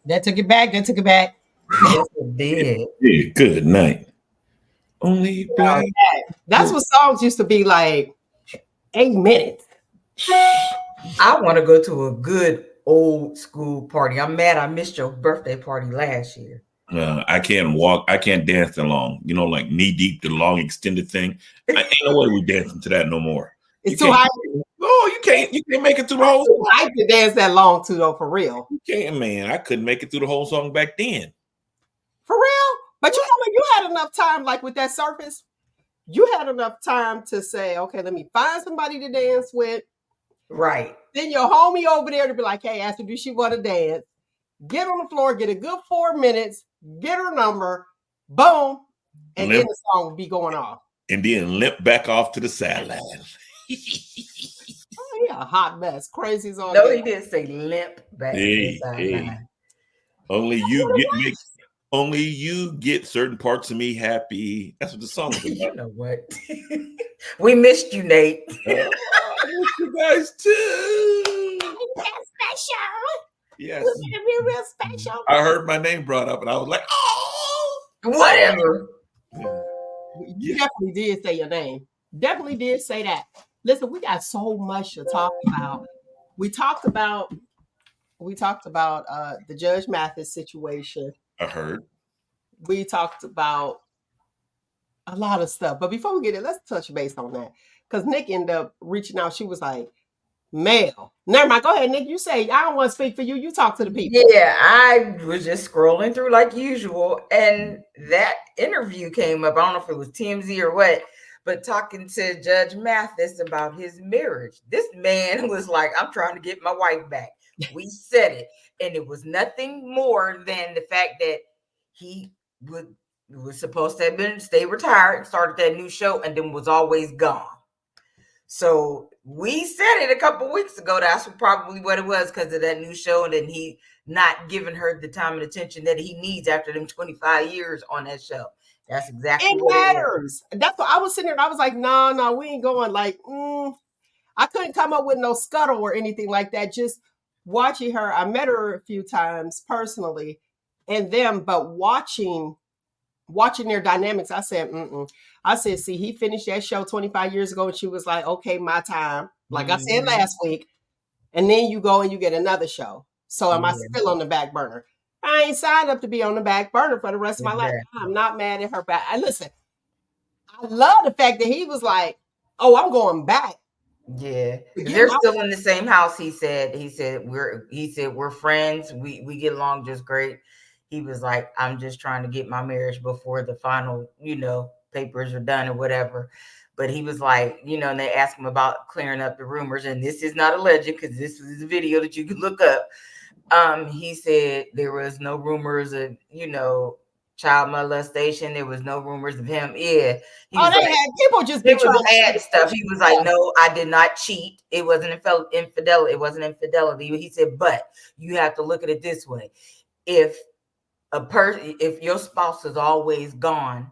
That took it back. That took it back. Yes, it did. Yeah, good night. Only Oh, black. that's what songs used to be like 8 minutes. I want to go to a good old school party. I'm mad I missed your birthday party last year. I can't walk. I can't dance that long. You know, like knee deep, the long extended thing. I ain't no way we dancing to that no more. It's You too can't. high. Oh, you can't. You can't make it through the whole Too song. high to dance that long too, though. For real. You can't, man. I couldn't make it through the whole song back then. For real. But you know what? You had enough time, like with that surface. You had enough time to say, okay, let me find somebody to dance with. Right. Then your homie over there to be like, hey, ask her, do she want to dance? Get on the floor, get a good 4 minutes, get her number, boom, and then the song would be going off. And then limp back off to the sideline. Oh, yeah, a hot mess. Crazy as all. No, he didn't say limp back to the sideline. Only you get certain parts of me happy. That's what the song is about. You know what? We missed you, Nate. I miss you guys too. That's special. Yes. It's gonna be real special. I heard my name brought up and I was like, oh, whatever. You definitely did say your name. Definitely did say that. Listen, we got so much to talk about. We talked about the Judge Mathis situation. I heard. We talked about a lot of stuff. But before we get it, let's touch base on that. Because Nick ended up reaching out. She was like, mail. Never mind. Go ahead, Nick. You say, I don't want to speak for you. You talk to the people. Yeah, I was just scrolling through like usual. And that interview came up. I don't know if it was TMZ or what, but talking to Judge Mathis about his marriage. This man was like, I'm trying to get my wife back. We said it. And it was nothing more than the fact that he was supposed to have stay retired, started that new show, and then was always gone. So we said it a couple weeks ago. That's probably what it was, because of that new show, and then he not giving her the time and attention that he needs after them 25 years on that show. That's exactly it matters. That's what I was sitting there and I was like, no, we ain't going. Like, I couldn't come up with no scuttle or anything like that. Just watching her. I met her a few times personally and but watching their dynamics, I said, I said, see, he finished that show 25 years ago and she was like, okay, my time. Like I said last week. And then you go and you get another show. So am I still on the back burner? I ain't signed up to be on the back burner for the rest of my life. I'm not mad at her back. Listen, I love the fact that he was like, oh, I'm going back. Yeah, they're still in the same house. He said we're friends. We get along just great. He was like, I'm just trying to get my marriage before the final, papers are done or whatever. But he was like, and they asked him about clearing up the rumors. And this is not alleged, because this is a video that you can look up. He said there was no rumors of, child molestation. There was no rumors of him. Yeah. They had people just had stuff. He was like, no, I did not cheat. It wasn't infidelity. It wasn't infidelity. He said, but you have to look at it this way. If your spouse is always gone,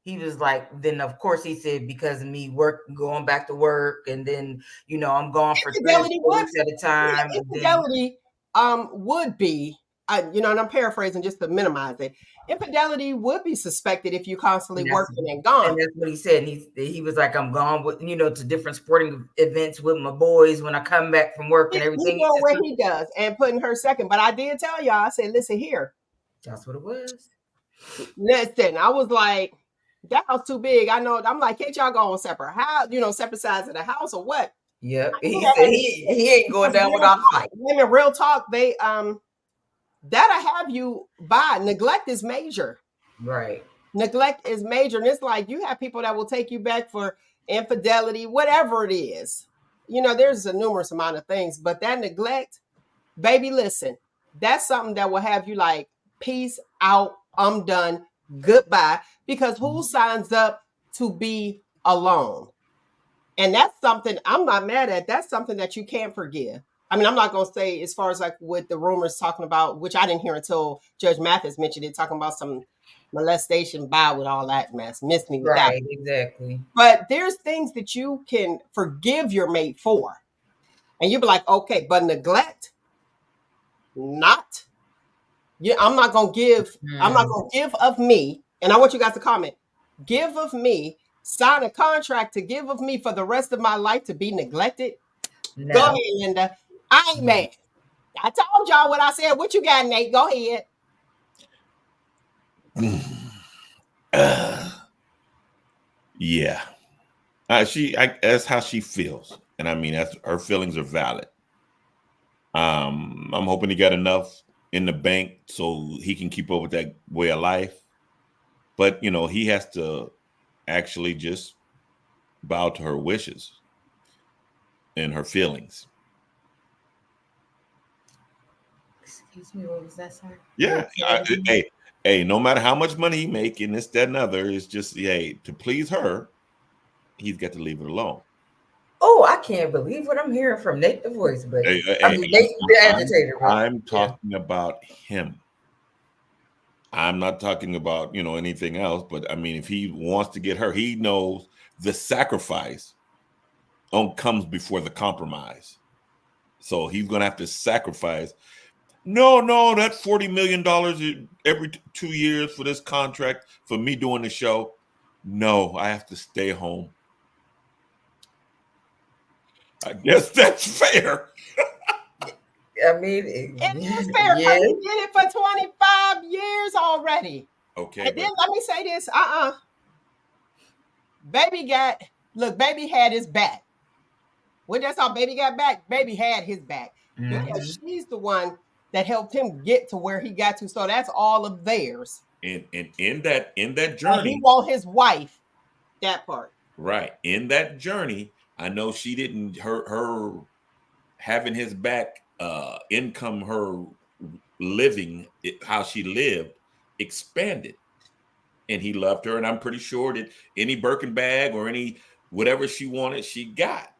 he was like, then of course he said, because of me going back to work, and then I'm gone for 3 weeks at a time. Infidelity would be, and I'm paraphrasing just to minimize it. Infidelity would be suspected if you constantly working and gone. And that's what he said. He was like, I'm gone with to different sporting events with my boys when I come back from work and everything. He knows what he does and putting her second. But I did tell y'all, I said, listen here. That's what it was. Listen, I was like, that house too big. I know. I'm like, can't y'all go on separate house? Separate sides of the house or what? Yeah, he said he ain't going down without a fight. Women, real talk, they that'll have you by. Neglect is major. Right. Neglect is major, and it's like you have people that will take you back for infidelity, whatever it is. There's a numerous amount of things, but that neglect, baby, listen, that's something that will have you like, peace out, I'm done, goodbye. Because who signs up to be alone? And that's something I'm not mad at. That's something that you can't forgive. I mean, I'm not going to say as far as like with the rumors talking about, which I didn't hear until Judge Mathis mentioned it, talking about some molestation with all that mess. Missed me with that. Right, exactly. But there's things that you can forgive your mate for. And you'll be like, okay, but neglect, not. I'm not gonna give. I'm not gonna give of me. And I want you guys to comment. Give of me. Sign a contract to give of me for the rest of my life to be neglected. No. Go ahead, Linda. I ain't mad. I told y'all what I said. What you got, Nate? Go ahead. Yeah. That's how she feels. And I mean, that's her feelings are valid. I'm hoping he got enough in the bank so he can keep up with that way of life. But you know, he has to actually just bow to her wishes and her feelings. Excuse me, what was that, sir? Yeah. Hey, no matter how much money he make and this, that, and other, it's just to please her, he's got to leave it alone. Oh, I can't believe what I'm hearing from Nate the voice, but Nate the agitator. I'm talking about him. I'm not talking about, anything else, but I mean, if he wants to get her, he knows the sacrifice comes before the compromise. So he's going to have to sacrifice. No, that $40 million every 2 years for this contract for me doing the show. No, I have to stay home. I guess that's fair. I mean, it is fair because he did it for 25 years already. Okay. And then let me say this. Baby had his back. When that's how Baby got back, Baby had his back. Because she's the one that helped him get to where he got to. So that's all of theirs. And in that journey, and he want his wife. That part. Right. In that journey, I know she didn't her having his back, income, her living, how she lived, expanded. And he loved her. And I'm pretty sure that any Birkin bag or any whatever she wanted, she got.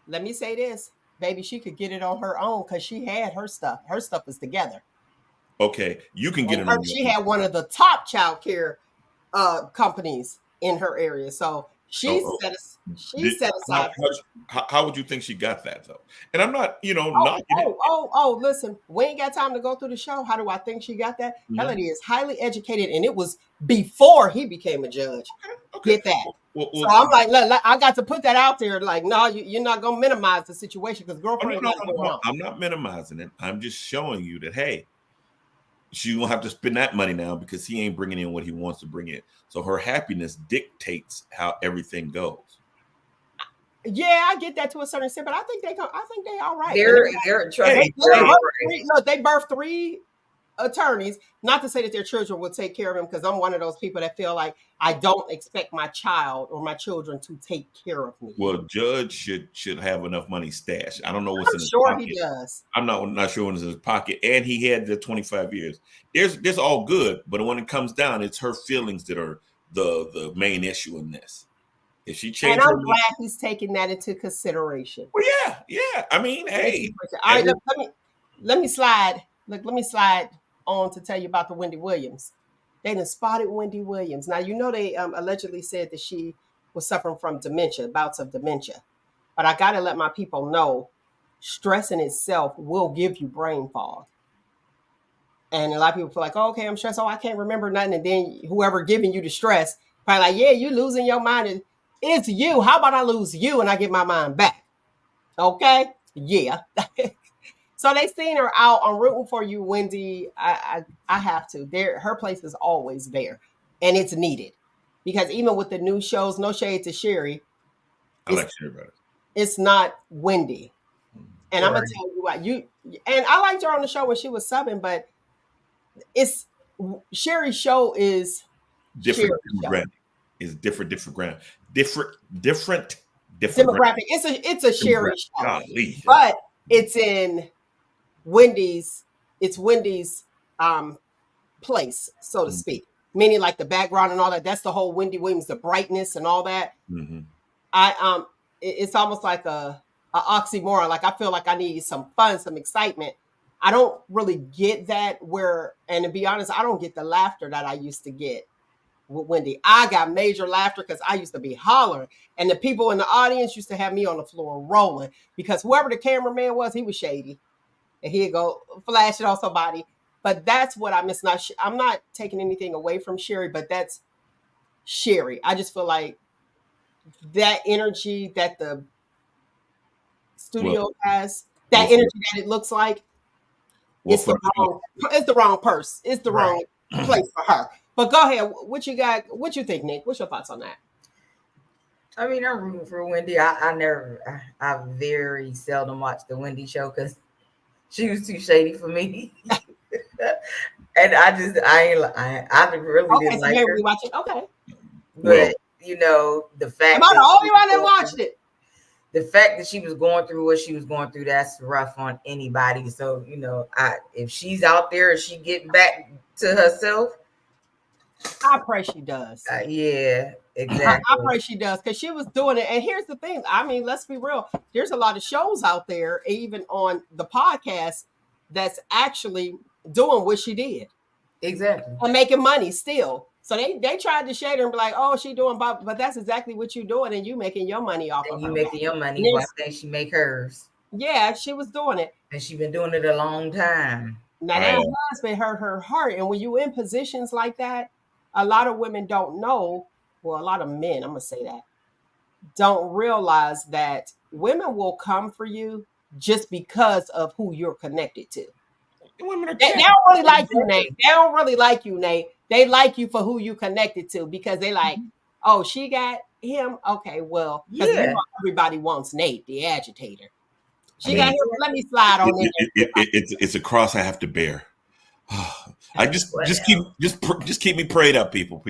Let me say this, baby, she could get it on her own because she had her stuff. Her stuff is together. Okay, you can get it on. She had one of the top child care companies in her area. So she set aside. How would you think she got that though? And I'm not, listen, we ain't got time to go through the show. How do I think she got that? That lady is highly educated, and it was before he became a judge. Okay. Get that. So I'm like, look, I got to put that out there. Like, no, you're not gonna minimize the situation because girlfriend. No, I'm not minimizing it. I'm just showing you that hey, she won't have to spend that money now because he ain't bringing in what he wants to bring in. So her happiness dictates how everything goes. Yeah, I get that to a certain extent, but I think they all right. They're trying. They birthed 3 attorneys. Not to say that their children will take care of him, because I'm one of those people that feel like I don't expect my child or my children to take care of me. Well, judge should have enough money stashed. I don't know what's in his pocket. I'm sure he does. I'm not sure what's in his pocket. And he had the 25 years. There's all good, but when it comes down, it's her feelings that are the main issue in this. If she changed, and I'm glad he's taking that into consideration. Well, yeah. I mean, hey. All right, let me slide. Let me slide on to tell you about the Wendy Williams. They done spotted Wendy Williams. Now, they allegedly said that she was suffering from dementia, bouts of dementia. But I got to let my people know, stress in itself will give you brain fog. And a lot of people feel like, oh, okay, I'm stressed. Oh, I can't remember nothing. And then whoever giving you the stress, probably like, yeah, you losing your mind. It's you. How about I lose you and I get my mind back? Okay? Yeah. So they seen her out. I'm rooting for you, Wendy. I have to. Her place is always there. And it's needed. Because even with the new shows, no shade to Sherry. I like Sherry better. It's not Wendy. And I'm going to tell you what. And I liked her on the show when she was subbing, but Sherry's show is different demographic. It's different ground. Different demographic. It's a Sherry show. Golly. But it's in Wendy's place, so to speak. Meaning like the background and all that. That's the whole Wendy Williams, the brightness and all that. Mm-hmm. It's almost like a oxymoron. Like I feel like I need some fun, some excitement. I don't really get that and to be honest, I don't get the laughter that I used to get with Wendy. I got major laughter because I used to be hollering, and the people in the audience used to have me on the floor rolling because whoever the cameraman was, he was shady, and he'd go flash it on somebody. But that's what I miss. I'm not taking anything away from Sherry, but that's Sherry. I just feel like that energy that the studio has, that energy that it looks like, it's the wrong purse. It's the wrong place for her. But go ahead. What you got? What you think, Nick? What's your thoughts on that? I mean, I'm rooting for Wendy. I very seldom watch the Wendy show because she was too shady for me. And I really didn't like her. Watch it. Okay. But the fact am I the only one that watched it? The fact that she was going through what she was going through, that's rough on anybody. So, if she's out there and she get back to herself, I pray she does. Yeah, exactly. I pray she does, because she was doing it. And here's the thing. I mean, let's be real. There's a lot of shows out there, even on the podcast, that's actually doing what she did. Exactly. And making money still. So they tried to shade her and be like, oh, she doing, but that's exactly what you're doing, and you making your money off of her. You making your money. Why can't she make hers? Yeah, she was doing it. And she been doing it a long time. Now that husband hurt her heart. And when you in positions like that, a lot of women don't know, well, a lot of men, I'm going to say that, don't realize that women will come for you just because of who you're connected to. They don't really like you, Nate. They don't really like you, Nate. They like you for who you connected to, because they like, oh, she got him. Okay, well, because everybody wants Nate, the agitator. She got him. Let me slide on it. It's a cross I have to bear. I just keep me prayed up, people.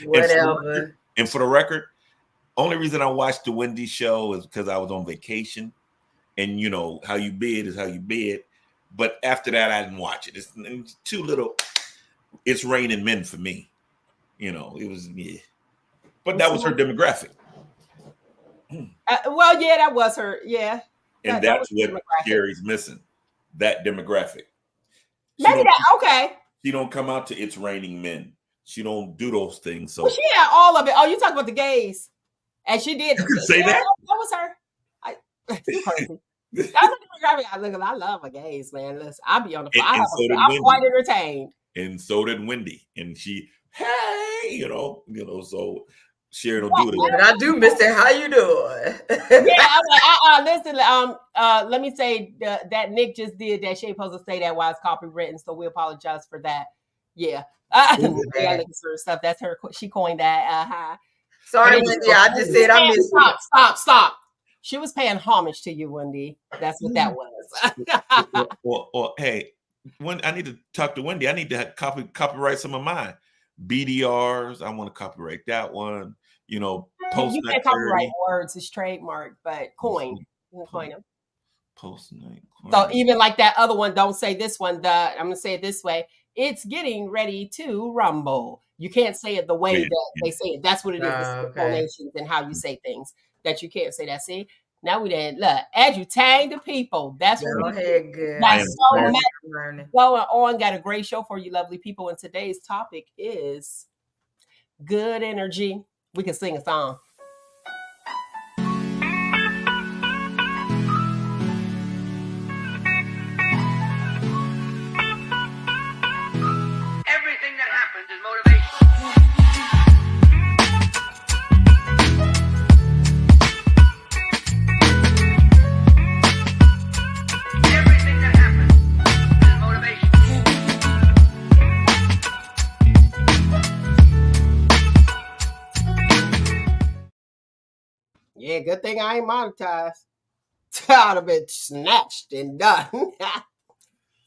Whatever. And for the record, only reason I watched the Wendy show is because I was on vacation, and how you bid is how you bid. But after that, I didn't watch it. It's too little. It's raining men for me. It was But that was her demographic. Well, yeah, that was her. Yeah. And that's what Sherry's missing. That demographic. Okay. She don't come out to It's Raining Men. She don't do those things. So she had all of it. Oh, you talking about the gays? And she did. You can say that. That was her. Crazy. I love my gays, man. Listen, I'll be on the phone. I'm quite entertained. And so did Wendy. And she, hey, so Sherry don't do it. But I do miss it. How you doing? Yeah, I'm like, listen, let me say that Nick just did that. She ain't supposed to say that while it's copywritten, so we apologize for that. Yeah. Stuff. That's her. She coined that. Sorry, Wendy. I just said I missed it. Stop. She was paying homage to you, Wendy. That's what that was. well, hey, I need to talk to Wendy. I need to copyright some of mine. BDRs. I want to copyright that one. Post. You can't copyright words. It's trademark, but coin. You can coin them. Post-night. So even like that other one, don't say this one. I'm going to say it this way. It's getting ready to rumble. You can't say it the way that they say it. That's what it is. It's explanations and how you say things that you can't say that. See, now we did. Look, edutain the people. That's what we're good. That's so much going on. Got a great show for you, lovely people. And today's topic is good energy. We can sing a song. Everything that happens is motivation. Everything that happens is motivation. Yeah, good thing I ain't monetized. I'd have been snatched and done.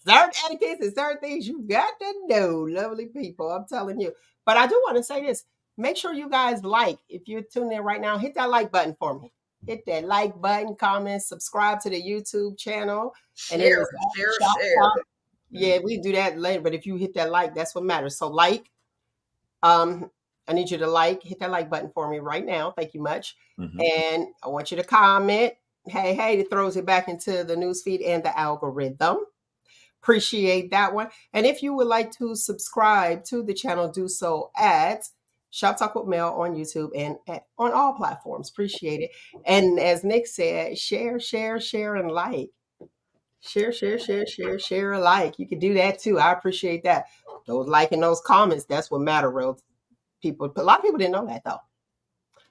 Certain etiquettes and certain things you got to know, lovely people. I'm telling you. But I do want to say this. Make sure you guys like. If you're tuning in right now, hit that like button for me. Hit that like button, comment, subscribe to the YouTube channel. Share. Yeah, we do that later. But if you hit that like, that's what matters. So like, I need you to hit that like button for me right now. Thank you much. Mm-hmm. And I want you to comment. Hey, it throws it back into the newsfeed and the algorithm. Appreciate that one. And if you would like to subscribe to the channel, do so at Shop Talk with Mel on YouTube and on all platforms. Appreciate it. And as Nick said, share, and like. Share alike. You can do that too. I appreciate that. Those liking those comments, that's what matter, real people. A lot of people didn't know that though.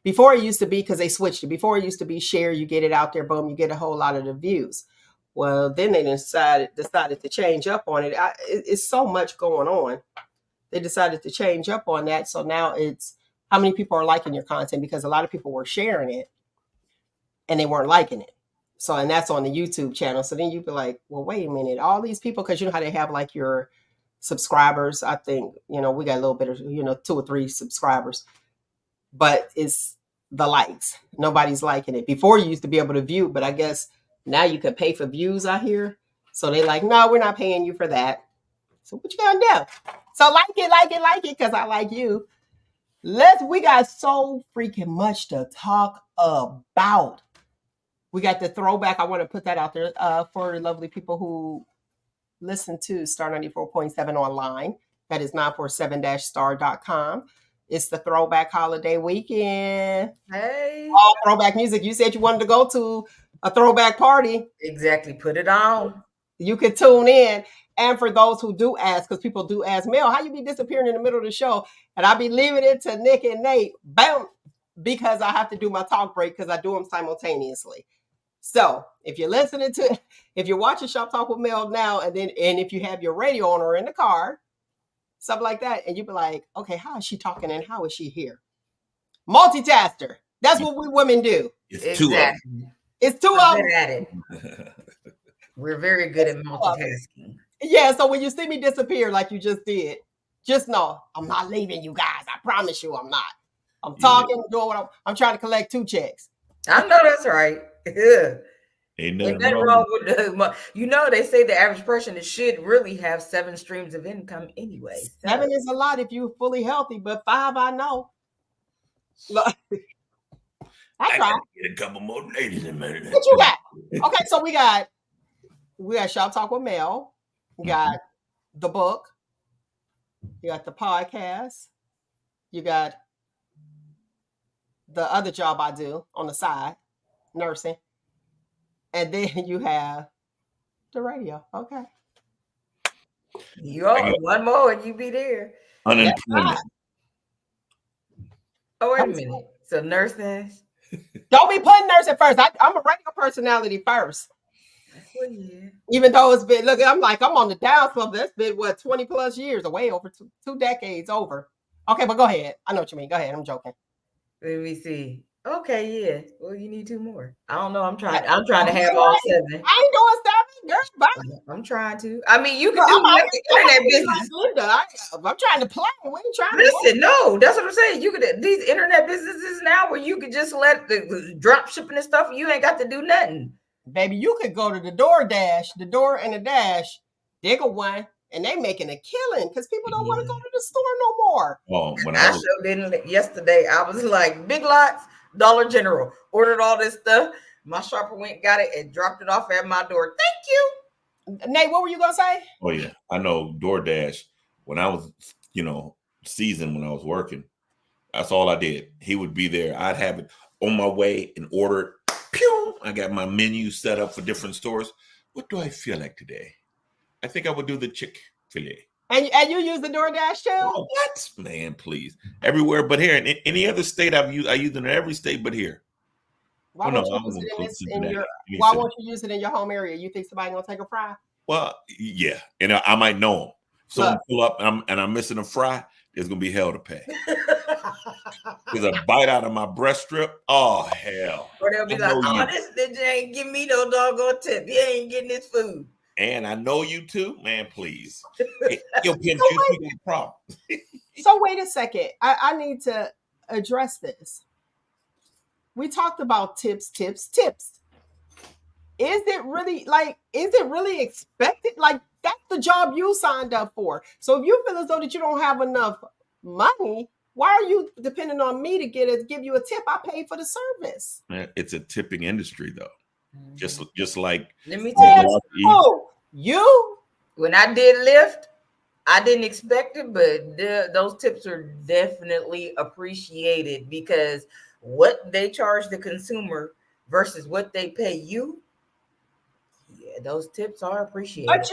Before it used to be, because they switched it. Before it used to be share, you get it out there, boom, you get a whole lot of the views. Well, then they decided to change up on it. It's so much going on. They decided to change up on that. So now it's how many people are liking your content, because a lot of people were sharing it and they weren't liking it. So, and that's on the YouTube channel. So then you'd be like, well, wait a minute, all these people, because you know how they have like your subscribers. I think, we got a little bit of, 2 or 3 subscribers, but it's the likes. Nobody's liking it. Before you used to be able to view, but I guess now you can pay for views out here. So they like, no, we're not paying you for that. So what you gonna do? So like it, because I like you. We got so freaking much to talk about. We got the throwback. I want to put that out there for the lovely people who listen to Star 94.7 online. That is 947-star.com. It's the throwback holiday weekend. Hey. All throwback music. You said you wanted to go to a throwback party. Exactly. Put it on. You could tune in. And for those who do ask, because people do ask, Mel, how you be disappearing in the middle of the show? And I be leaving it to Nick and Nate. Bam! Because I have to do my talk break because I do them simultaneously. So if you're if you're watching Shop Talk with Mel now, and if you have your radio on or in the car, something like that, and you be like, okay, how is she talking and how is she here? Multitasker. That's what we women do. It's 2 of them. It's 2 of them. At it. We're very good at multitasking. Yeah, so when you see me disappear like you just did, just know I'm not leaving you guys. I promise you I'm not. I'm talking, doing what I'm trying to collect 2 checks. I know that's right. Ain't nothing nothing wrong with they say the average person should really have 7 streams of income anyway. 7 is a lot if you're fully healthy, but 5 I know. Look, I try. Get a couple more ladies in there. What you got? Okay, so we got Shop Talk with Mel. We got the book. You got the podcast. You got the other job I do on the side, nursing. And then you have the radio. Okay. You are one more and you be there. Unemployment. Oh, wait a minute. So nursing. Don't be putting nursing first. I'm a radio personality first. Well, yeah. Even though it's been, look, I'm on the down slope. That's been 20 plus years, way over 2 decades over. Okay, but go ahead. I know what you mean. Go ahead. I'm joking. Let me see. Okay, yeah. Well, you need 2 more. I don't know. I'm trying to have all 7. I ain't doing 7, girl. Bye. I'm trying to. I mean, you can do like the internet business. I'm trying to play. We ain't trying Listen, no, that's what I'm saying. You could these internet businesses now where you could just let the drop shipping and stuff. You ain't got to do nothing. Baby, you could go to the DoorDash, the Door and the Dash, dig a one, and they making a killing because people don't want to go to the store no more. Oh, when I sure didn't. Yesterday, I was like, Big Lots, Dollar General, ordered all this stuff. My shopper went, got it, and dropped it off at my door. Thank you. Nate, what were you gonna say? Oh yeah, I know DoorDash. When I was, seasoned when I was working, that's all I did. He would be there. I'd have it on my way and order it. Pew! I got my menu set up for different stores. What do I feel like today? I think I would do the Chick-fil-A. And you use the DoorDash too? Oh, what? Man, please. Everywhere but here. In any other state I use it in every state but here. Why won't you use it in your home area? You think somebody gonna take a fry? Well, yeah. And I might know them. So I pull up and I'm missing a fry, there's gonna be hell to pay. There's a bite out of my breast strip. Oh hell. Or they'll be like, this bitch ain't give me no doggone tip. He ain't getting his food. And I know you too, man. Please, you'll get you a problem. So wait a second. I need to address this. We talked about tips. Is it really expected? Like that's the job you signed up for. So if you feel as though that you don't have enough money, why are you depending on me to give you a tip? I pay for the service. Man, it's a tipping industry though. Just like let me tell you. When I did Lyft, I didn't expect it, but those tips are definitely appreciated because what they charge the consumer versus what they pay you. Yeah. those tips are appreciated. But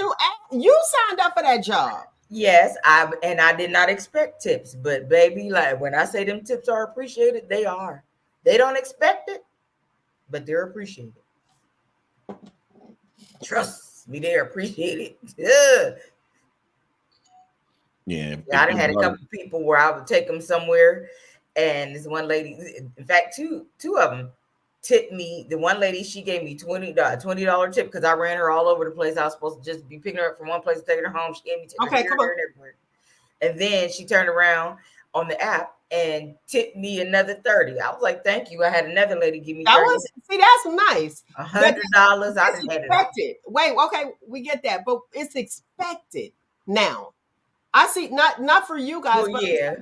you signed up for that job. Yes, I did not expect tips, but baby, like when I say them tips are appreciated, they are. They don't expect it, but they're appreciated. Trust me, they're appreciated. Yeah. I done had a couple people where I would take them somewhere, and this one lady, in fact, two of them tipped me. The one lady, she gave me $20 tip because I ran her all over the place. I was supposed to just be picking her up from one place and taking her home. She gave me tips Okay, come on. and everywhere. And then she turned around on the app and tipped me another 30. I was like, thank you. I had another lady give me 30. That's nice. $100. I didn't have it. Wait, okay, we get that, but it's expected now. I see, not for you guys, but yeah.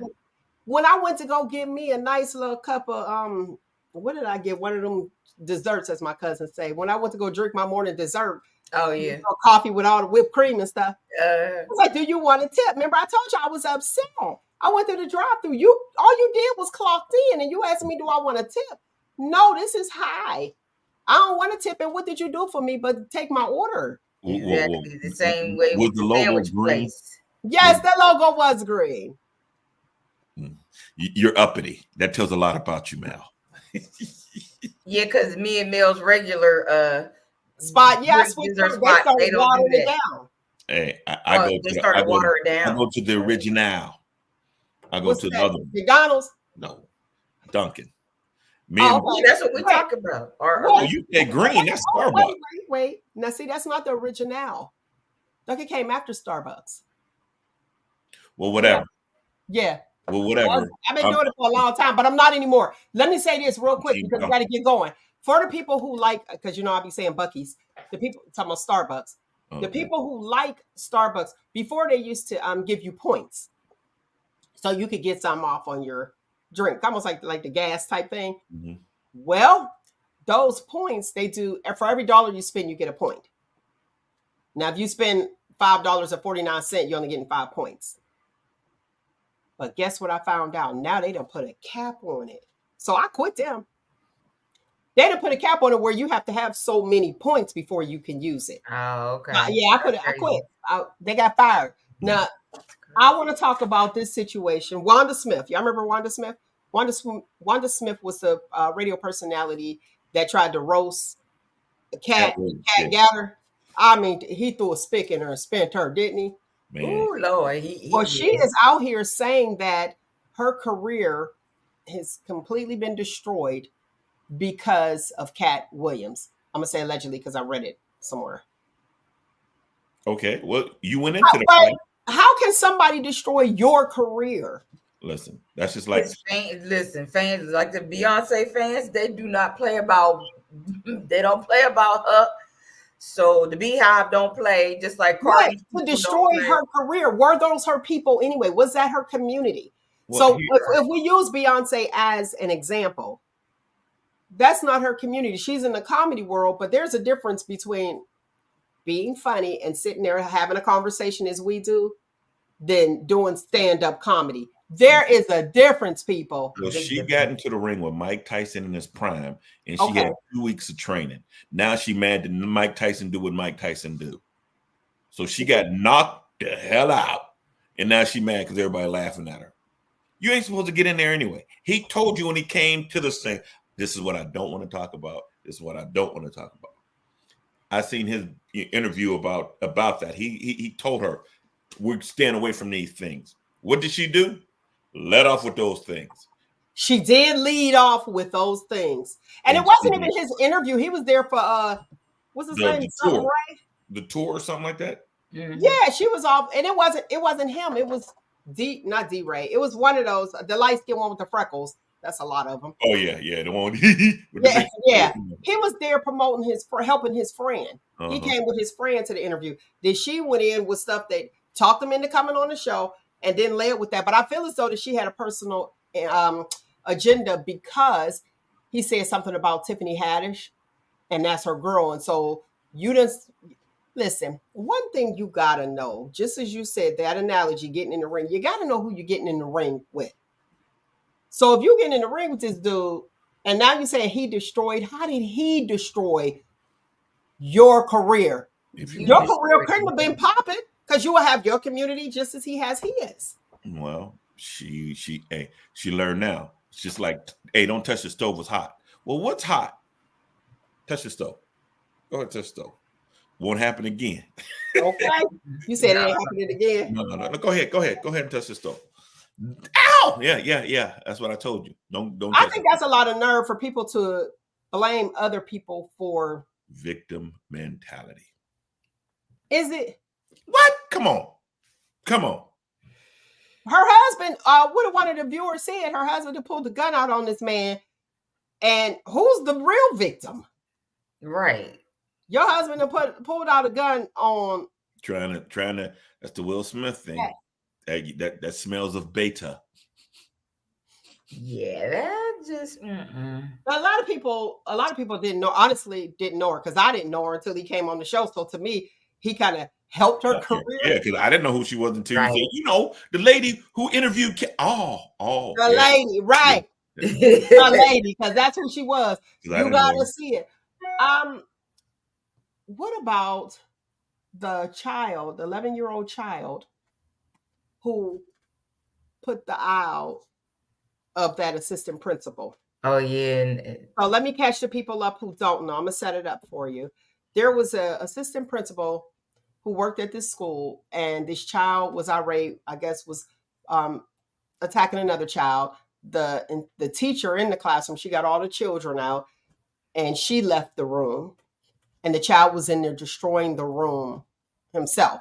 When I went to go get me a nice little cup of what did I get? One of them desserts, as my cousins say. When I went to go drink my morning dessert, coffee with all the whipped cream and stuff. I was like, "Do you want a tip?" Remember, I told you I was upset. I went through the drive-through. All you did was clocked in, and you asked me, "Do I want a tip?" No, this is high. I don't want a tip. And what did you do for me? But take my order. Exactly the same way with the logo green. Place. Yes, the logo was green. You're uppity. That tells a lot about you, Mel. Yeah, because me and Mel's regular spot, yeah, spot, they don't do that. Down. Hey, I go to the original. I go to the other one. McDonald's? No, Dunkin'. That's what we talk about. You said green. That's Starbucks. Wait. Now, see, that's not the original. Dunkin' came after Starbucks. Well, whatever. Yeah. Well, whatever. I've been doing it for a long time, but I'm not anymore. Let me say this real quick because we got to get going. For the people who like, because I'll be saying Buc-ee's, the people talking about Starbucks, the people who like Starbucks, before they used to give you points. So you could get some off on your drink, almost like the gas type thing. Mm-hmm. Well, those points, they do, for every dollar you spend, you get a point. Now, if you spend $5.49, you're only getting 5 points. But guess what I found out? Now they done put a cap on it. So I quit them. They done put a cap on it where you have to have so many points before you can use it. Oh, okay. I quit. They got fired. Now, I want to talk about this situation. Wanda Smith. Y'all remember Wanda Smith? Wanda Smith was the radio personality that tried to roast Cat Gatter. I mean, he threw a spick in her and spent her, didn't he? Oh, Lord. She is out here saying that her career has completely been destroyed because of Cat Williams. I'm going to say allegedly because I read it somewhere. Okay. Well, you went into the fight. How can somebody destroy your career? Listen, that's just like fans like the Beyonce fans, they do not play about her. So the Beehive don't play, just like Cardi. To destroy her career. Were those her people anyway? Was that her community? Well, so if we use Beyonce as an example, that's not her community. She's in the comedy world, but there's a difference between being funny and sitting there having a conversation as we do than doing stand-up comedy. There is a difference, people. Well, she got into the ring with Mike Tyson in his prime, and she had 2 weeks of training. Now she mad that Mike Tyson do what Mike Tyson do. So she got knocked the hell out, and now she mad because everybody laughing at her. You ain't supposed to get in there anyway. He told you when he came to the thing, this is what I don't want to talk about. This is what I don't want to talk about. I seen his interview about that. He told her, we're staying away from these things. What did she do? Let off with those things. She did lead off with those things. And it wasn't even his interview. He was there for what's his name? The tour or something like that? Mm-hmm. Yeah, she was off, and it wasn't him. It was not D-Ray. It was one of those, the light-skinned one with the freckles. That's a lot of them. Oh yeah, the one. Yeah. He was there promoting helping his friend. He came with his friend to the interview. Then she went in with stuff that talked him into coming on the show, and then led with that. But I feel as though that she had a personal agenda because he said something about Tiffany Haddish, and that's her girl. And so you didn't listen. One thing you gotta know, just as you said that analogy, getting in the ring, you gotta know who you're getting in the ring with. So if you're getting in the ring with this dude, and now you're saying he destroyed, how did he destroy your career? If You you Your want, career couldn't have been popping because you will have your community just as he has his. well, she learned now. It's just like, hey, don't touch the stove. It's hot. Well, what's hot? Touch the stove. Go ahead, touch the stove. Won't happen again. Okay. You said it No. ain't happening again. No. Go ahead and touch the stove. Ow! Yeah. That's what I told you. Don't I touch think it. that's a lot of nerve for people to blame other people for. Victim mentality. Is it What? Come on. her husband? What one of the viewers said, her husband had pulled the gun out on this man, and who's the real victim? Right. Your husband had pulled out a gun on. Trying to. That's the Will Smith thing. That smells of beta. Yeah, that just A lot of people didn't know. Honestly, didn't know her because I didn't know her until he came on the show. So to me, he kind of helped her career. Yeah, because I didn't know who she was until Right. you said, the lady who interviewed. The lady, right? Yeah. The lady, because that's who she was. 'Cause I You didn't know gotta her. see it. What about the child, the 11-year-old child, who put the eye out of that assistant principal? Oh yeah. So let me catch the people up who don't know. I'm gonna set it up for you. There was an assistant principal who worked at this school, and this child was irate. I guess was attacking another child. The teacher in the classroom, she got all the children out, and she left the room, and the child was in there destroying the room himself,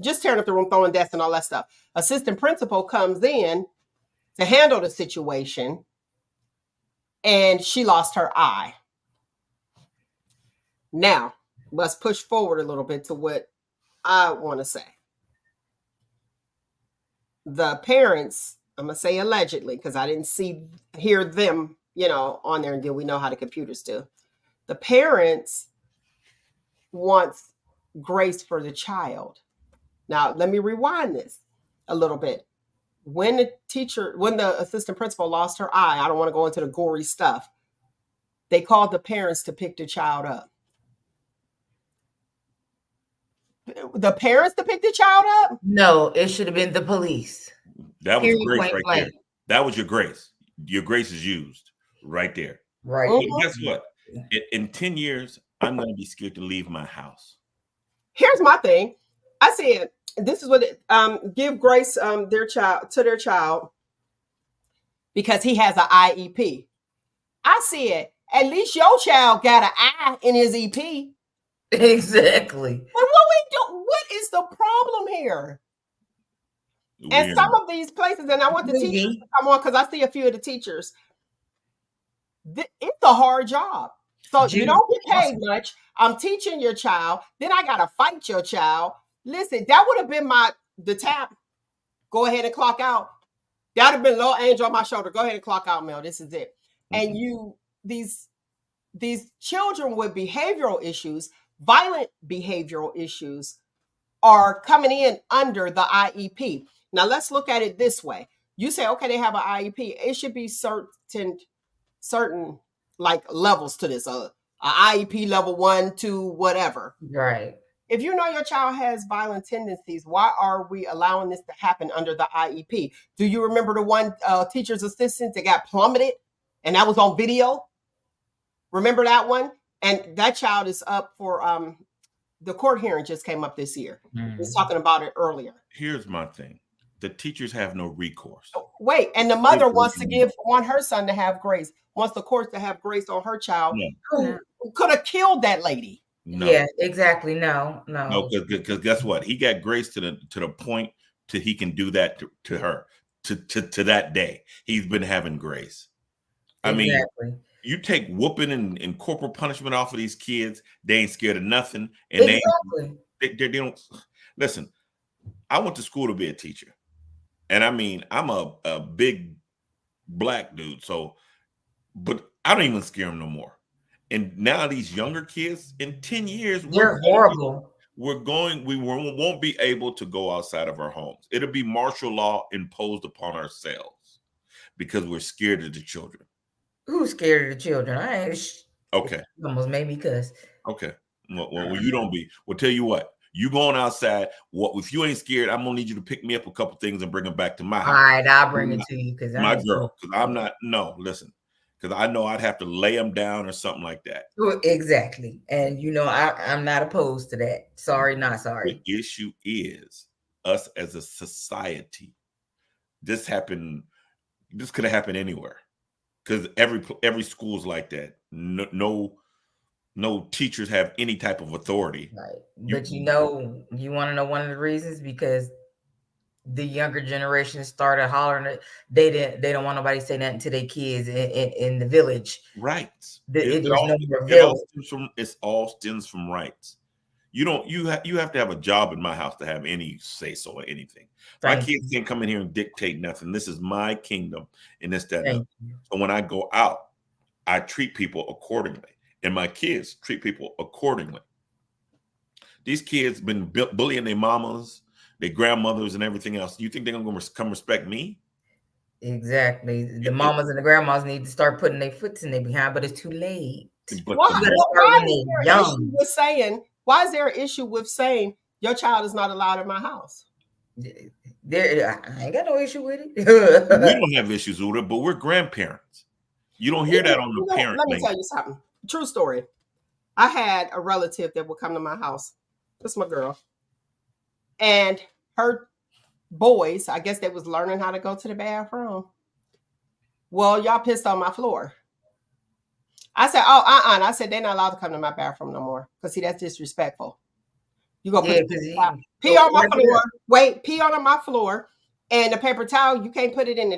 just tearing up the room, throwing desks and all that stuff. Assistant principal comes in to handle the situation, and she lost her eye. Now, let's push forward a little bit to what I want to say. The parents, I'm going to say allegedly, because I didn't hear them, on there, and then we know how the computers do. The parents want grace for the child. Now, let me rewind this a little bit. When the assistant principal lost her eye, I don't want to go into the gory stuff, they called the parents to pick the child up. The parents to pick the child up? No, it should have been the police. That was Period, grace point right blank. there. That was your grace. Your grace is used right there. Right. But guess what? In 10 years, I'm going to be scared to leave my house. Here's my thing. I said, this is what give grace their child because he has an IEP. I said, at least your child got an I in his EP. Exactly. And what we do? What is the problem here? And some of these places, and I want the teachers to come on because I see a few of the teachers. It's a hard job. So you don't get paid much. I'm teaching your child. Then I got to fight your child. Listen, that would have been the tap. Go ahead and clock out. That would have been little angel on my shoulder. Go ahead and clock out, Mel. This is it. Mm-hmm. And these children with behavioral issues, violent behavioral issues, are coming in under the IEP. Now let's look at it this way. You say, okay, they have an IEP. It should be certain like levels to this. A IEP level 1, 2, whatever. Right. If you know your child has violent tendencies, why are we allowing this to happen under the IEP? Do you remember the one teacher's assistant that got plummeted and that was on video? Remember that one? And that child is up for the court hearing just came up this year. Mm-hmm. We was talking about it earlier. Here's my thing. The teachers have no recourse. Wait, and the mother want her son to have grace, wants the courts to have grace on her child who could have killed that lady. No. Yeah, exactly. No, because guess what? He got grace to the point to he can do that to her to that day. He's been having grace. Exactly. I mean, you take whooping and corporal punishment off of these kids, they ain't scared of nothing, and they don't listen. I went to school to be a teacher, and I mean, I'm a big black dude, but I don't even scare them no more. And now these younger kids, in 10 years, they're horrible. We won't be able to go outside of our homes. It'll be martial law imposed upon ourselves because we're scared of the children. Who's scared of the children? Okay. Almost made me cuss. Okay. Well, you don't be. Well, tell you what, you going outside. What if you ain't scared? I'm gonna need you to pick me up a couple things and bring them back to my All house. right, I'll bring it to you because My girl, because I'm not. No, listen, because I know I'd have to lay them down or something like that. Exactly, and I'm not opposed to that. Sorry, not sorry. The issue is us as a society. This happened. This could have happened anywhere, because every school's like that. No teachers have any type of authority. Right, but you want to know one of the reasons? Because the younger generation started hollering. They don't want nobody saying that to their kids in the village. Right. There's no more village. It all stems from rights. You have to have a job in my house to have any say so or anything. My kids can't come in here and dictate nothing. This is my kingdom, and this, that, and so when I go out, I treat people accordingly, and my kids treat people accordingly. These kids been bullying their mamas, their grandmothers, and everything else. You think they're gonna come respect me? Exactly. The mamas and the grandmas need to start putting their foots in their behind, but it's too late. Why is there an issue with saying your child is not allowed in my house? I ain't got no issue with it. We don't have issues with it, but we're grandparents. You don't hear that on the parent. Let me tell you something. True story. I had a relative that would come to my house. That's my girl. And her boys, I guess they was learning how to go to the bathroom. Well, y'all pissed on my floor. I said, and I said, they're not allowed to come to my bathroom no more. Because, see, that's disrespectful. You go pee on my floor. Wait, pee on my floor. And the paper towel, you can't put it in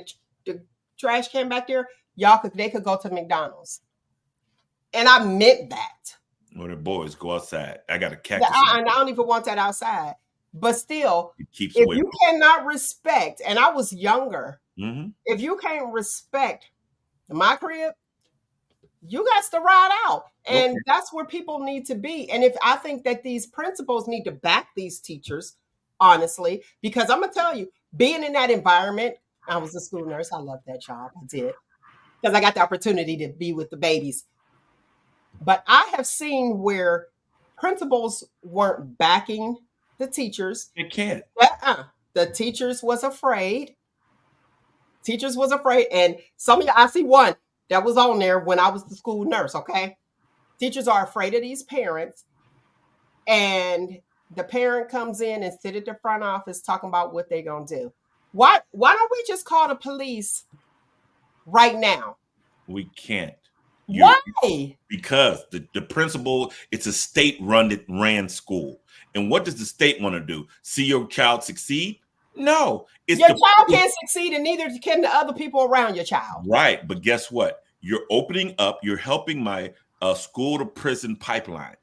the trash can back there. They could go to McDonald's. And I meant that. Well, the boys go outside. I got a cactus. I don't even want that outside. But still, if you cannot respect, and I was younger, if you can't respect my crib, you got to ride out. And that's where people need to be. And I think that these principals need to back these teachers, honestly, because I'm going to tell you, being in that environment, I was a school nurse. I loved that job. I did. Because I got the opportunity to be with the babies. But I have seen where principals weren't backing the teachers. They can't. The teachers was afraid. And some of you, I see one that was on there when I was the school nurse, okay? Teachers are afraid of these parents. And the parent comes in and sit at the front office talking about what they're going to do. Why don't we just call the police right now? We can't. Why? Because the principal, it's a state-ran school. And what does the state want to do? See your child succeed? No. Your child can't succeed, and neither can the other people around your child. Right. But guess what? You're opening up, you're helping my school-to-prison pipeline.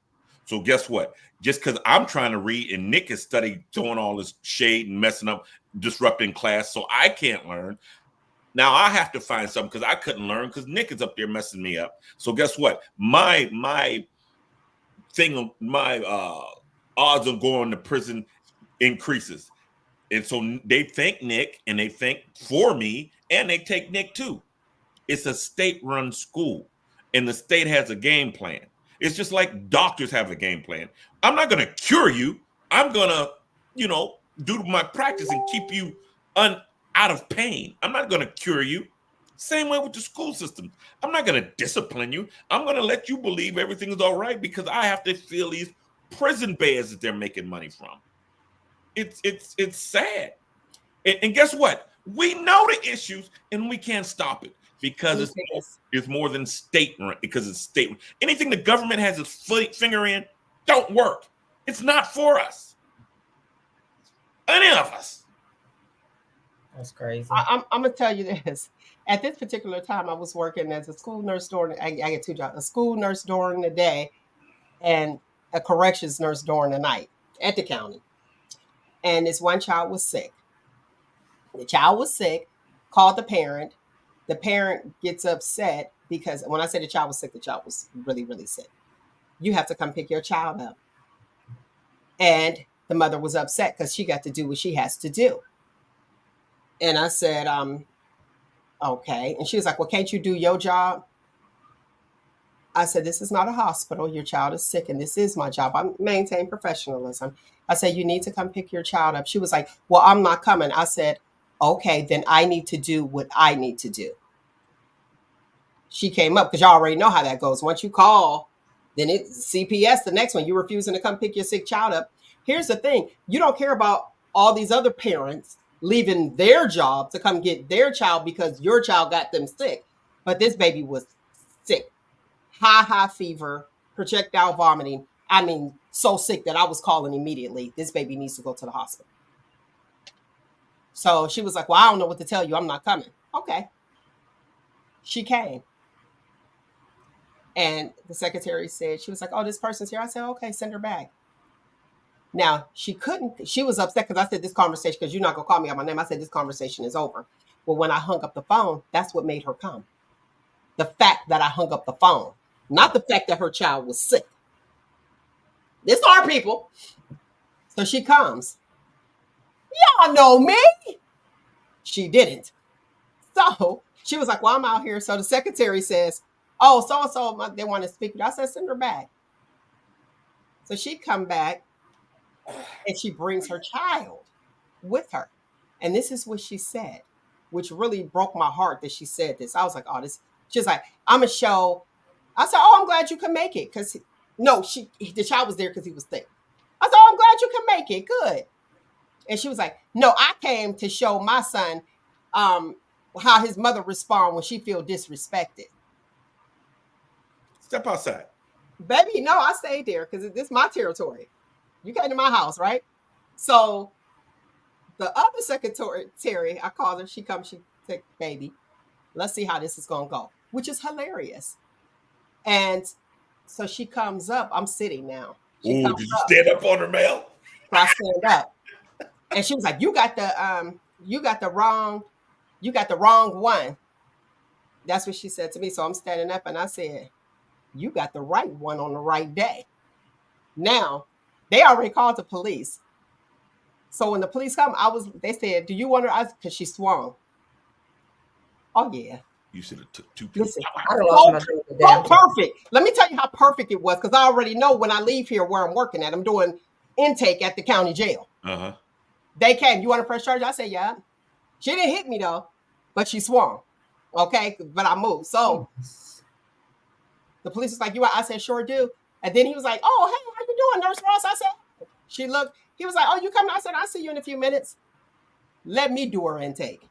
So guess what? Just because I'm trying to read and Nick is throwing all this shade and messing up, disrupting class, so I can't learn. Now I have to find something because I couldn't learn because Nick is up there messing me up. So guess what? My odds of going to prison increases. And so they thank Nick and they thank for me and they take Nick too. It's a state-run school and the state has a game plan. It's just like doctors have a game plan. I'm not going to cure you. I'm going to, do my practice and keep you out of pain. I'm not going to cure you. Same way with the school system. I'm not going to discipline you. I'm going to let you believe everything is all right because I have to fill these prison beds that they're making money from. It's sad. And guess what? We know the issues and we can't stop it because it's more than state run, because it's state. Anything the government has its finger in don't work. It's not for us. Any of us. That's crazy. I'm going to tell you this. At this particular time, I was working as a school nurse I get two jobs, a school nurse during the day and a corrections nurse during the night at the county. And this one child was sick. The child was sick, called the parent. The parent gets upset because when I say the child was sick, the child was really, really sick. You have to come pick your child up. And the mother was upset because she got to do what she has to do. And I said, okay. And she was like, well, can't you do your job? I said, this is not a hospital. Your child is sick, and this is my job. I maintain professionalism. I said, you need to come pick your child up. She was like, well, I'm not coming. I said, okay, then I need to do what I need to do. She came up because y'all already know how that goes. Once you call, then it's CPS, the next one. You're refusing to come pick your sick child up. Here's the thing. You don't care about all these other parents leaving their job to come get their child because your child got them sick. But this baby was sick. High fever, projectile vomiting. I mean, so sick that I was calling immediately. This baby needs to go to the hospital. So she was like, well, I don't know what to tell you. I'm not coming. Okay. She came. And the secretary said, she was like, oh, this person's here. I said, okay, send her back. Now, she was upset because I said this conversation, because you're not going to call me out my name. I said, this conversation is over. Well, when I hung up the phone, that's what made her come. The fact that I hung up the phone, not the fact that her child was sick. This are people. So she comes. Y'all know me. She didn't. So she was like, well, I'm out here. So the secretary says, oh, so-and-so, they want to speak. I said, send her back. So she come back and she brings her child with her. And this is what she said, which really broke my heart that she said this. I was like, oh, this. She was like, I'm going to show. I said, oh, I'm glad you can make it. Because, no, the child was there because he was sick. I said, oh, I'm glad you can make it. Good. And she was like, no, I came to show my son how his mother responds when she feels disrespected. Step outside. Baby, no, I stayed there because this is my territory. You came to my house, right? So the other secretary, I called her. She comes, she said, baby, let's see how this is going to go, which is hilarious. And so she comes up. I'm sitting now. Ooh, did you stand up on her, Mel? So I stand up. And she was like, you got the wrong one. That's what she said to me. So I'm standing up and I said, you got the right one on the right day. Now, they already called the police. So when the police come, they said, do you want her? Because she swung. Oh, yeah. You should have took two people. Listen, so perfect. Let me tell you how perfect it was, because I already know when I leave here where I'm working at. I'm doing intake at the county jail. Uh-huh. They came, you want to press charge? I said, yeah. She didn't hit me, though, but she swung. Okay, but I moved. So the police was like, I said, sure do. And then he was like, oh, hey, how you doing, Nurse Ross? I said, she looked. He was like, oh, you coming? I said, I'll see you in a few minutes. Let me do her intake.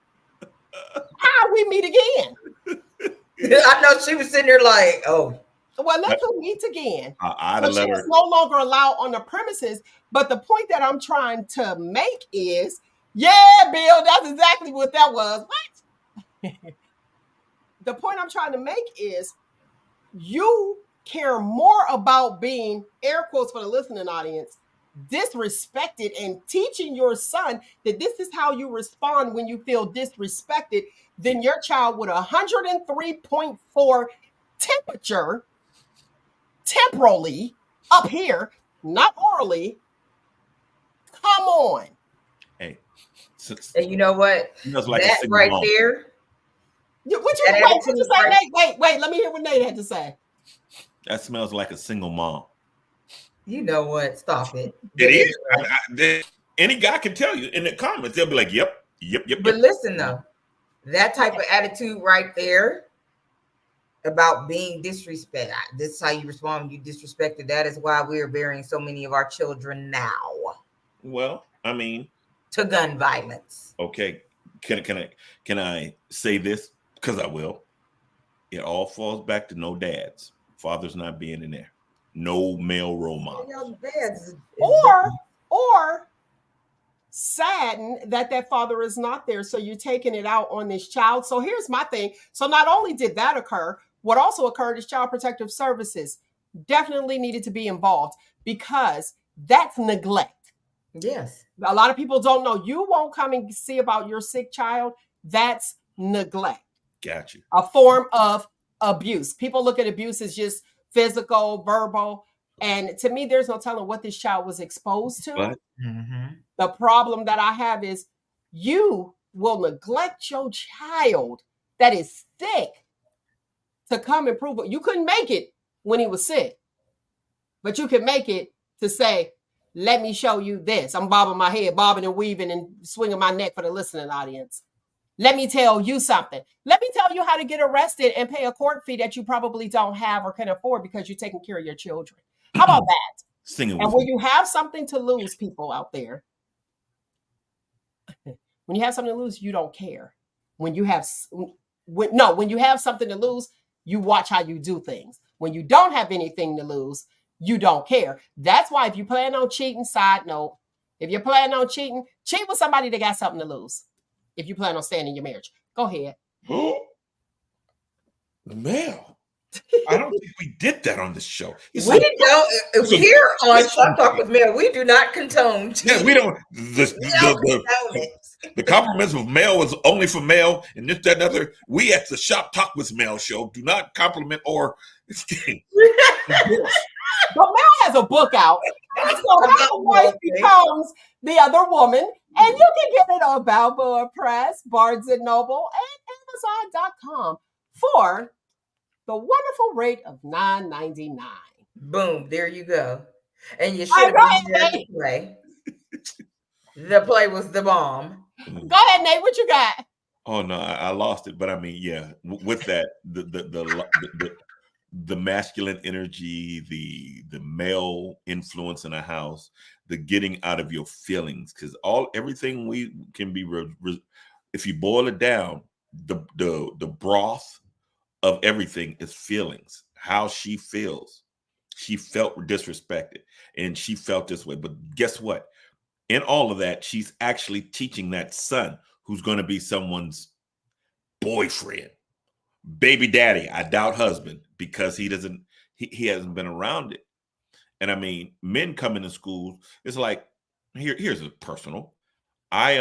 How we meet again? I know she was sitting there like, oh. Well, let's meet again. So she was no longer allowed on the premises. But the point that I'm trying to make is, yeah, Bill, that's exactly what that was. What? The point I'm trying to make is, you care more about being, air quotes for the listening audience, disrespected, and teaching your son that this is how you respond when you feel disrespected than your child with 103.4 temperature temporally up here, not orally. Come on. Hey. And you know what? Like that right mom. There. What you say, Nate? Wait, let me hear what Nate had to say. That smells like a single mom. You know what? Stop it. It is. Any guy can tell you in the comments. They'll be like, yep. But listen, though, that type of attitude right there about being disrespected. This is how you respond when you disrespected. That is why we are burying so many of our children now. Well, I mean, to gun violence. Okay. Can I say this? Because I will. It all falls back to no dads. Fathers not being in there. No male role model. Or saddened that father is not there. So you're taking it out on this child. So here's my thing. So not only did that occur, what also occurred is Child Protective Services definitely needed to be involved, because that's neglect. Yes. A lot of people don't know. You won't come and see about your sick child. That's neglect. Got you. A form of abuse. People look at abuse as just physical, verbal. And to me, there's no telling what this child was exposed to. But, the problem that I have is you will neglect your child that is sick to come and prove it. You couldn't make it. when he was sick. But you can make it to say, let me show you this. I'm bobbing my head, bobbing and weaving and swinging my neck for the listening audience. Let me tell you something. Let me tell you how to get arrested and pay a court fee that you probably don't have or can afford because you're taking care of your children. How about that? Singing And with when me. you have something to lose, people out there, when you have something to lose, you don't care. When you have when you have something to lose, you watch how you do things. When you don't have anything to lose, you don't care. That's why if you plan on cheating, side note, if you're planning on cheating, cheat with somebody that got something to lose. If you plan on staying in your marriage, go ahead. Mel, I don't think we did that on this show. We don't So- here on ShopTalk with Mel. We do not condone. Yeah, we don't. We don't condone it. The compliments of Mel was only for Mel, and this, that, and other. We at the Shop Talk with Mel show do not compliment or. But Mel has a book out. And so how the wife becomes the other woman. And you can get it on Balboa Press, Barnes and Noble, and Amazon.com for the wonderful rate of $9.99. Boom, there you go. And you All should right, have been there to play. The play was the bomb. Go ahead, Nate. What you got? Oh no, I lost it. But I mean, yeah, with that, the masculine energy, the male influence in a house, the getting out of your feelings, because everything we can be, if you boil it down, the broth of everything is feelings. How she feels. She felt disrespected, and she felt this way. But guess what? In all of that, she's actually teaching that son who's going to be someone's boyfriend, baby daddy, I doubt husband, because he hasn't been around it. And I mean, men coming to schools, it's like, here's a personal. I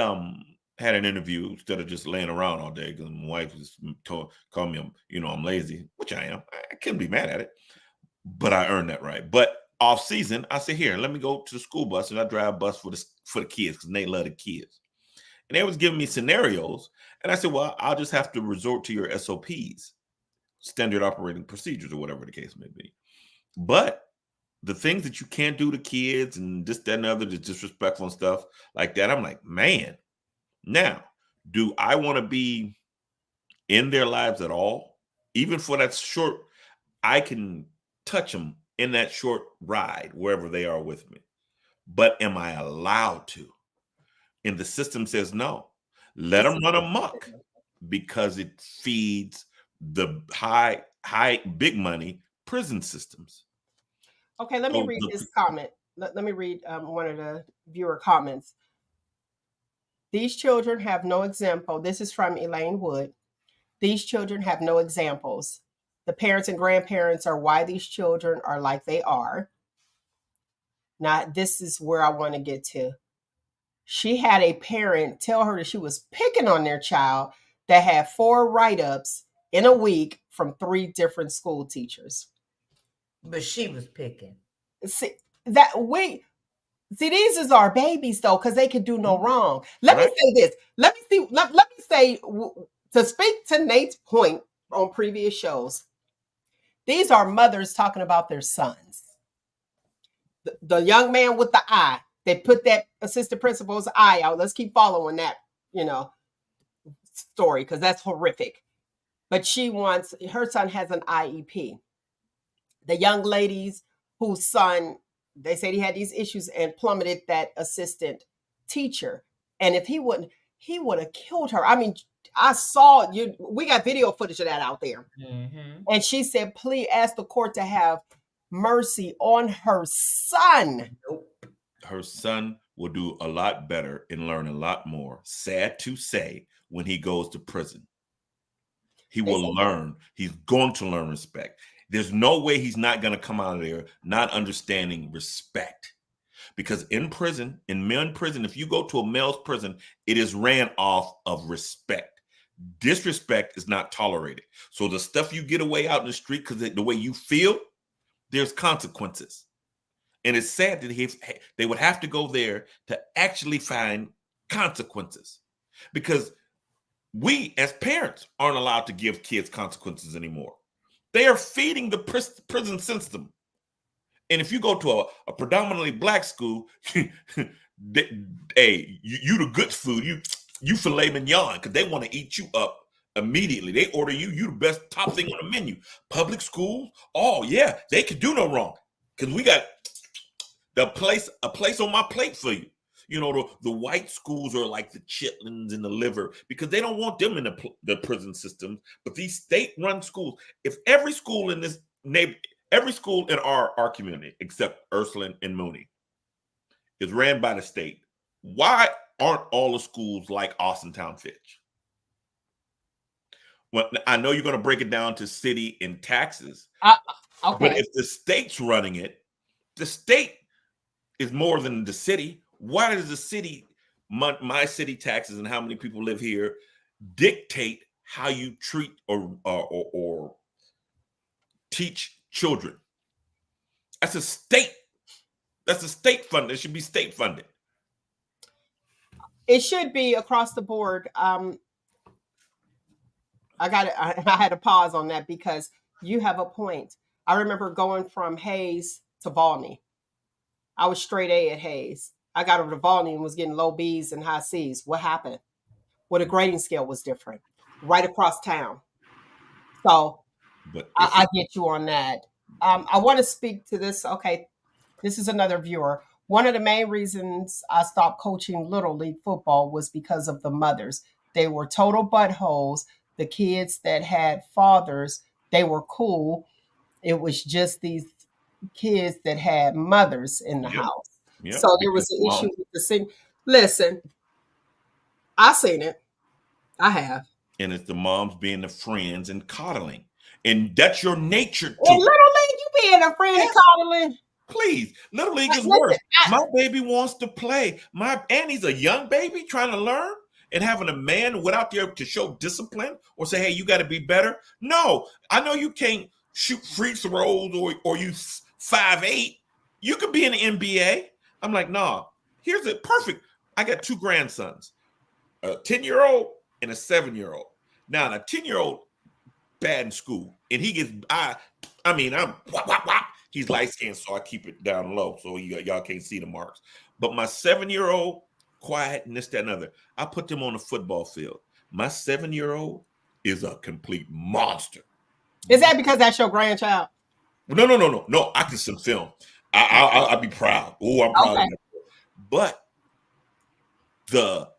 had an interview instead of just laying around all day because my wife was calling me, I'm lazy, which I am. I couldn't be mad at it, but I earned that right. But off season, I said, here, let me go to the school bus, and I drive a bus for the kids because they love the kids. And they was giving me scenarios, and I said, well, I'll just have to resort to your SOPs, standard operating procedures, or whatever the case may be. But the things that you can't do to kids and this, that, and other, the disrespectful and stuff like that, I'm like, man, now, do I want to be in their lives at all? Even for that short, I can touch them in that short ride, wherever they are with me. But am I allowed to? And the system says no. Let them run amok because it feeds the high, big money prison systems. Okay, let me read this comment. Let me read one of the viewer comments. These children have no example. This is from Elaine Wood. These children have no examples. The parents and grandparents are why these children are like they are. Now, this is where I want to get to. She had a parent tell her that she was picking on their child that had 4 write-ups in a week from 3 different school teachers. But she was picking. See, these is our babies though, because they could do no wrong. Let me say this. Let me say, to speak to Nate's point on previous shows, these are mothers talking about their sons. The young man with the eye, they put that assistant principal's eye out. Let's keep following that, story, because that's horrific. But her son has an IEP. The young ladies whose son, they said he had these issues and plummeted that assistant teacher. And if he would have killed her. I mean, I saw you. We got video footage of that out there. Mm-hmm. And she said, please ask the court to have mercy on her son. Her son will do a lot better and learn a lot more. Sad to say, when he goes to prison, he will learn. He's going to learn respect. There's no way he's not going to come out of there not understanding respect. Because in prison, if you go to a male's prison, it is ran off of respect. Disrespect is not tolerated. So the stuff you get away out in the street because the way you feel, there's consequences. And it's sad that they would have to go there to actually find consequences. Because we as parents aren't allowed to give kids consequences anymore. They are feeding the prison system. And if you go to a predominantly black school, hey, you the good food. You filet mignon because they want to eat you up immediately. They order you the best top thing on the menu. Public schools, oh yeah, they can do no wrong because we got a place on my plate for you. You know, the white schools are like the chitlins and the liver because they don't want them in the prison systems. But these state-run schools, if every school in this neighborhood, every school in our community, except Ursuline and Mooney, is ran by the state, why aren't all the schools like Austintown Fitch? Well, I know you're going to break it down to city and taxes, Okay. but if the state's running it, the state is more than the city. Why does the city, my city taxes and how many people live here, dictate how you treat or teach children? That's a state fund. It should be state funded. It should be across the board. I had to pause on that because you have a point. I remember going from Hayes to Volney. I was straight A at Hayes. I got over to Volney and was getting low B's and high C's. What happened? Well, the grading scale was different right across town. So But I get you on that. I want to speak to this. Okay, this is another viewer. One of the main reasons I stopped coaching Little League football was because of the mothers. They were total buttholes. The kids that had fathers, they were cool. It was just these kids that had mothers in the house. So there was an issue with the scene. Listen, I seen it. I have. And it's the moms being the friends and coddling. And that's your nature too. In Little League, you being a friend and coddling. Please, Little League is worse. My baby wants to play. And he's a young baby trying to learn, and having a man without there to show discipline or say, hey, you got to be better. No, I know you can't shoot free throws or you 5'8". You could be in the NBA. I'm like, nah, here's it. Perfect. I got two grandsons, a 10-year-old and a 7-year-old. Now, the 10-year-old bad in school, and he gets, I'm whop. He's light skinned, so I keep it down low so y'all can't see the marks. But my 7-year-old, quiet and this, that, and other. I put them on the football field. My 7-year-old is a complete monster. Is that because that's your grandchild? No. I can some film. I'll be proud. Oh, I'm proud of him. But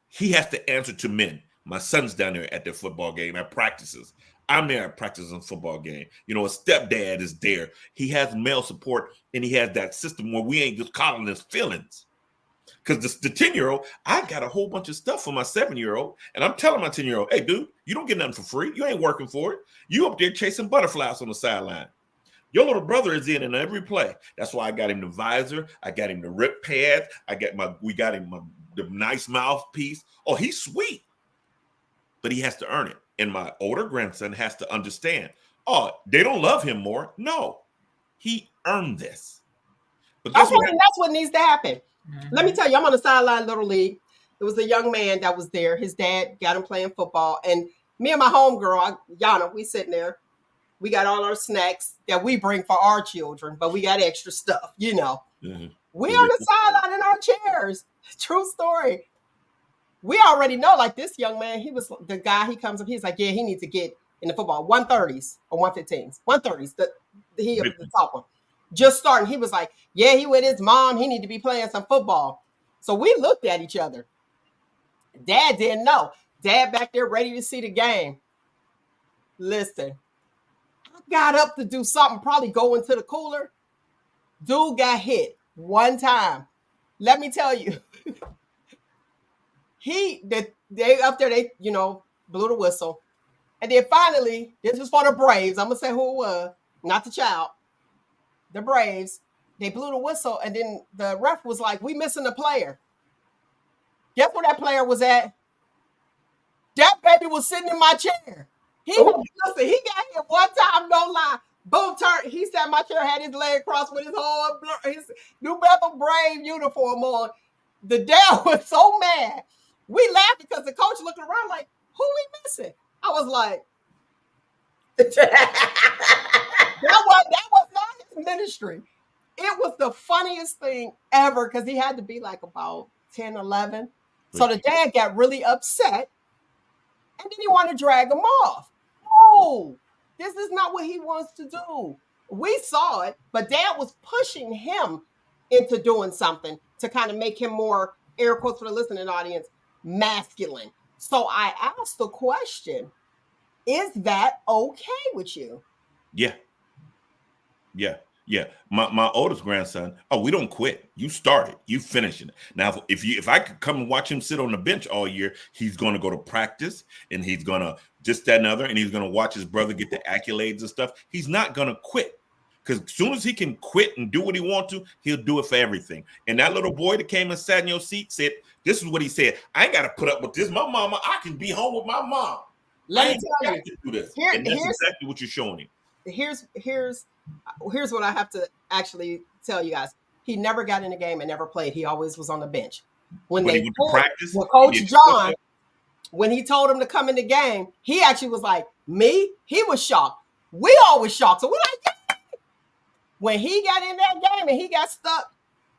he has to answer to men. My son's down there at the football game at practices. I'm there at practice and football game. You know, a stepdad is there. He has male support, and he has that system where we ain't just coddling his feelings. Because the 10-year-old, I got a whole bunch of stuff for my 7-year-old, and I'm telling my 10-year-old, hey, dude, you don't get nothing for free. You ain't working for it. You up there chasing butterflies on the sideline. Your little brother is in every play. That's why I got him the visor. I got him the rip pads. We got him the nice mouthpiece. Oh, he's sweet. But he has to earn it. And my older grandson has to understand, oh, they don't love him more. No, he earned this. But that's what needs to happen. Mm-hmm. Let me tell you, I'm on the sideline Little League. There was a young man that was there. His dad got him playing football. And me and my homegirl, Yana, we sitting there. We got all our snacks that we bring for our children, but we got extra stuff, you know. Mm-hmm. We on the sideline in our chairs. True story. We already know, like this young man, he was the guy, he comes up, he's like, yeah, he needs to get in the football, 130s or 115s. 130s, the top one. Just starting. He was like, yeah, he with his mom, he need to be playing some football. So we looked at each other. Dad didn't know. Dad back there ready to see the game. Listen, I got up to do something, probably go into the cooler. Dude got hit one time. Let me tell you. They up there, they, blew the whistle. And then finally, this was for the Braves. I'm going to say who it was, not the child. The Braves, they blew the whistle. And then the ref was like, we missing a player. Guess where that player was at? That baby was sitting in my chair. He got hit one time, no lie. Boom, turn. He sat in my chair, had his leg crossed with his New Bethel Brave uniform on. The dad was so mad. We laughed because the coach looking around like, who we missing? I was like, That was not his ministry. It was the funniest thing ever because he had to be like about 10, 11. So the dad got really upset and then he wanted to drag him off. No, this is not what he wants to do. We saw it, but dad was pushing him into doing something to kind of make him more, air quotes for the listening audience, masculine. So I asked the question, is that okay with you? Yeah. Yeah. Yeah. My oldest grandson, oh, we don't quit. You started, you finishing it. Now, if I could come and watch him sit on the bench all year, he's gonna go to practice and he's gonna just that and other, and he's gonna watch his brother get the accolades and stuff. He's not gonna quit. Because as soon as he can quit and do what he wants to, he'll do it for everything. And that little boy that came and sat in your seat said, this is what he said. I ain't got to put up with this. My mama, I can be home with my mom. Let me tell you, to do this. And that's exactly what you're showing him. Here's what I have to actually tell you guys. He never got in the game and never played. He always was on the bench. When But they he went to practice, with Coach John, when he told him to come in the game, he actually was like, me? He was shocked. We all was shocked. So we're like, yeah. When he got in that game and he got stuck,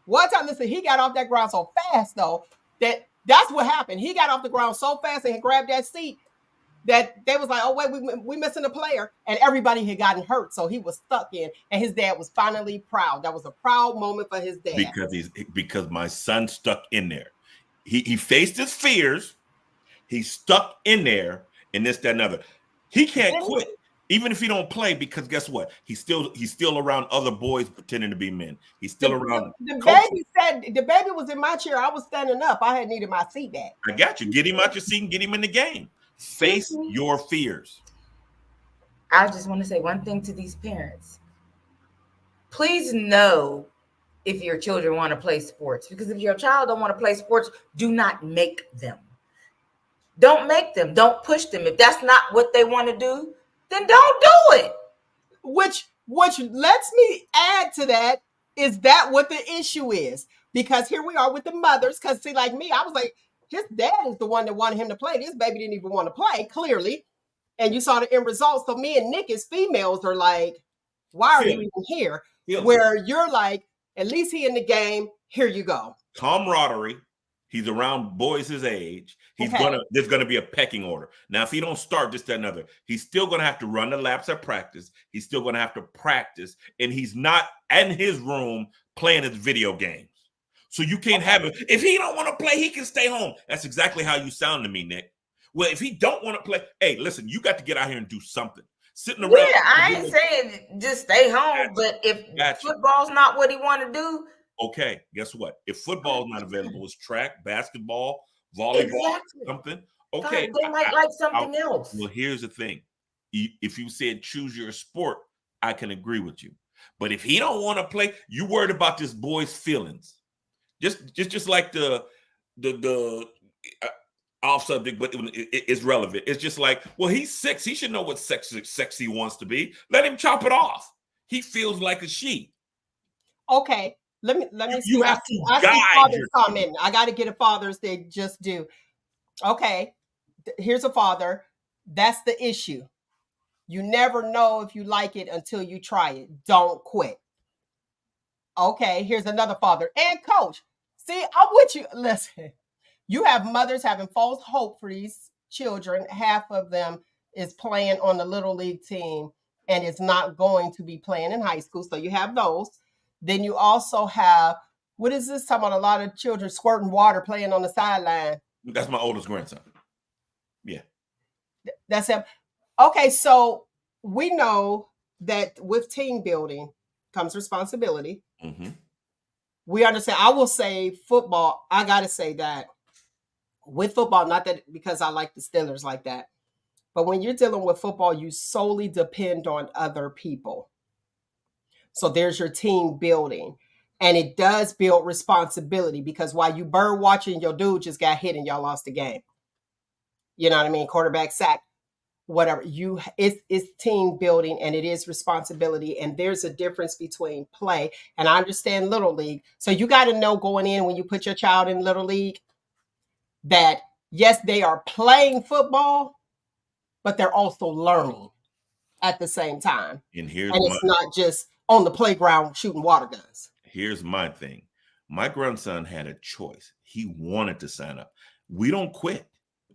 one time, listen, he got off that ground so fast, though, that's what happened. He got off the ground so fast and he grabbed that seat that they was like, oh, wait, we missing a player. And everybody had gotten hurt. So he was stuck in. And his dad was finally proud. That was a proud moment for his dad. Because my son stuck in there. He faced his fears. He stuck in there and this, that, and other. He can't quit. Even if he don't play, because guess what? He's still around other boys pretending to be men. He's still around. The baby said the baby was in my chair. I was standing up. I had needed my seat back. I got you. Get him out your seat and get him in the game. Face your fears. I just want to say one thing to these parents. Please know if your children want to play sports, because if your child don't want to play sports, do not make them. Don't make them. Don't push them. If that's not what they want to do, then don't do it. Which lets me add to that, is that what the issue is? Because here we are with the mothers, because see, like me, I was like, his dad is the one that wanted him to play. This baby didn't even want to play, clearly. And you saw the end result. So me and Nick as females are like, why are you even here? Where you're like, at least he in the game, here you go. Camaraderie. He's around boys his age. There's gonna be a pecking order. Now, if he don't start this, that, and other, he's still gonna have to run the laps at practice. He's still gonna have to practice, and he's not in his room playing his video games. So you can't have it. If he don't want to play, he can stay home. That's exactly how you sound to me, Nick. Well, if he don't want to play, hey, listen, you got to get out here and do something. Sitting around. Yeah, I ain't saying just stay home, but if football's not what he want to do. Okay, guess what? If football is not available, it's track, basketball, volleyball, something. Okay. They might like something else. Well, here's the thing. If you said choose your sport, I can agree with you. But if he don't want to play, you worried about this boy's feelings. Just like the off subject, but it's relevant. It's just like, well, he's 6. He should know what sex he wants to be. Let him chop it off. He feels like a she. Okay. Let me see. You have to guide fathers comment. I got to get a fathers. They just do. Okay. Here's a father. That's the issue. You never know if you like it until you try it. Don't quit. Okay. Here's another father and coach. See, I'm with you. Listen, you have mothers having false hope for these children. Half of them is playing on the little league team and is not going to be playing in high school. So you have those. Then you also have, what is this? Talking about a lot of children squirting water playing on the sideline. That's my oldest grandson. Yeah. That's him. Okay, so we know that with team building comes responsibility. Mm-hmm. We understand. I will say football, I got to say that with football, not that because I like the Steelers like that, but when you're dealing with football, you solely depend on other people. So there's your team building, and it does build responsibility because while you bird watching, your dude just got hit and y'all lost the game. You know what I mean? Quarterback sack, whatever. It's team building and it is responsibility. And there's a difference between play. And I understand Little League. So you got to know going in when you put your child in Little League that yes, they are playing football, but they're also learning. at the same time. And And it's not just on the playground shooting water guns. here's my thing. My grandson had a choice. He wanted to sign up. We don't quit.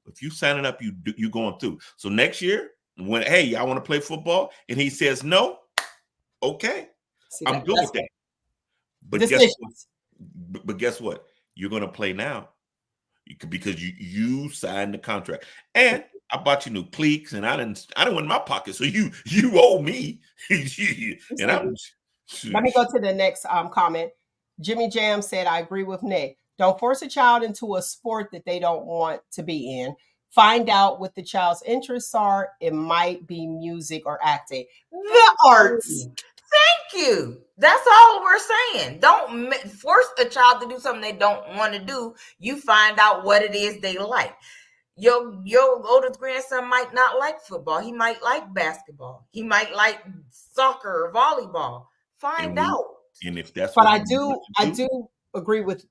If you sign it up, you going through. So next year, when hey, I want to play football, and he says no, okay, See, I'm good with that. But decisions. guess what? You're going to play now because you signed the contract, and I bought you new cleats, and I didn't win in my pocket, so you owe me. And let me go to the next comment. Jimmy Jam said, "I agree with Nick. Don't force a child into a sport that they don't want to be in. Find out what the child's interests are. It might be music or acting. The arts." Thank you. That's all we're saying. Don't force a child to do something they don't want to do. You find out what it is they like. Your oldest grandson might not like football. He might like basketball. He might like soccer or volleyball. Find out. And if that's but what I do agree with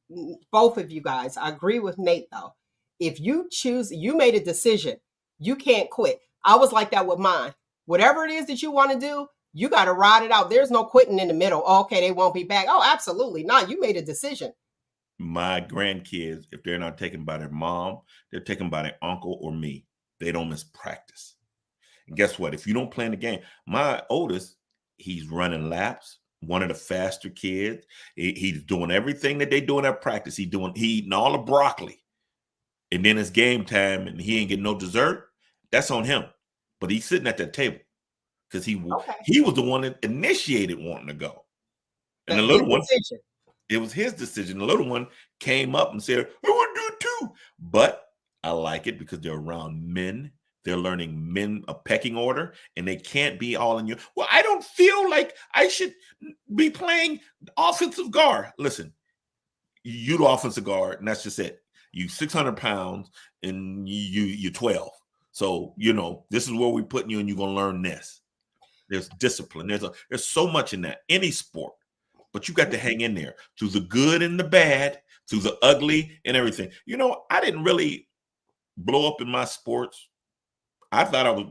both of you guys. I agree with Nate though. If you choose, you made a decision. You can't quit. I was like that with mine. Whatever it is that you want to do, you got to ride it out. There's no quitting in the middle. Oh, okay, they won't be back. Oh, absolutely not. You made a decision. My grandkids, if they're not taken by their mom, they're taken by their uncle or me. They don't miss practice. And guess what? If you don't play in the game, my oldest, he's running laps. One of the faster kids. He's doing everything that they do in that practice. He eating all the broccoli. And then it's game time and he ain't getting no dessert. That's on him. But he's sitting at that table because he was the one that initiated wanting to go. And the little one, it was his decision. The little one came up and said, I want to do it too. But I like it because they're around men. They're learning men a pecking order, and they can't be all in your. Well, I don't feel like I should be playing offensive guard. Listen, you the offensive guard, and that's just it. You 600 pounds, and you're 12. So this is where we're putting you, and you're gonna learn this. There's discipline. There's so much in that any sport, but you got to hang in there through the good and the bad, through the ugly and everything. I didn't really blow up in my sports. I thought I was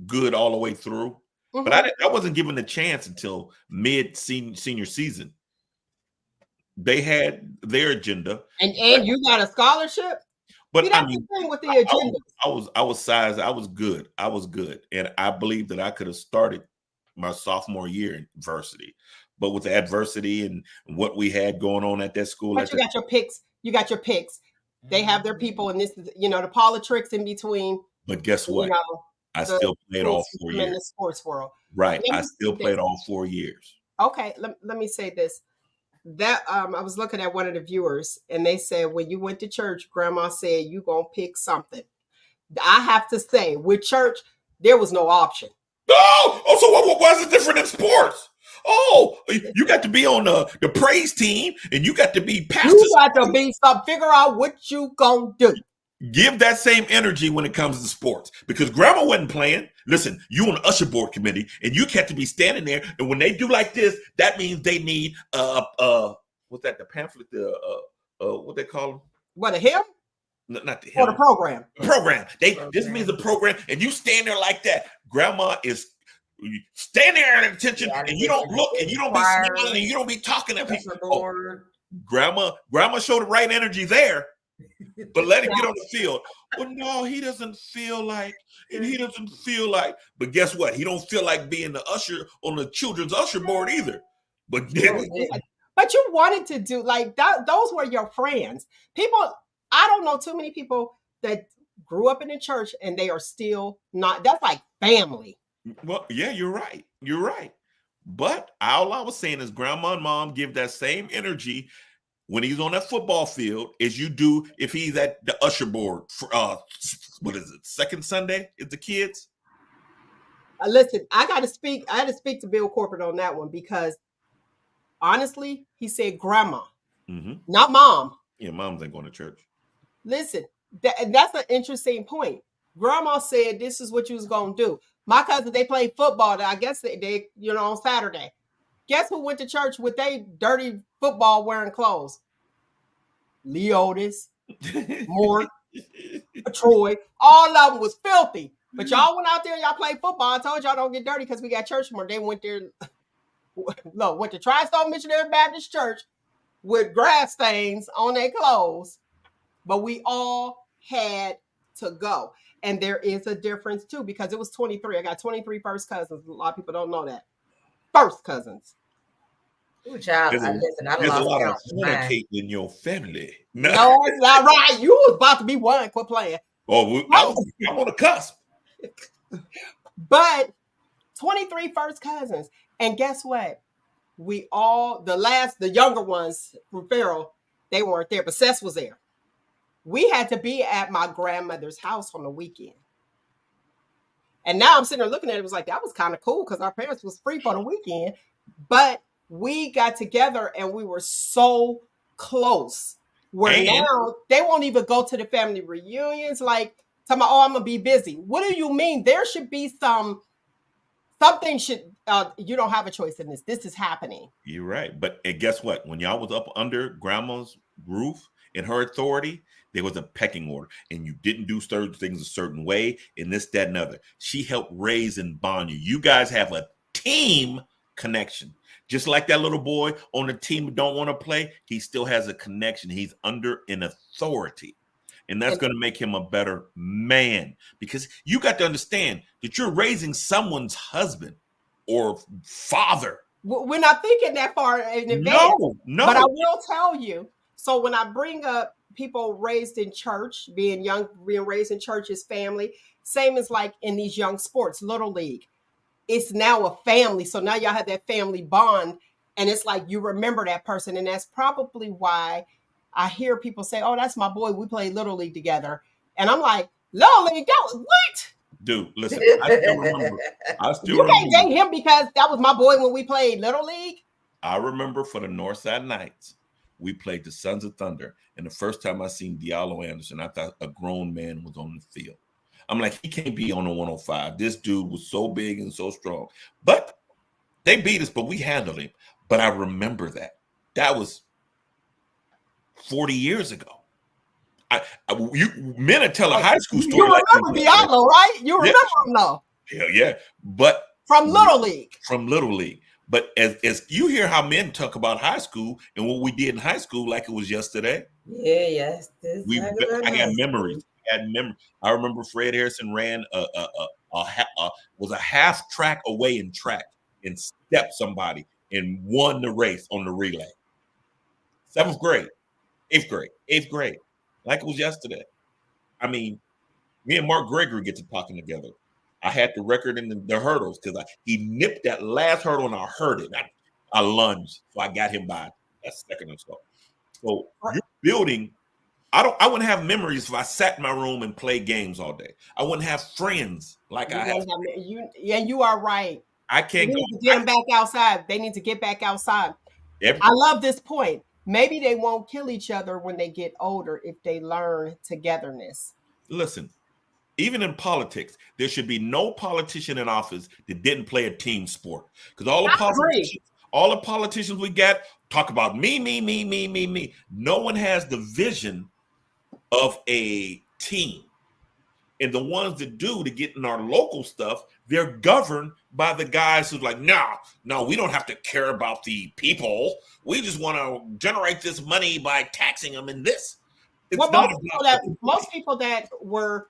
good all the way through, but I wasn't given the chance until mid senior season. They had their agenda, and you got a scholarship. But that's the thing with the agenda. I was sized. I was good, and I believe that I could have started my sophomore year in varsity, but with the adversity and what we had going on at that school, but you got your picks. You got your picks. They have their people, and this is the politics in between. But guess what? I still played all 4 years. In the sports world. Right. I still played all 4 years. Okay. Let me say this. That I was looking at one of the viewers, and they said, when you went to church, grandma said you going to pick something. I have to say, with church, there was no option. Oh, so what was it different in sports? Oh, you got to be on the praise team, and you got to be pastor. You got to be figure out what you gonna do. Give that same energy when it comes to sports, because grandma wasn't playing. Listen, you on the usher board committee, and you got to be standing there. And when they do like this, that means they need what's that? The pamphlet, what they call them? What, a hymn? No, not the hymn. Or the program. Program. This means the program, and you stand there like that. Grandma is stand there at attention, and you don't look, and you don't be smiling, and you don't be talking to people. Oh, grandma showed the right energy there. But let it get on the field. Well, no, he doesn't feel like, and he doesn't feel like. But guess what? He don't feel like being the usher on the children's usher board either. But you wanted to do like that. Those were your friends. People, I don't know too many people that grew up in the church and they are still not. That's like family. Well, yeah, you're right. You're right. But all I was saying is grandma and mom give that same energy when he's on that football field as you do if he's at the usher board for what is it, second Sunday is the kids? Listen, I had to speak to Bill Corporate on that one, because honestly, he said grandma, not mom. Yeah, moms ain't going to church. Listen, that's an interesting point. Grandma said this is what you was going to do. My cousin, they played football. I guess they on Saturday. Guess who went to church with they dirty football wearing clothes? Leotis, Mort, Troy. All of them was filthy. But y'all went out there, y'all played football. I told y'all don't get dirty because we got church tomorrow. They went there, no, went to Tri-Stone Missionary Baptist Church with grass stains on their clothes. But we all had to go. And there is a difference too, because it was 23. I got 23 first cousins. A lot of people don't know that. First cousins. Ooh, child, There's a lot of fornicating in your family. No, it's not right. You was about to be one. Quit playing. Oh, I'm on the cusp. But 23 first cousins. And guess what? We all, the younger ones from Farrell, they weren't there, but Seth was there. We had to be at my grandmother's house on the weekend. And now I'm sitting there looking at it, was like, that was kind of cool because our parents was free for the weekend. But we got together and we were so close. Where now they won't even go to the family reunions. Like, talking about, oh, I'm going to be busy. What do you mean? There should be something should, you don't have a choice in this. This is happening. You're right. But and guess what? When y'all was up under grandma's roof in her authority, there was a pecking order, and you didn't do certain things a certain way, and this, that, and other. She helped raise and bond you. You guys have a team connection. Just like that little boy on the team who don't want to play, he still has a connection. He's under an authority. And that's going to make him a better man, because you got to understand that you're raising someone's husband or father. We're not thinking that far in advance. No. But I will tell you, so when I bring up people raised in church, being young, being raised in church as family, same as like in these young sports, Little League. It's now a family. So now y'all have that family bond. And it's like you remember that person. And that's probably why I hear people say, oh, that's my boy. We played Little League together. And I'm like, Little League, what? Dude, listen, I still remember. You can't date him because that was my boy when we played Little League. I remember for the Northside Knights, we played the Sons of Thunder. And the first time I seen Diallo Anderson, I thought a grown man was on the field. I'm like, he can't be on the 105. This dude was so big and so strong. But they beat us, but we handled him. But I remember that. That was 40 years ago. Men are telling high school story. You remember Diallo, right? You remember him, though. Hell yeah. But from Little League. From Little League. But as you hear how men talk about high school and what we did in high school like it was yesterday. Yeah, yes. I got memories. I remember Fred Harrison ran was a half track away in track and stepped somebody and won the race on the relay. 7th grade, 8th grade, like it was yesterday. I mean, me and Mark Gregory get to talking together. I had the record in the hurdles because he nipped that last hurdle and I heard it. I lunged, so I got him by a second or so. So you're building. I wouldn't have memories if I sat in my room and played games all day. I wouldn't have friends like I have. You are right. I can't go. Get them back outside. They need to get back outside. I love this point. Maybe they won't kill each other when they get older if they learn togetherness. Listen, even in politics, there should be no politician in office that didn't play a team sport. Because all the politicians we got talk about me. No one has the vision of a team. And the ones that do to get in our local stuff, they're governed by the guys who's like, no, we don't have to care about the people. We just want to generate this money by taxing them in this. Most people that were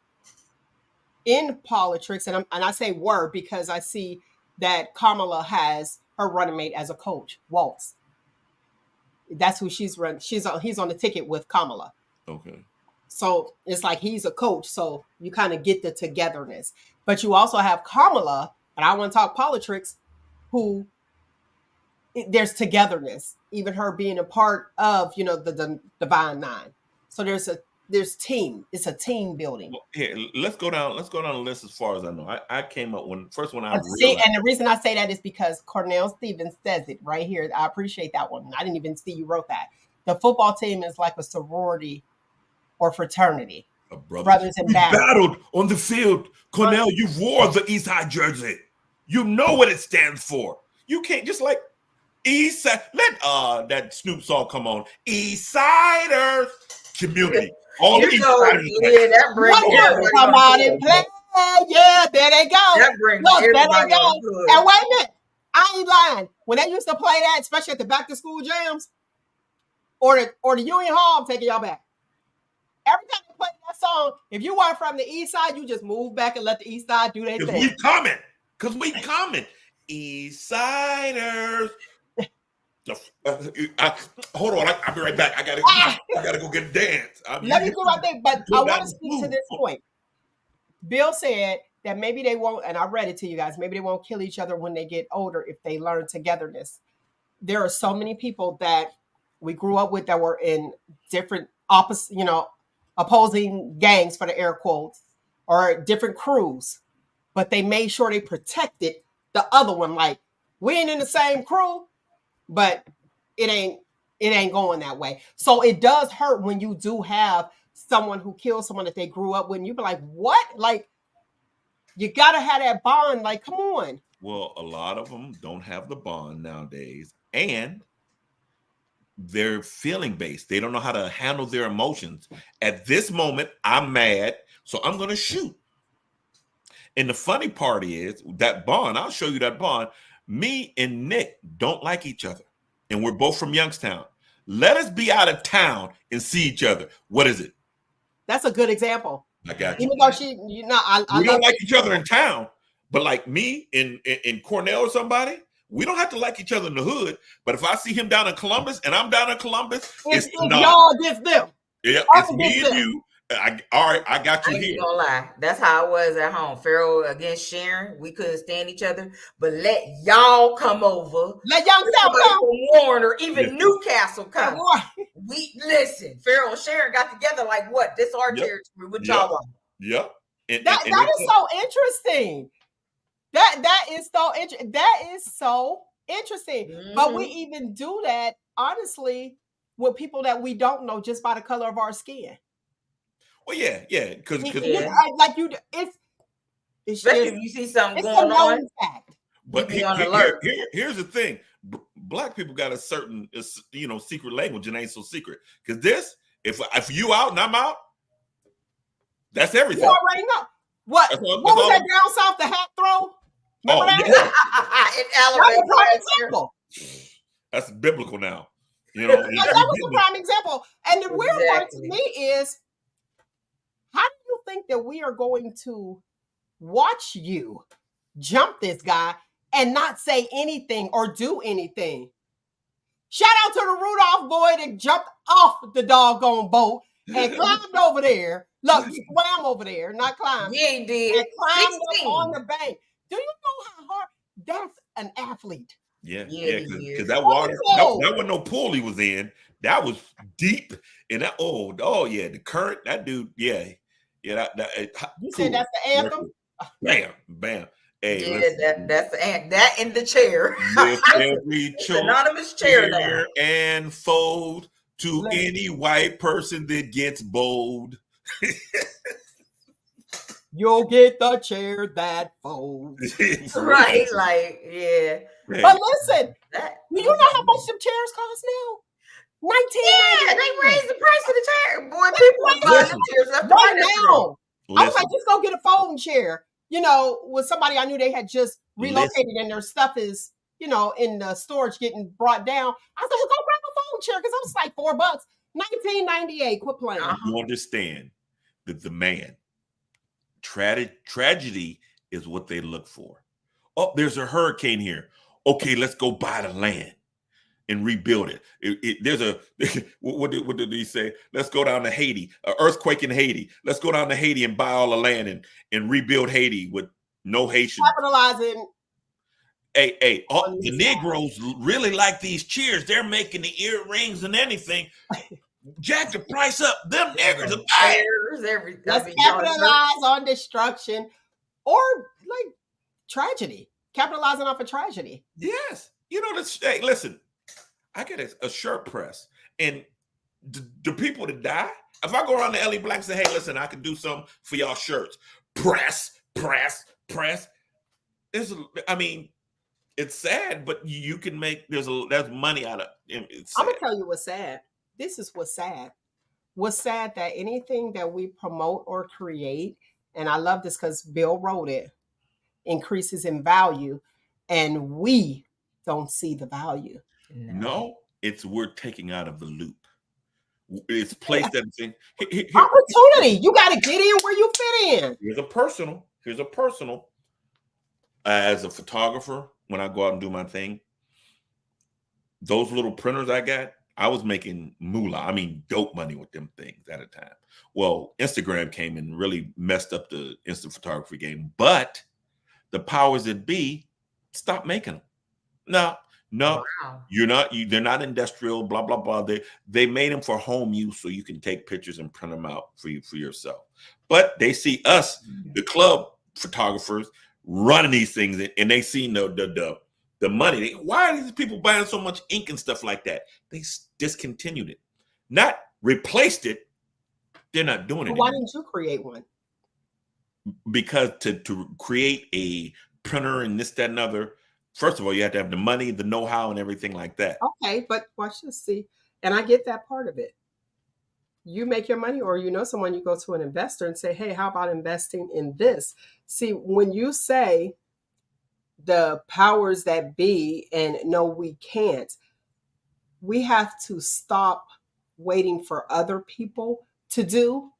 in politics, and I say were because I see that Kamala has her running mate as a coach, Waltz. That's who she's run. He's on the ticket with Kamala. Okay. So it's like he's a coach. So you kind of get the togetherness. But you also have Kamala, and I want to talk politics, who there's togetherness. Even her being a part of, the Divine Nine. So there's team. It's a team building. Well, here, let's go down the list as far as I know. I came up when I realized. And the reason I say that is because Cornell Stevens says it right here. I appreciate that one. I didn't even see you wrote that. The football team is like a sorority or fraternity. Brothers in battle. Battled on the field. Cornell, you wore the East Side jersey. You know what it stands for. You can't just like East Side. Let that Snoop song come on. East Siders community. All the East Siders. Come out and play. Yeah, there they go. That brings Look, there they everybody go. on the hood. And wait a minute, I ain't lying. When they used to play that, especially at the back to school jams or the Union Hall, I'm taking y'all back. Every time they play that song, if you weren't from the east side, you just move back and let the east side do their Because thing. we coming. East Siders. Hold on, I'll be right back. I gotta go get a dance. Let me do my thing, but I want to speak to this point. Bill said that maybe they won't, and I read it to you guys, maybe they won't kill each other when they get older if they learn togetherness. There are so many people that we grew up with that were in different opposing gangs, for the air quotes, or different crews, but they made sure they protected the other one. Like, we ain't in the same crew, but it ain't going that way. So it does hurt when you do have someone who kills someone that they grew up with, and you be like, what? Like, you gotta have that bond. Like, come on. Well, a lot of them don't have the bond nowadays, and they're feeling based. They don't know how to handle their emotions. At this moment, I'm mad, so I'm going to shoot. And the funny part is that bond, I'll show you that bond. Me and Nick don't like each other, and we're both from Youngstown. Let us be out of town and see each other. What is it? That's a good example. I got you. Even though we don't like each other in town, but like me in Cornell or somebody, we don't have to like each other in the hood. But if I see him down in Columbus and I'm down in Columbus, it's y'all against them. Yeah, it's me and you. All right, I got you I ain't here. gonna lie. That's how I was at home. Pharaoh against Sharon. We couldn't stand each other. But let y'all come over. Let Youngstown come. From Warren or even Newcastle come. We listen. Pharaoh and Sharon got together like what? This our territory. What y'all want? Yep. That is so interesting. That is so interesting. Mm-hmm. But we even do that, honestly, with people that we don't know just by the color of our skin. Well, yeah, because like you, it's especially just, if you see something going on. But here's the thing: Black people got a certain, secret language, and ain't so secret. Because if you out and I'm out, that's everything. You already know. What was that down south, the hat throw? Remember that? In Alabama. That's biblical now. That was a prime example. And the weird part to me is, how do you think that we are going to watch you jump this guy and not say anything or do anything? Shout out to the Rudolph boy that jumped off the doggone boat and climbed over there. Look, swam over there, not climbed. Yeah, he did. And climbed up on the bank. Do you know how hard? That's an athlete. Yeah, because that water, that wasn't no pool he was in. That was deep. And that, the current, that dude, you said that's the anthem? Bam, bam. Hey, yeah, that's the anthem. That in the chair. Every anonymous chair there. And fold to any white person that gets bold. You'll get the chair that folds. Right, like, yeah. But listen, do you know how much some chairs cost now? $19. Yeah, they raised the price of the chair. Boy, people are buying the chairs left right now. I was like, just go get a folding chair. With somebody I knew, they had just relocated and their stuff is, in the storage getting brought down. I said, well, go grab a folding chair because it was like $4. $19.98. Quit playing. You understand that the man, tragedy is what they look for. Oh, there's a hurricane here. Okay, let's go buy the land and rebuild it. There's a what did he say? Let's go down to Haiti, an earthquake in Haiti. Let's go down to Haiti and buy all the land and rebuild Haiti with no Haitian. Capitalizing. Hey, the Negroes really like these chairs. They're making the earrings and anything. Jack the price up. Them niggers are buying. Let's capitalize on destruction or like tragedy. Capitalizing off a tragedy. Yes. Hey, listen, I get a shirt press. And the people that die, if I go around to LA Black and say, hey, listen, I can do something for y'all shirts. Press. It's sad, but you can make, there's money out of it. I'm going to tell you what's sad. This is what's sad. What's sad that anything that we promote or create and I love this because Bill wrote it, increases in value, and we don't see the value. No, it's we're taking out of the loop. It's placed that thing. Opportunity. You got to get in where you fit in. Here's a personal. As a photographer, when I go out and do my thing, those little printers I got, I was making moolah. I mean, dope money with them things at a time. Well, Instagram came and really messed up the instant photography game. But the powers that be stopped making them. No, Wow. they're not industrial, blah, blah, blah. They made them for home use so you can take pictures and print them out for yourself. But they see us, the club photographers, running these things, and they see the money. Why are these people buying so much ink and stuff like that? They discontinued it, not replaced it. They're not doing it. Why didn't you create one? Because to create a printer and this, that, and other, first of all, you have to have the money, the know-how, and everything like that. Okay, but watch this. See, and I get that part of it. You make your money, or you know someone, you go to an investor and say, hey, how about investing in this? See, when you say the powers that be and no, we can't, we have to stop waiting for other people to do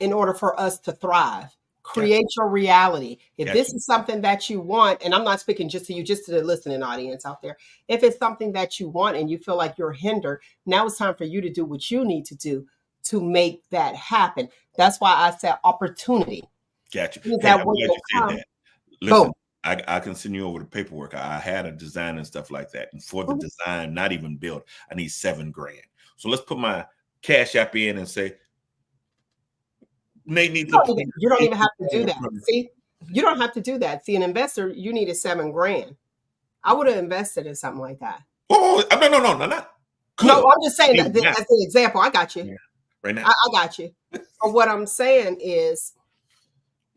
in order for us to thrive. Create your reality. If this is something that you want, and I'm not speaking just to you, just to the listening audience out there, if it's something that you want and you feel like you're hindered, now it's time for you to do what you need to do to make that happen. That's why I said opportunity. Gotcha. Is that what will come? That. Listen, I can send you over the paperwork. I had a design and stuff like that. And for the design, not even build, I need $7,000. So let's put my Cash App in and say, you don't even have to do that. See, you don't have to do that. See, an investor, you needed $7,000. I would have invested in something like that. Oh, no, not. No, I'm just saying that as an example. I got you. Yeah, right now. I got you. But what I'm saying is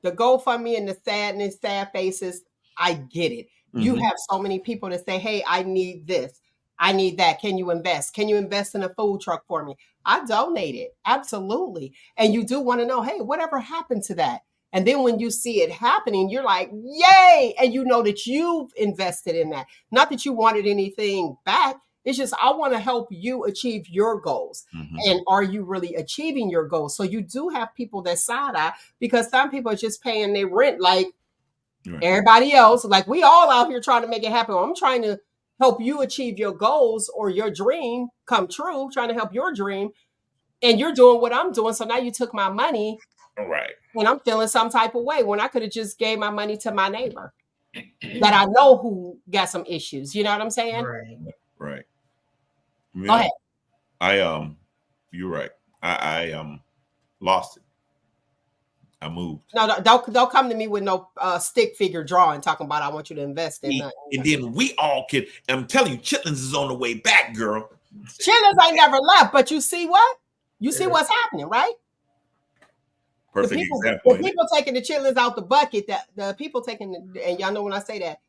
the GoFundMe and the sadness, sad faces, I get it. You have so many people that say, hey, I need this. I need that. Can you invest? Can you invest in a food truck for me? I donate it. Absolutely. And you do want to know, hey, whatever happened to that? And then when you see it happening, you're like, yay. And you know that you've invested in that. Not that you wanted anything back. It's just, I want to help you achieve your goals. And are you really achieving your goals? So you do have people that side eye, because some people are just paying their rent like everybody else. Like we all out here trying to make it happen. I'm trying to help you achieve your goals or your dream come true, trying to help your dream. And you're doing what I'm doing. So now you took my money. Right. And I'm feeling some type of way when I could have just gave my money to my neighbor that I know who got some issues. You know what I'm saying? Right. Go ahead. You're right. I lost it. I moved. No, don't come to me with no stick figure drawing talking about I want you to invest in nothing. And then we all can. I'm telling you, Chitlins is on the way back, girl. Chitlins ain't never left, but you see what? You see what's happening, right? Perfect the people taking the chitlins out the bucket, the people taking and y'all know when I say that,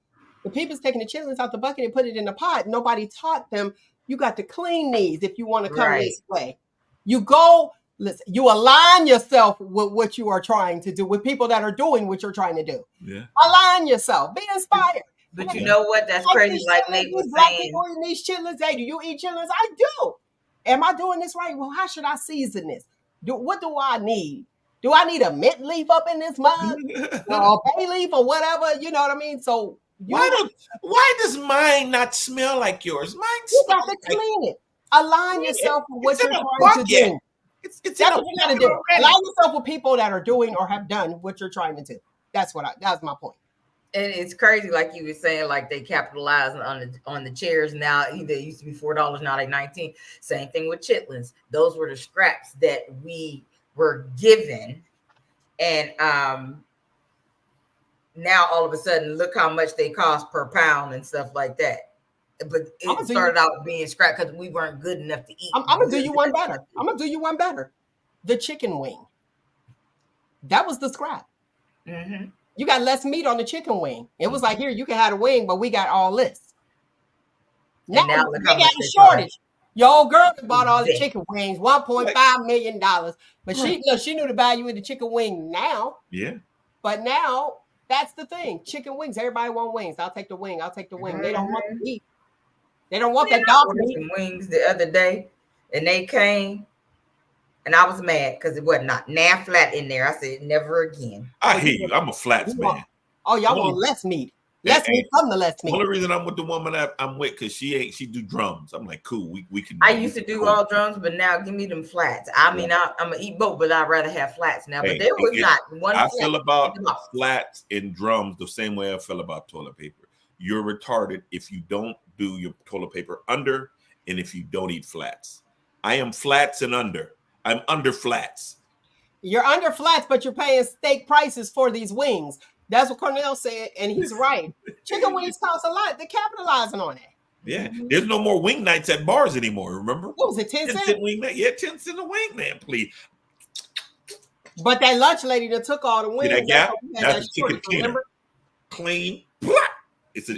the people's taking the chitlins out the bucket and put it in the pot. Nobody taught them you got to clean these if you want to come this way. You go, listen, you align yourself with what you are trying to do, with people that are doing what you're trying to do. Yeah. Align yourself, be inspired. But you know what? That's crazy. Like Nate was saying. People eating these chitlins. Hey, do you eat chitlins? I do. Am I doing this right? Well, how should I season this? What do I need? Do I need a mint leaf up in this mug? Or a bay leaf or whatever? You know what I mean? So why does mine not smell like yours? You got to clean it. Align yourself with what you're trying to do. That's what you got to do. Align yourself with people that are doing or have done what you're trying to do. That's my point. And it's crazy, like you were saying, like they capitalize on the chairs now. They used to be $4, now they $19. Same thing with chitlins. Those were the scraps that we were given, and now all of a sudden, look how much they cost per pound and stuff like that. But it started out being scrap because we weren't good enough to eat. I'm gonna do you one better. The chicken wing. That was the scrap. You got less meat on the chicken wing. It was like, here, you can have a wing, but we got all this. Now we got a shortage. Your old girl that bought all the Exactly. chicken wings, $1.5 million. But she knew the value of the chicken wing now. Yeah. But now that's the thing. Chicken wings. Everybody want wings. I'll take the wing. I'll take the wing. They don't want the meat. They don't want Man, that I dog ordered meat. some wings the other day, and they came, and I was mad because it wasn't not now flat in there. I said, never again. I hear you. I'm a flats man. Oh, y'all want less meat. Less meat from the less meat. The only reason I'm with the woman that I'm with, because she do drums. I'm like, cool, we can. I used to do all drums, but now give me them flats. I mean, I'm gonna eat both, but I'd rather have flats now. But there was not one. I feel about flats and drums the same way I feel about toilet paper. You're retarded if you don't do your toilet paper under, and if you don't eat flats. I am flats and under. I'm under flats. You're under flats, but you're paying steak prices for these wings. That's what Cornell said, and he's right. Chicken wings cost a lot. They're capitalizing on it. Yeah, there's no more wing nights at bars anymore. Remember? What was it, 10 cents? 10 cent wing night. Yeah, 10 cent a wing, man, please. But that lunch lady that took all the wings. See that gap? That's the chicken cleaner. Clean. It's an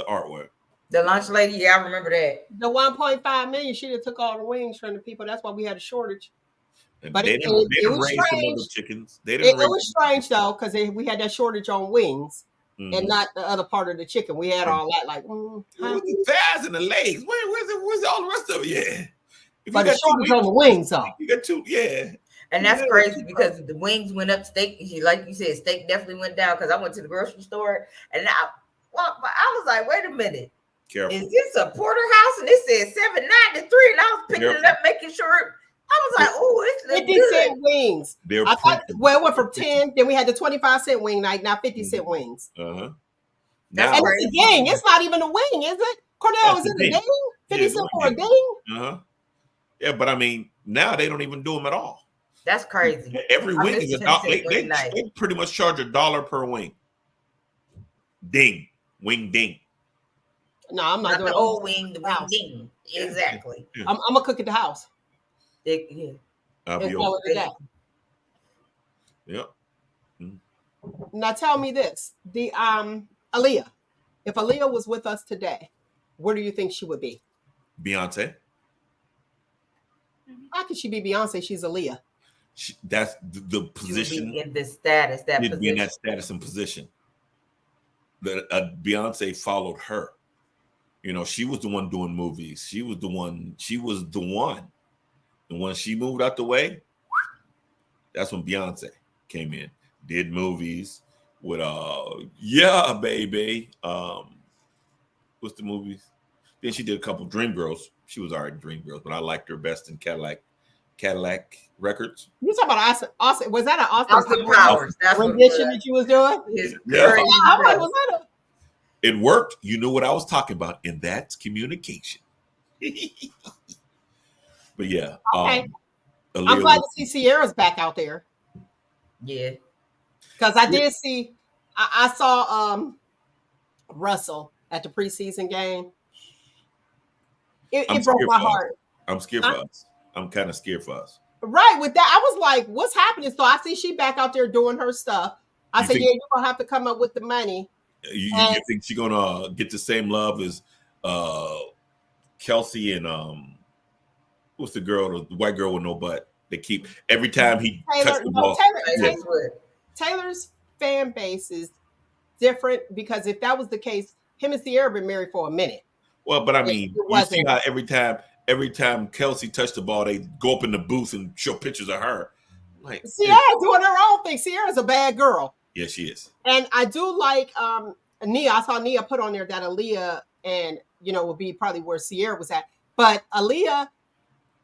artwork. The lunch lady, yeah, I remember that. The 1.5 million, she took all the wings from the people. That's why we had a shortage. But they didn't raise some other chickens. It was strange though, because we had that shortage on wings and not the other part of the chicken. We had all that like with the thighs and the legs. Where's all the rest of it? Yeah. But the shortage on the wings though. You got two, yeah. And that's crazy because the wings went up, steak, like you said, steak definitely went down because I went to the grocery store and I was like, wait a minute. Careful. Is this a porterhouse? And it said $7.93, and I was picking it up, making sure. I was like, oh, it's 50 cent wings. I thought, well, it went from 10, then we had the 25-cent wing night, now 50-cent wings. Uh-huh. Now, and it's a ding. It's not even a wing, is it? Cornell, is it a ding? 50 cent for a ding? Uh-huh. Yeah, but I mean, now they don't even do them at all. That's crazy. Every wing is $1. They pretty much charge $1 per wing. Ding. Wing ding. No, I'm not doing the old wing, the wing ding. Exactly. Yeah. I'm gonna cook at the house. Yeah. I'll be over there. Yep. Now tell me this. The Aaliyah. If Aaliyah was with us today, where do you think she would be? Beyonce. How could she be Beyonce? She's Aaliyah. That's the position. In the status, that position. Be in that status and position. Beyonce followed her. You know, she was the one doing movies. She was the one. And when she moved out the way, that's when Beyonce came in, did movies with yeah, baby. What's the movies? Then she did a couple Dreamgirls. She was already Dreamgirls, but I liked her best in Cadillac Records. You talking about Austin? Was that an Austin Powers rendition that you was doing? Yeah. Was it worked. You know what I was talking about, and that's communication. But yeah. Okay. I'm glad to see Sierra's back out there. Yeah. Because I did see, I saw Russell at the preseason game. It broke my heart. I'm scared for us. I'm kind of scared for us. Right. With that, I was like, what's happening? So I see she back out there doing her stuff. I said, yeah, you're going to have to come up with the money. You think she's going to get the same love as Kelsey and what's the girl, the white girl with no butt? They keep every time he touched the ball. Taylor's fan base is different because if that was the case, him and Sierra been married for a minute. Well, but I mean, you see how every time Kelsey touched the ball, they go up in the booth and show pictures of her. Like Sierra's doing her own thing. Sierra's a bad girl. Yeah, she is. And I do like Nia. I saw Nia put on there that Aaliyah and would be probably where Sierra was at. But Aaliyah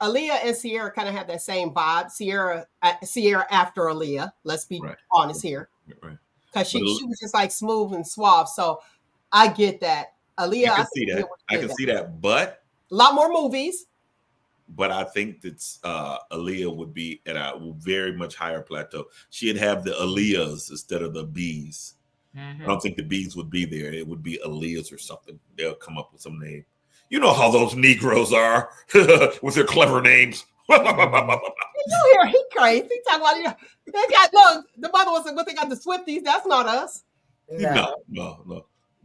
and Sierra kind of have that same vibe. Sierra after Aaliyah. Let's be honest here. Right. Because she was just like smooth and suave. So I get that. Aaliyah, I can see that. But a lot more movies. But I think that Aaliyah would be at a very much higher plateau. She'd have the Aaliyahs instead of the B's. Mm-hmm. I don't think the B's would be there. It would be Aaliyahs or something. They'll come up with some name. You know how those Negroes are with their clever names. You hear he crazy. He talking about the mother was like, what they got the Swifties. That's not us. No.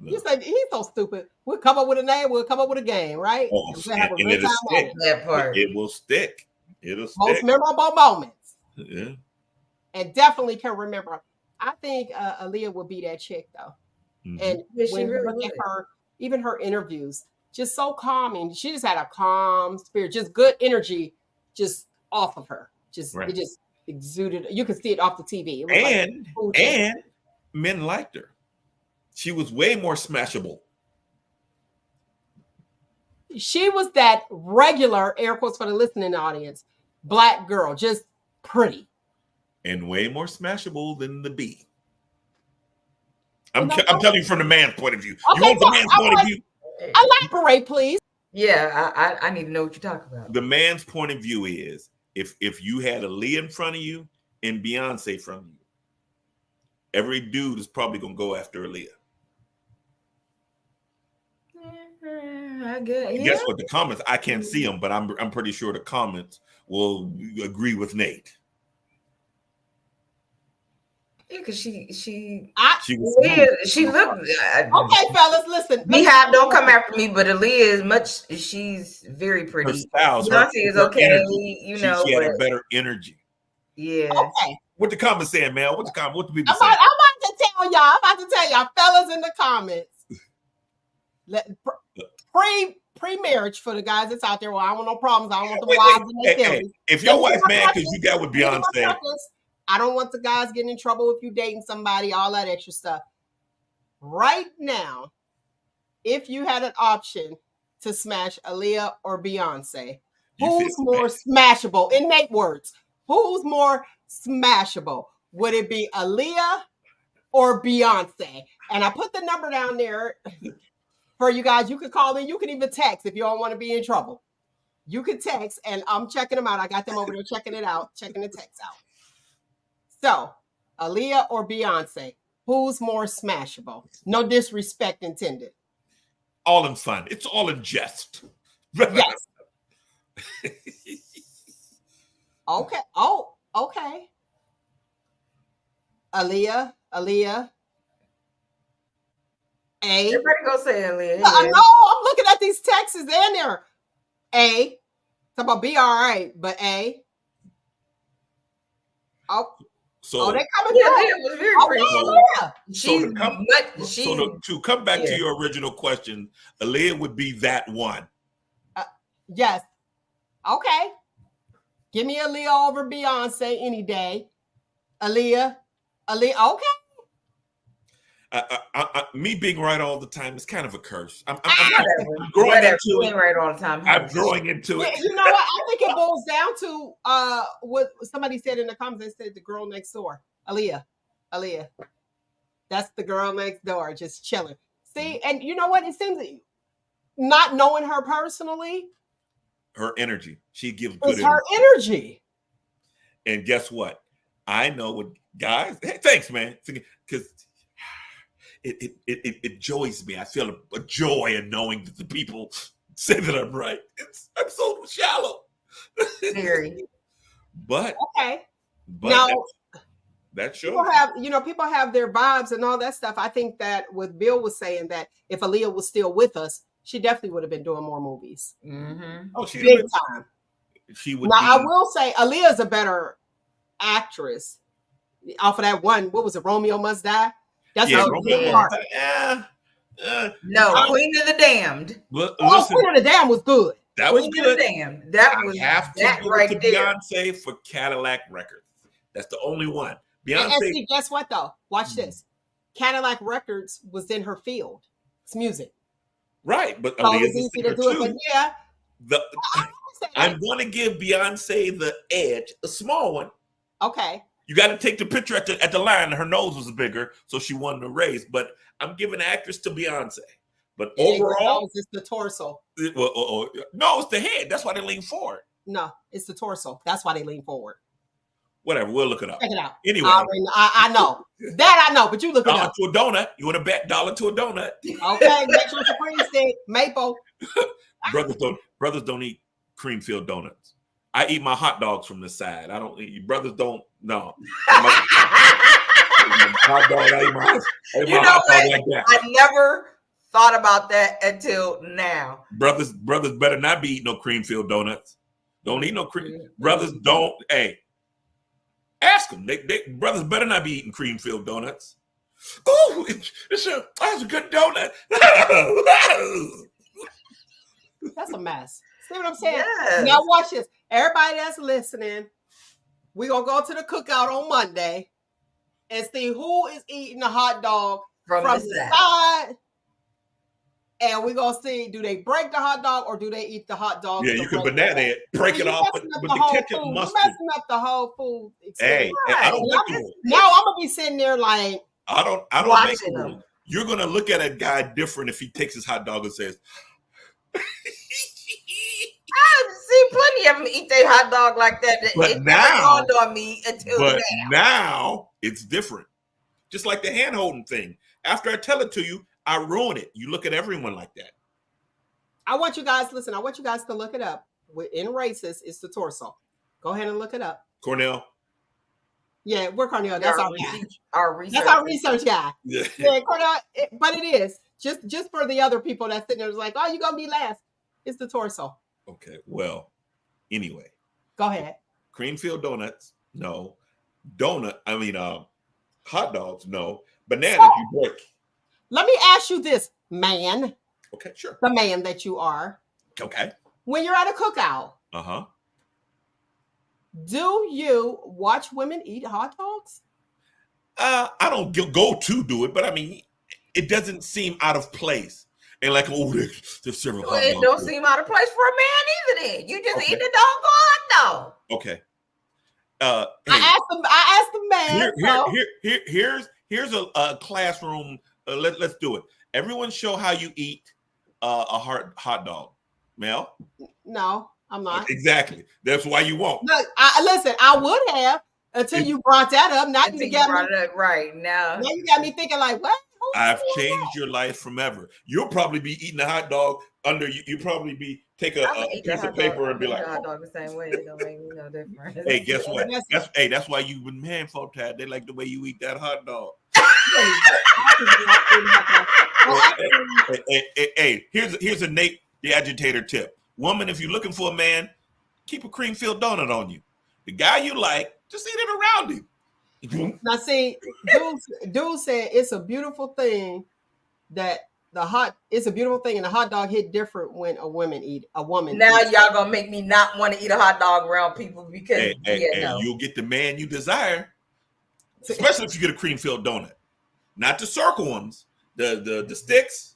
You said he's so stupid. We'll come up with a name. We'll come up with a game, right? Oh, We'll have a and good it'll time at stick. it. That part. It will stick. It'll Most stick. memorable moments, Yeah. and definitely can remember. I think Aaliyah would be that chick though. Mhm. And Yeah, she when you really look at would. her, even her interviews, just so calming. She just had a calm spirit, just good energy, just off of her. Just Right. it just exuded. You could see it off the TV. It was like, And cool chick. and men liked her. She was way more smashable. She was that regular, air quotes for the listening audience, black girl, just pretty. And way more smashable than the B. You I'm know I'm what? telling you from the man's point of view. You Okay, want the so man's I point of want- view? Elaborate, please. Yeah, I need to know what you're talking about. The man's point of view is if you had Aaliyah in front of you and Beyonce from you, every dude is probably gonna go after Aaliyah. I guess. And guess what? The comments, I can't see them, but I'm pretty sure the comments will agree with Nate. Yeah, because she She was Aaliyah, she looked. Okay, fellas, listen. Beehive, don't come after me, but Aaliyah is much. She's very her pretty. styles, Beyonce is her okay, energy. you She know. had a But better energy. yeah, Okay. What the comments saying, man? What the people I'm saying? about to tell y'all, fellas in the comments. Pre-marriage for the guys that's out there. Well, I don't want no problems. I don't want the wives and their feelings. If your wife's mad because you got with Beyonce, I don't want the guys getting in trouble if you dating somebody, all that extra stuff. Right now, if you had an option to smash Aaliyah or Beyonce, who's more smashable? In Nate words, who's more smashable? Would it be Aaliyah or Beyonce? And I put the number down there for you guys. You could call in. You can even text if you don't want to be in trouble. You could text, and I'm checking them out. I got them over there checking it out, checking the text out. So, Aaliyah or Beyonce, who's more smashable? No disrespect intended. all in fun. It's all in jest. Yes. Okay. Oh, okay. Aaliyah. A. everybody go say Aaliyah. No, I know. I'm looking at these texts in there. A. Talk about be all right, but A. Oh, So, they coming Yeah, through. Aaliyah was very Okay, pretty. Aaliyah. to come back to Yeah. your original question, Aaliyah would be that one. Yes. Okay. Give me Aaliyah over Beyonce any day. Aaliyah. Okay. Me being right all the time is kind of a curse. I'm Whatever. growing Whatever. into You it. ain't right all the time. I'm growing into Yeah, it. you know what? I think it boils down to what somebody said in the comments. They said the girl next door, Aaliyah. That's the girl next door, just chilling. See, and you know what? It seems that not knowing her personally Her energy. She gives good is energy. her energy. And guess what? I know what guys. Hey, thanks, man. Because it joys me. I feel a joy in knowing that the people say that I'm right. I'm so shallow. Very. But Okay. but Now, that shows. people have their vibes and all that stuff. I think that what Bill was saying, that if Aaliyah was still with us, she definitely would have been doing more movies. Mm-hmm. Oh, she Big time. She would. Now, be, I will say Aaliyah's a better actress. Off of that one, what was it? Romeo Must Die. That's yeah, a Romeo good Must part. Die. No, Queen of the Damned. Listen, Queen of the Damned was good. that was Queen of the good. Damned. That I was have to that give right it to there. Beyonce for Cadillac Records. That's the only one. And Beyonce. see, guess what though? Watch this. Cadillac Records was in her field. It's music. Right, but So it Aaliyah's was a easy singer to do it. But too. yeah, The, I say that. I'm going to give Beyonce the edge, a small one. Okay. You got to take the picture at the line. Her nose was bigger, so she won the race. But I'm giving the actress to Beyonce. But overall, it's the torso. no, it's the head. That's why they lean forward. No, it's the torso. That's why they lean forward. Whatever, we'll look it up. Check it out. Anyway, I know that I know, but you look it dollar up. to a donut. You want to bet dollar to a donut? Okay, make sure it's a cream stick, maple. Brothers don't eat cream filled donuts. I eat my hot dogs from the side. I don't eat. Brothers don't. No. Hot dog ain't my You know hot dog what? like that. I never thought about that until now. Brothers better not be eating no cream filled donuts. Don't eat no cream. Brothers don't. Hey, ask them. Brothers better not be eating cream filled donuts. Oh, that's a good donut. That's a mess. See what I'm saying? Yes. Now watch this. Everybody that's listening, we're going to go to the cookout on Monday and see who is eating a hot dog from the side. And we're going to see, do they break the hot dog or do they eat the hot dog? Yeah, you can banana it, break it off with the ketchup food. mustard. Messing up the whole food experience. Hey, I don't make it. Now I'm going to be sitting there like. I don't make it. You're going to look at a guy different if he takes his hot dog and says, I see plenty of them eat their hot dog like that. But it now, never dawned on me until now it's different. Just like the hand holding thing. After I tell it to you, I ruin it. You look at everyone like that. I want you guys to look it up. In racist, it's the torso. Go ahead and look it up. Cornell. Yeah, we're Cornell. That's our research. That's our research guy. Yeah, Cornell. But it is just for the other people that's sitting there, like, oh, you're gonna be last. It's the torso. Okay. Well, anyway. Go ahead. Cream filled donuts, no. Hot dogs, no. Bananas, you break. Let me ask you this, man. Okay, sure. The man that you are. Okay. When you're at a cookout, do you watch women eat hot dogs? I don't go to do it, but I mean, it doesn't seem out of place. And like, oh, there's several hot dogs. It don't seem out of place for a man either. Then you just eat the doggone hot dog. Okay. I asked the man. Here's a classroom. Let's do it. Everyone show how you eat a hot dog. Mel? No, I'm not. Exactly. That's why you won't. Look, listen, I would have until you brought that up. Now you got me right now. Now you got me thinking like, what? I've changed your life forever. You'll probably be eating a hot dog under you. You probably be take a piece of paper and be like, hot dog the same way. It don't make no difference. Hey, guess what? That's why you've been man folk tired. They like the way you eat that hot dog. Hey, here's a Nate the Agitator tip. Woman, if you're looking for a man, keep a cream filled donut on you. The guy you like, just eat it around him. Now, see, dude said it's a beautiful thing and the hot dog hit different when a woman. Now y'all gonna make me not want to eat a hot dog around people because you'll get the man you desire, especially if you get a cream filled donut, not the circle ones, the sticks.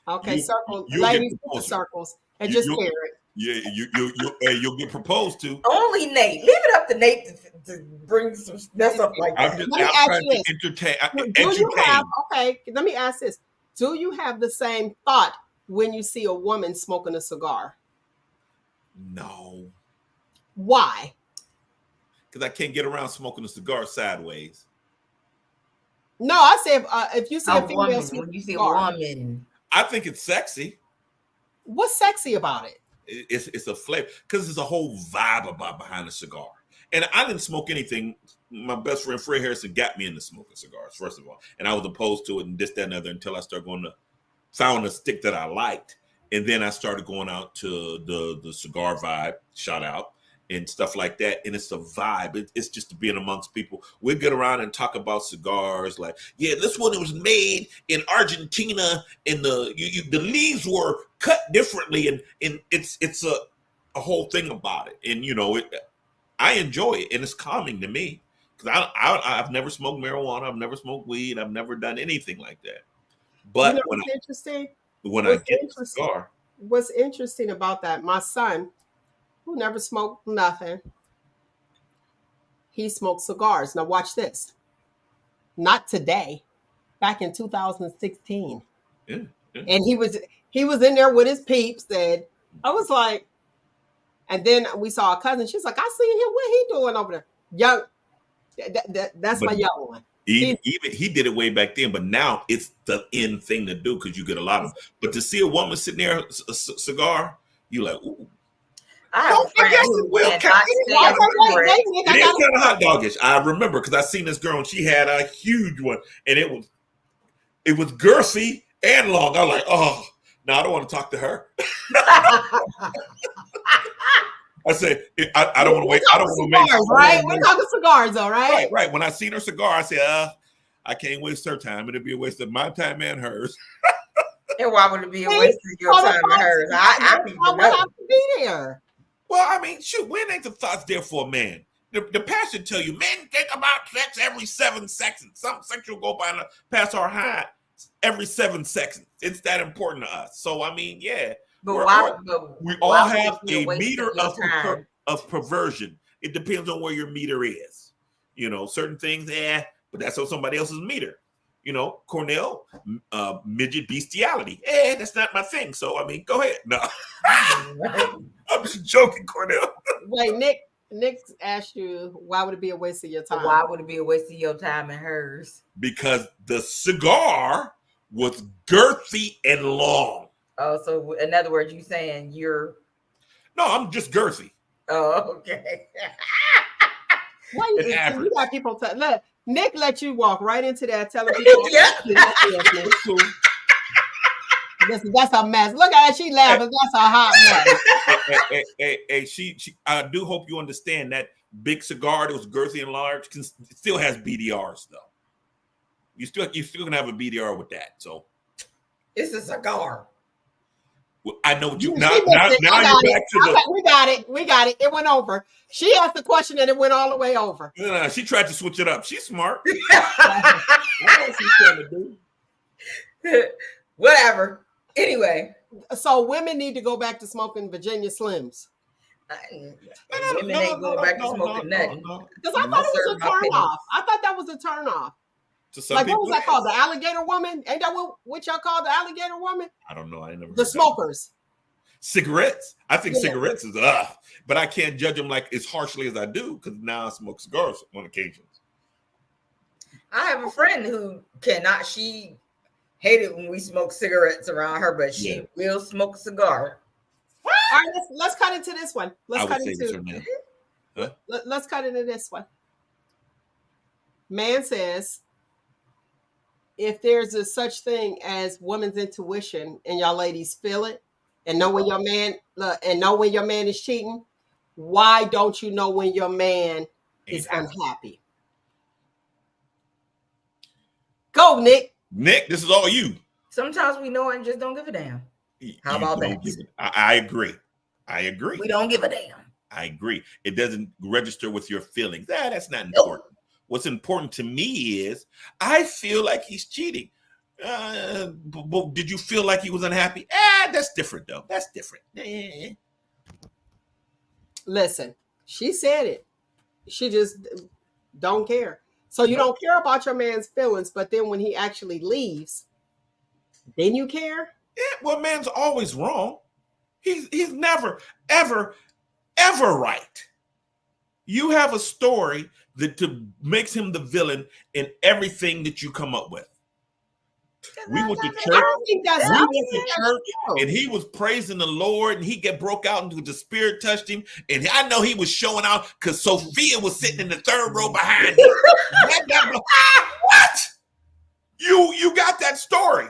Okay, circle, ladies, circles, and just hear it. Yeah, you'll get proposed to. Only Nate. Leave it up to Nate to bring some mess up like that. I'm trying to entertain. Let me ask this. Do you have the same thought when you see a woman smoking a cigar? No. Why? Because I can't get around smoking a cigar sideways. No, I say if you see a female woman, smoking when you see cigar, a woman, I think it's sexy. What's sexy about it? It's a flavor because there's a whole vibe behind a cigar. And I didn't smoke anything. My best friend Fred Harrison got me into smoking cigars, first of all. And I was opposed to it and this, that, and other until I started found a stick that I liked. And then I started going out to the cigar vibe, shout out, and stuff like that. And it's a vibe. It's just being amongst people. We get around and talk about cigars. Like, yeah, this one was made in Argentina, and the leaves were cut differently, and it's a whole thing about it. And I enjoy it, and it's calming to me because I've never smoked marijuana, I've never smoked weed, I've never done anything like that. But when I get a cigar, what's interesting about that? My son, who never smoked nothing, he smoked cigars. Now watch this. Not today, back in 2016. Yeah. And he was in there with his peeps, and I was like, and then we saw a cousin. She's like, I seen him. What he doing over there? Young. That's my young one. Even he did it way back then, but now it's the in thing to do because you get a lot of. But to see a woman sitting there, a cigar, you like, ooh. I have a friend Yes, who it will. cannot It stand cigarettes. Nick, is kind of hot doggish. I remember because I seen this girl and she had a huge one, and it was girthy and long. I was like, oh, no, I don't want to talk to her. I said, I don't want to wait. I don't want to make cigars, right? We're talking cigars, though, right? Right. When I seen her cigar, I said, I can't waste her time. It'll be a waste of my time and hers. And why would it be a waste of your time and hers? I need to know. have to be there. Well, I mean, shoot, when ain't the thoughts there for a man? The pastor tell you, men think about sex every 7 seconds. Some sexual go by and pass our high every 7 seconds. It's that important to us. So, I mean, yeah. But we all why would have it be a waste meter your time? of perversion. It depends on where your meter is. You know, certain things, but that's on somebody else's meter. You know, Cornell, midget bestiality. That's not my thing. So, I mean, go ahead. No. I'm just joking, Cornell. Wait, Nick asked you, why would it be a waste of your time? Why would it be a waste of your time and hers? Because the cigar was girthy and long. Oh, so in other words, you saying you're... No, I'm just girthy. Oh, okay. Wait, you got people... Look, Nick let you walk right into that telling people... Yeah. Listen, that's a mess. Look at her, she laughing. That's a hot mess. Hey, she I do hope you understand that big cigar that was girthy and large still has BDRs though. You still gonna have a BDR with that. So it's a cigar. Well, I know what you now you're back to the... We got it. It went over. She asked the question and it went all the way over. No, she tried to switch it up. She's smart. I know what she's trying to do. Whatever. Anyway, so women need to go back to smoking Virginia Slims. Women ain't going back to smoking nothing. Because I thought it was a turn off. I thought that was a turn off. Like, what was that called? The alligator woman? Ain't that what y'all call the alligator woman? I don't know. I never heard the smokers. Cigarettes. I think cigarettes is but I can't judge them like as harshly as I do because now I smoke cigars on occasions. I have a friend who cannot. She hated when we smoke cigarettes around her, but she will smoke a cigar. All right, let's cut into this one. Let's cut into this one. Man says, if there's a such thing as woman's intuition and y'all ladies feel it and know when your man is cheating, why don't you know when your man is unhappy? Go, Nick. Nick, this is all you. Sometimes we know it and just don't give a damn. How about that? I agree. We don't give a damn. I agree. It doesn't register with your feelings. That's not important. Nope. What's important to me is I feel like he's cheating. But did you feel like he was unhappy? That's different, though. That's different. Listen, she said it. She just don't care. So you don't care about your man's feelings, but then when he actually leaves, then you care? Yeah, well, man's always wrong. He's never, ever, ever right. You have a story that makes him the villain in everything that you come up with. We went to church. And he was praising the Lord, and he broke out into the Spirit touched him. And I know he was showing out because Sophia was sitting in the third row behind him. What? You got that story.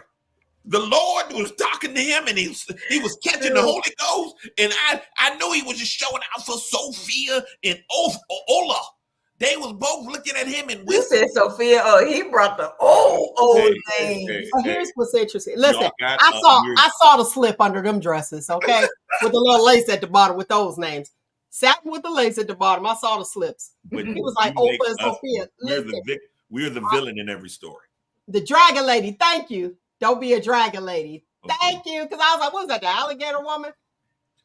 The Lord was talking to him, and he was catching the Holy Ghost. And I know he was just showing out for Sophia and Ola. They was both looking at him and you said Sophia. Oh, he brought the old thing. So here's what's interesting. Listen, I saw the slip under them dresses, okay, with the little lace at the bottom with those names. Satin with the lace at the bottom. I saw the slips. He was like Ola and Sophia. We're the villain in every story. The dragon lady. Thank you. Don't be a dragon lady. Okay. Thank you. Because I was like, what was that? The alligator woman?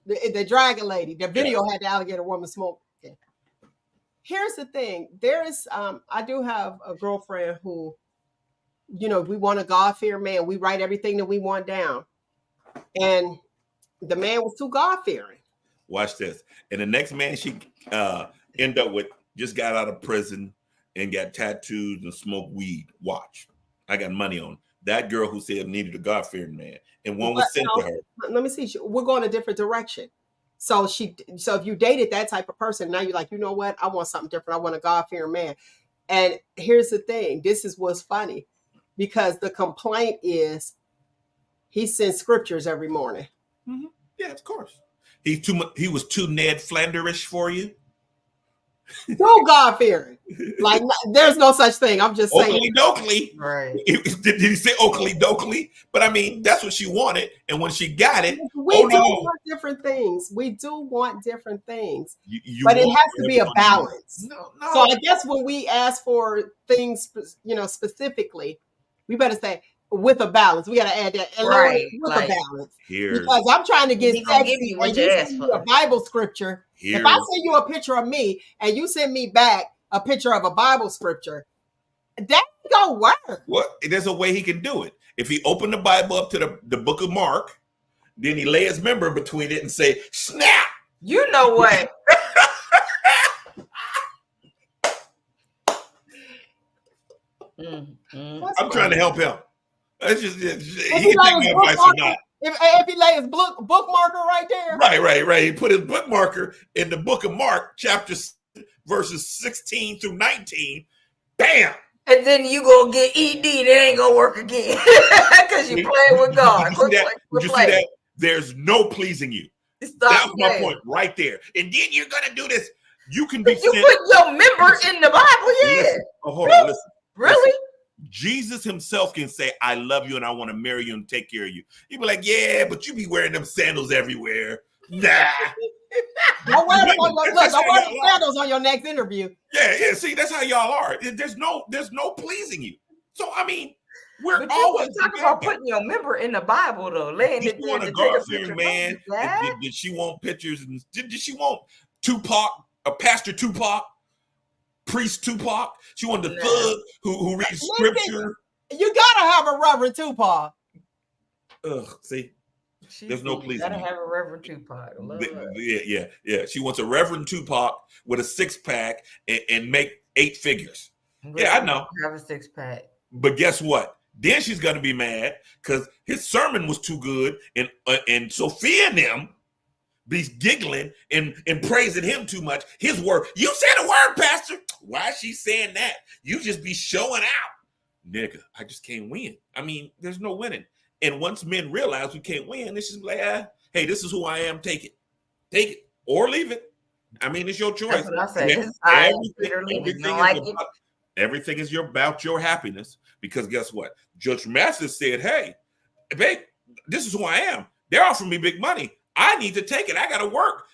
The dragon lady. The video had the alligator woman smoke. Okay. Here's the thing. There is, I do have a girlfriend who, we want a God-fearing man. We write everything that we want down. And the man was too God-fearing. Watch this. And the next man she end up with just got out of prison and got tattoos and smoked weed. Watch. I got money on that girl who said needed a God-fearing man. And one was sent to her. Let me see. We're going a different direction. So if you dated that type of person, now you're like, you know what? I want something different. I want a God-fearing man. And here's the thing. This is what's funny, because the complaint is he sends scriptures every morning. Mm-hmm. Yeah, of course. He's too much. He was too Ned Flanderish for you. So God-fearing. Like, there's no such thing. I'm just saying. Oakley dokley. Right. Did he say Oakley dokley? But I mean, that's what she wanted. And when she got it, we want different things. We do want different things. But it has to be a balance. No. So I guess when we ask for things, specifically, we better say with a balance. We got to add that. Right. With a balance. Here's, because I'm trying to get He gonna sexy, give you what and you you asked send me for. a Bible scripture. If I send you a picture of me and you send me back a picture of a Bible scripture, that ain't gonna work. Well, there's a way he can do it. If he opened the Bible up to the book of Mark, then he lay his member between it and say, snap. You know what? I'm trying to help him. It's just, he he can take my advice or not. If he lay his bookmarker right there. Right. He put his bookmarker in the book of Mark, chapter verses 16 through 19. Bam! And then you gonna get ED, it ain't gonna work again. Because you playing with God. Did you see that? There's no pleasing you. That's my point right there. And then you're gonna do this. You can be you put your member in the Bible, yeah. Listen, hold on, listen. Really? Listen. Jesus himself can say, I love you and I want to marry you and take care of you. He'd be like, yeah, but you be wearing them sandals everywhere. Nah. Don't wear them sandals on your next interview. Yeah. See, that's how y'all are. There's no pleasing you. So I mean, we're but always talking about putting your member in the Bible though. Laying did she want a God-fearing man? Did she want pictures? And did she want Tupac, a Pastor Tupac? Priest Tupac. She wanted the thug who reads scripture. You gotta have a Reverend Tupac. See, there's no pleasing. Gotta have a Reverend Tupac. Yeah. She wants a Reverend Tupac with a 6-pack and make 8 figures. Yeah, I know. Have a 6-pack. But guess what? Then she's gonna be mad because his sermon was too good, and Sophia and them be giggling and praising him too much. His word. You said a word, Pastor. Why is she saying that? You just be showing out. Nigga, I just can't win. I mean, there's no winning. And once men realize we can't win, it's just like, hey, this is who I am. Take it. Take it or leave it. I mean, it's your choice. That's what I say. Everything is about your happiness. Because guess what? Judge Mathis said, hey, babe, this is who I am. They're offering me big money. I need to take it. I got to work.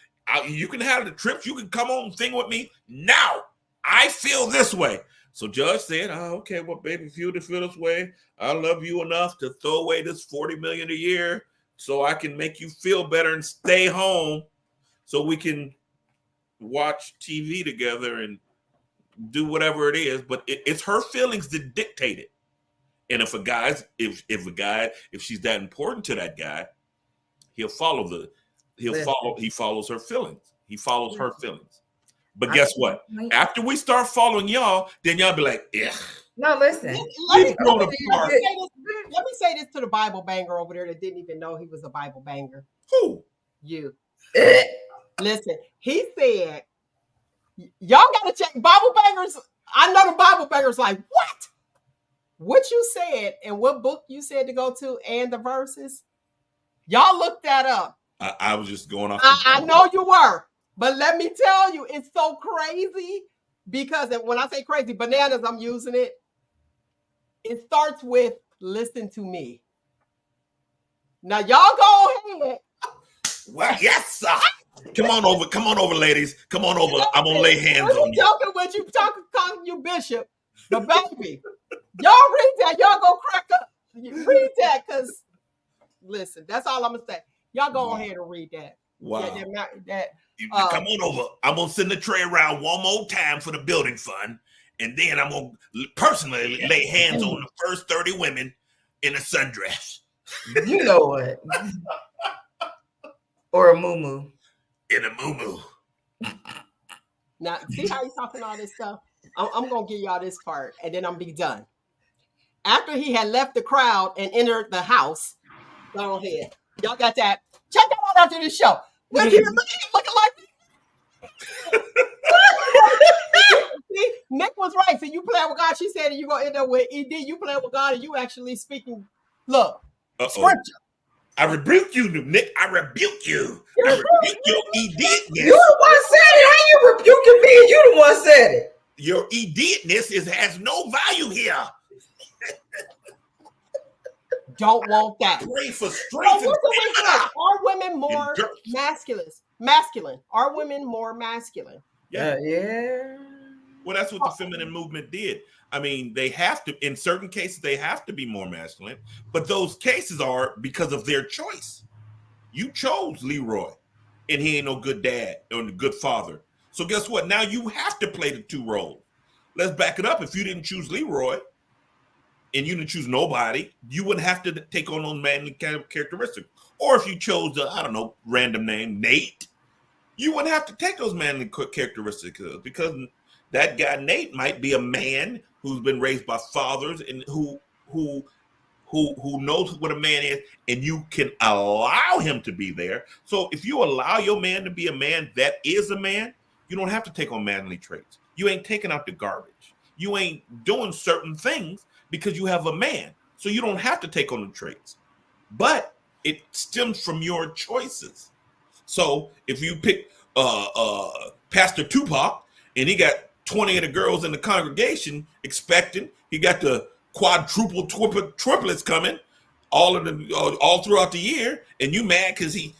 You can have the trips. You can come on and sing with me. Now, I feel this way. So Judge said, okay, well, baby, if you feel this way, I love you enough to throw away this $40 million a year so I can make you feel better and stay home so we can watch TV together and do whatever it is. But it's her feelings that dictate it. And if she's that important to that guy, he follows her feelings. He follows her feelings. But guess what? After we start following y'all, then y'all be like, yeah. No, listen. Let me say this to the Bible banger over there that didn't even know he was a Bible banger. Who? You. Listen, he said, y'all got to check Bible bangers. I know the Bible bangers like, what? What you said and what book you said to go to and the verses. Y'all look that up. I was just going off. I know you were. But let me tell you, it's so crazy because when I say crazy, bananas, I'm using it. It starts with listen to me. Now y'all go ahead. Well, yes, sir. Come on over, ladies. Come on over. I'm gonna lay hands on you. Talking with you, calling you Bishop, the baby. Y'all read that. Y'all go crack up. Read that, cause listen, that's all I'm gonna say. Y'all go ahead and read that. Wow. Come on over. I'm gonna send the tray around one more time for the building fund, and then I'm gonna personally lay hands on the first 30 women in a sundress. You know what? Or a muumuu. In a muumuu. Now, see how he's talking all this stuff? I'm gonna give y'all this part, and then I'm be done. After he had left the crowd and entered the house, go ahead. Y'all got that? Check that out after this show. What do you mean? Looking like see, Nick was right. So you playing with God. She said you're gonna end up with ED. You playing with God and you actually speaking. Look, scripture. I rebuke you, Nick. I rebuke you. I rebuke your edictness. You the one said it. How you rebuking me? And you the one said it. Your edictness has no value here. Don't want that. Pray for So strength. what's the result? Are women more masculine? Are women more masculine? Yeah. Well, that's what the feminine movement did. I mean, they have to, in certain cases, they have to be more masculine, but those cases are because of their choice. You chose Leroy, and he ain't no good dad or a good father. So guess what? Now you have to play the two roles. Let's back it up. If you didn't choose Leroy and you didn't choose nobody, you wouldn't have to take on those manly kind of characteristics. Or if you chose, I don't know, random name, Nate, you wouldn't have to take those manly characteristics because that guy Nate might be a man who's been raised by fathers and who knows what a man is, and you can allow him to be there. So if you allow your man to be a man that is a man, you don't have to take on manly traits. You ain't taking out the garbage. You ain't doing certain things because you have a man. So you don't have to take on the traits. But it stems from your choices. So if you pick Pastor Tupac and he got 20 of the girls in the congregation expecting, he got the quadruple triplets coming all throughout the year, and you mad because he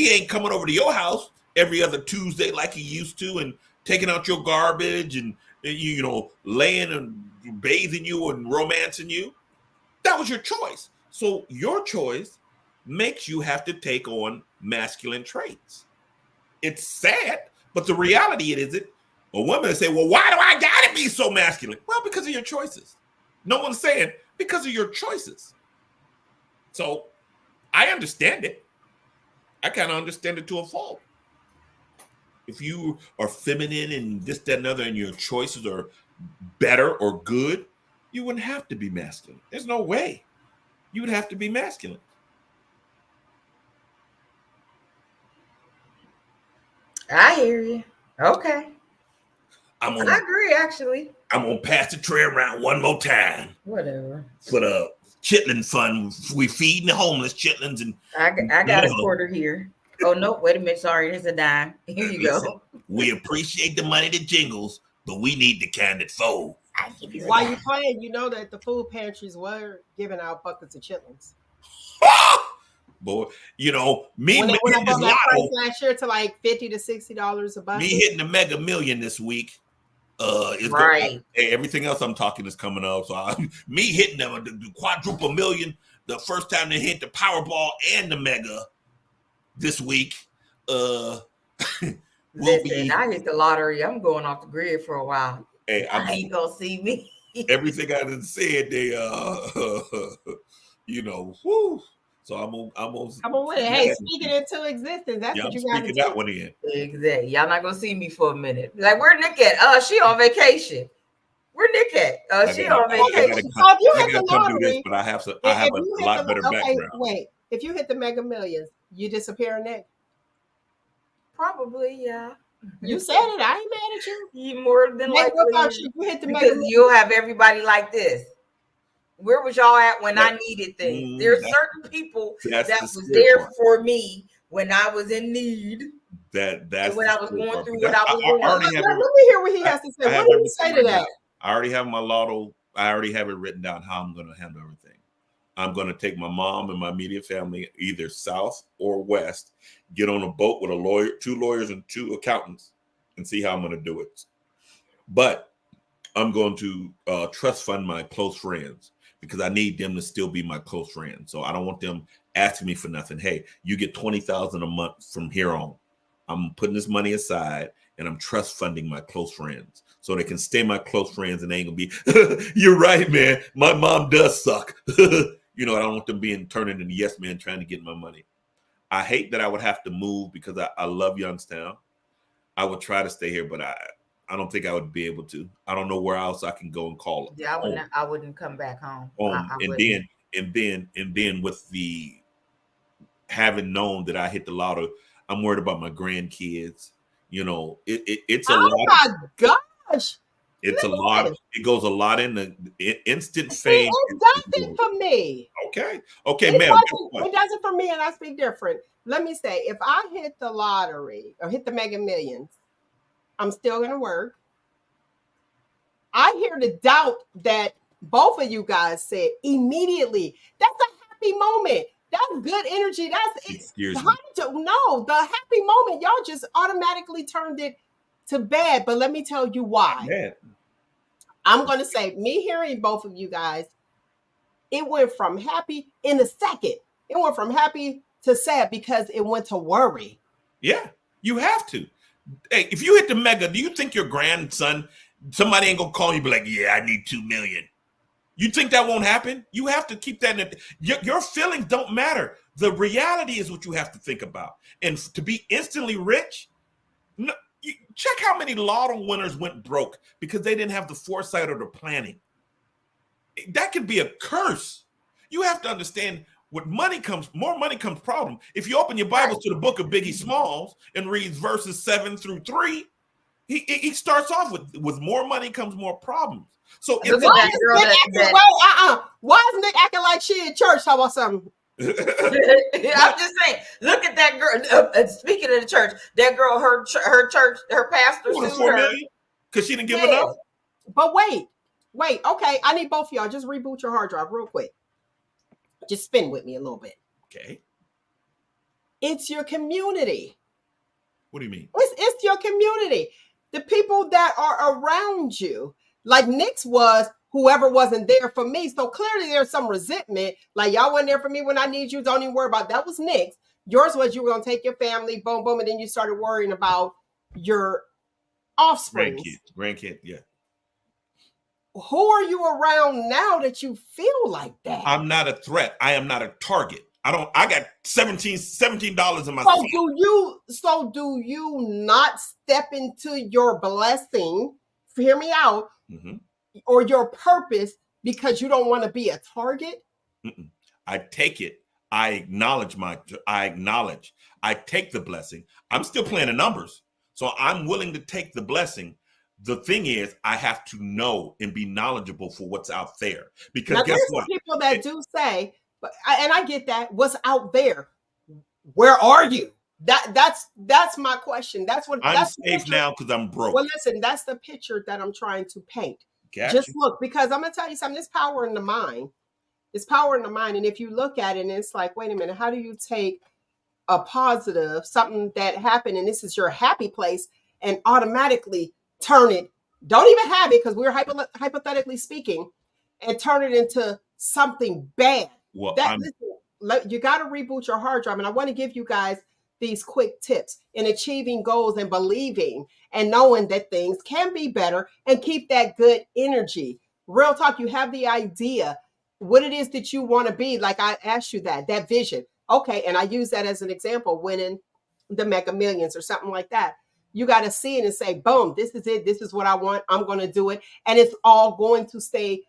ain't coming over to your house every other Tuesday like he used to and taking out your garbage and laying and bathing you and romancing you. That was your choice. So your choice makes you have to take on masculine traits. It's sad, but the reality it isn't. A woman say, well, why do I gotta be so masculine? Well, because of your choices. No one's saying because of your choices. So I understand it. I kind of understand it to a fault. If you are feminine and this, that, and other, and your choices are better or good, you wouldn't have to be masculine. There's no way. You would have to be masculine. I hear you. Okay. I agree, actually. I'm going to pass the tray around one more time. Whatever. For the chitlin fund. We feeding the homeless chitlins. And I got a quarter here. Oh, no, wait a minute. Sorry, there's a dime. Here you go. We appreciate the money that jingles, but we need the kind that fold. While you playing, you know that the food pantries were giving out buckets of chitlins. Boy, me when I hitting bought this that price lotto, last year to like $50 to $60 a bucket. me hitting the Mega Million this week. Is right. Everything else I'm talking is coming up. So me hitting the quadruple million the first time they hit the Powerball and the Mega this week. Listen, I hit the lottery. I'm going off the grid for a while. Hey, I ain't gonna see me. Everything I done said, they whoo. So I'm gonna come on with it. Hey, speak it into existence. That's what you got to do. That one in. Exactly. Y'all not gonna see me for a minute. Like, where Nick at? She on vacation. Where Nick at? She on vacation. So if you hit the lottery, but I have a lot better background. Wait, if you hit the Mega Millions, you disappear, Nick? Probably, yeah. You said it. I ain't mad at you. You more than Nick, likely. what about you? You hit the because Mega you'll have everybody like this. Where was y'all at when I needed things? There's certain people that was there for me when I was in need. That's when I was going through what I was going through. Let me hear what he has to say. What did he say to that? I already have my lotto. I already have it written down how I'm going to handle everything. I'm going to take my mom and my immediate family either south or west, get on a boat with a lawyer, 2 lawyers and 2 accountants, and see how I'm going to do it. But I'm going to trust fund my close friends because I need them to still be my close friends. So I don't want them asking me for nothing. Hey, you get $20,000 a month from here on. I'm putting this money aside and I'm trust funding my close friends so they can stay my close friends and they ain't gonna be, you're right, man. My mom does suck. I don't want them turning into yes man trying to get my money. I hate that I would have to move because I love Youngstown. I would try to stay here, but I don't think I would be able to. I don't know where else I can go and call them. Yeah, I wouldn't come back home. And then with the having known that I hit the lotto, I'm worried about my grandkids. It's a Oh lot. my gosh. It's a lot. Listen. It goes a lot in the instant See, fame. it doesn't for me. Okay, It ma'am. doesn't, it doesn't for me, and I speak different. Let me say, if I hit the lottery or hit the Mega Millions, I'm still going to work. I hear the doubt that both of you guys said immediately. That's a happy moment. That's good energy. That's it. Excuse me. No, the happy moment, y'all just automatically turned it to bad. But let me tell you why. Man. I'm going to say, me hearing both of you guys, it went from happy in a second. It went from happy to sad because it went to worry. Yeah, you have to. Hey, if you hit the mega, do you think your grandson, somebody ain't gonna call you and be like, yeah, I need 2 million? You think that won't happen? You have to keep that in. Your feelings don't matter. The reality is what you have to think about. And to be instantly rich, check how many lotto winners went broke because they didn't have the foresight or the planning. That could be a curse. You have to understand, with money comes, more money comes problem. If you open your Bibles to the book of Biggie Smalls and reads verses 7 through 3, he starts off with more money comes more problems. So Look at that girl why is Nick acting like she in church? How about something? I'm just saying, look at that girl. Speaking of the church, that girl, her church, her pastor sued her because she didn't give enough. But wait. Okay, I need both of y'all. Just reboot your hard drive real quick. Just spin with me a little bit. Okay. It's your community. What do you mean? It's your community. The people that are around you. Like Nick's was whoever wasn't there for me. So clearly there's some resentment. Like y'all weren't there for me when I need you. Don't even worry about it. That was Nick's. Yours was you were going to take your family, boom, boom. And then you started worrying about your offspring. Grandkids, yeah. Who are you around now that you feel like that? I'm not a threat. I am not a target. I got $17 in my So do you not step into your blessing? Hear me out. Mm-hmm. Or your purpose because you don't want to be a target? Mm-mm. I take it. I acknowledge. I take the blessing. I'm still playing the numbers. So I'm willing to take the blessing. The thing is, I have to know and be knowledge,able for what's out there. Because now, guess what? People that do say, and I get that, what's out there? Where are you? That's my question. I'm safe now because I'm broke. Well, listen, that's the picture that I'm trying to paint. Gotcha. Just look, because I'm gonna tell you something. There's power in the mind. It's power in the mind, and if you look at it, and it's like, wait a minute, how do you take a positive, something that happened, and this is your happy place, and automatically turn it? Don't even have it because we're hypothetically speaking, and turn it into something bad. Well, you got to reboot your hard drive, and I want to give you guys these quick tips in achieving goals and believing and knowing that things can be better and keep that good energy. Real talk, you have the idea what it is that you want to be. Like I asked you that vision. Okay. And I use that as an example, winning the Mega Millions or something like that. You got to see it and say, boom, this is it. This is what I want. I'm going to do it. And it's all going to stay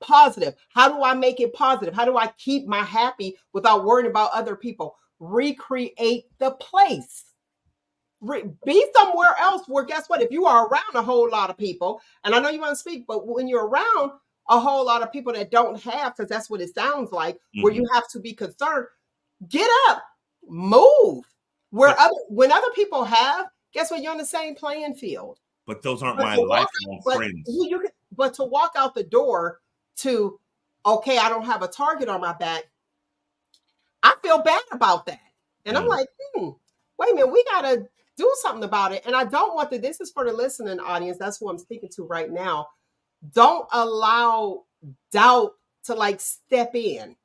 positive. How do I make it positive? How do I keep my happy without worrying about other people? Recreate the place. Be somewhere else where, guess what? If you are around a whole lot of people, and I know you want to speak, but when you're around a whole lot of people that don't have, because that's what it sounds like, where you have to be concerned, get up, move. When other people have, guess what? You're on the same playing field. But those aren't my lifelong friends. But to walk out the door to, okay, I don't have a target on my back, I feel bad about that. And I'm like, wait a minute, we got to do something about it. And I don't want this is for the listening audience. That's who I'm speaking to right now. Don't allow doubt to step in,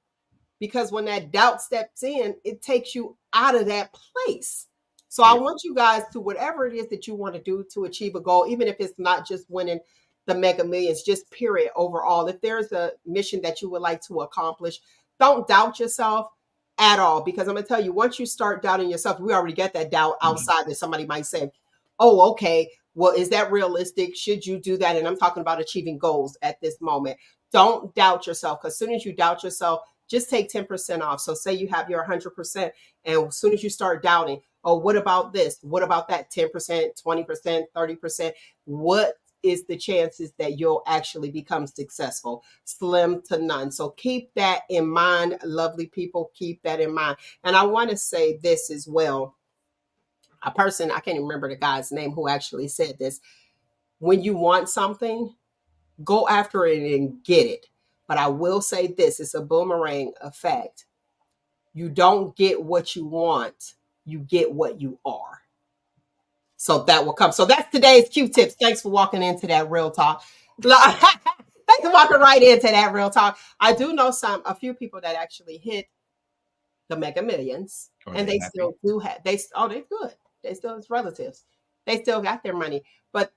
because when that doubt steps in, it takes you out of that place. So I want you guys to, whatever it is that you want to do to achieve a goal, even if it's not just winning the Mega Millions, just period overall. If there's a mission that you would like to accomplish, don't doubt yourself at all, because I'm going to tell you, once you start doubting yourself, we already get that doubt outside that somebody might say, oh, okay, well, is that realistic? Should you do that? And I'm talking about achieving goals at this moment. Don't doubt yourself, because as soon as you doubt yourself, just take 10% off. So say you have your 100%, and as soon as you start doubting, Oh, what about this? What about that? 10%, 20%, 30%? What is the chances that you'll actually become successful? Slim to none. So keep that in mind, lovely people. Keep that in mind. And I want to say this as well. A person, I can't even remember the guy's name who actually said this. When you want something, go after it and get it. But I will say this, it's a boomerang effect. You don't get what you want, you get what you are. So that will come. So that's today's Q-tips. Thanks for walking into that real talk. Thanks for walking right into that real talk. I do know a few people that actually hit the Mega Millions, and they still do have. They're good. They still as relatives. They still got their money. But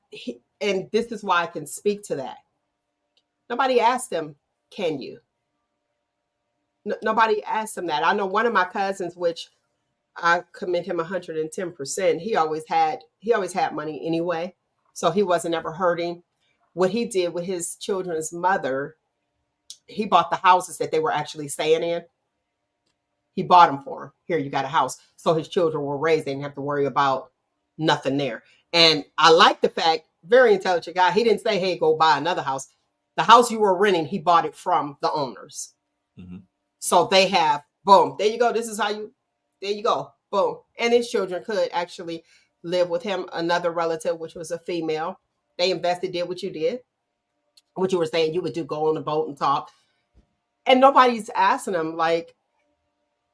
and this is why I can speak to that. Nobody asked them, "Can you?" Nobody asked them that. I know one of my cousins, which I commend him 110%. He always had money anyway, so he wasn't ever hurting. What he did with his children's mother, he bought the houses that they were actually staying in. He bought them for him. Here, you got a house, so his children were raised. They didn't have to worry about nothing there. And I like the fact, very intelligent guy. He didn't say, "Hey, go buy another house." The house you were renting, he bought it from the owners. Mm-hmm. So they have, boom, there you go. This is how you. There you go. Boom. And his children could actually live with him. Another relative, which was a female. They invested, did what you did. What you were saying you would do, go on the boat and talk. And nobody's asking them, like,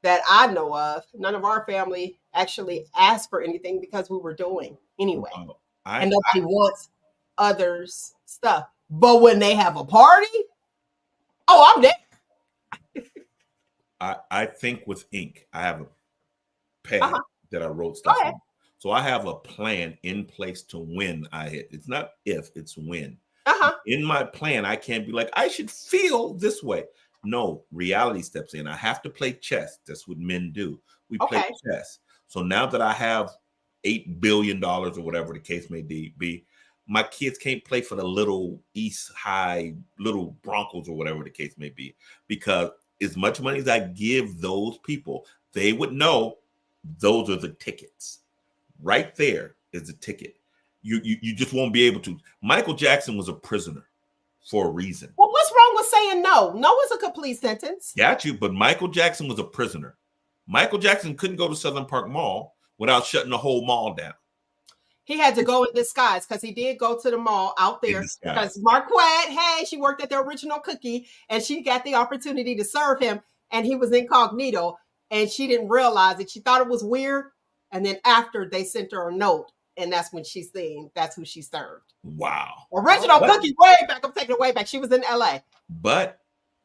that I know of. None of our family actually asked for anything because we were doing anyway. And nobody wants others' stuff. But when they have a party, oh, I'm there. I think with ink. I have a pad that I wrote stuff on. So I have a plan in place to when I hit. It's not if, it's when. In my plan, I can't be like, I should feel this way. No, reality steps in. I have to play chess. That's what men do. We play chess. So now that I have $8 billion or whatever the case may be, my kids can't play for the little East High, little Broncos or whatever the case may be, because as much money as I give those people, they would know those are the tickets. Right there is the ticket. You just won't be able to. Michael Jackson was a prisoner for a reason. Well, what's wrong with saying no? No is a complete sentence. Got you, but Michael Jackson was a prisoner. Michael Jackson couldn't go to Southern Park Mall without shutting the whole mall down. He had to go in disguise because he did go to the mall out there because Marquette, hey, she worked at the Original Cookie and she got the opportunity to serve him, and he was incognito and she didn't realize it. She thought it was weird. And then after, they sent her a note, and that's when she's seen that's who she served. Wow. Original Cookie, way back. I'm taking it way back. She was in LA. But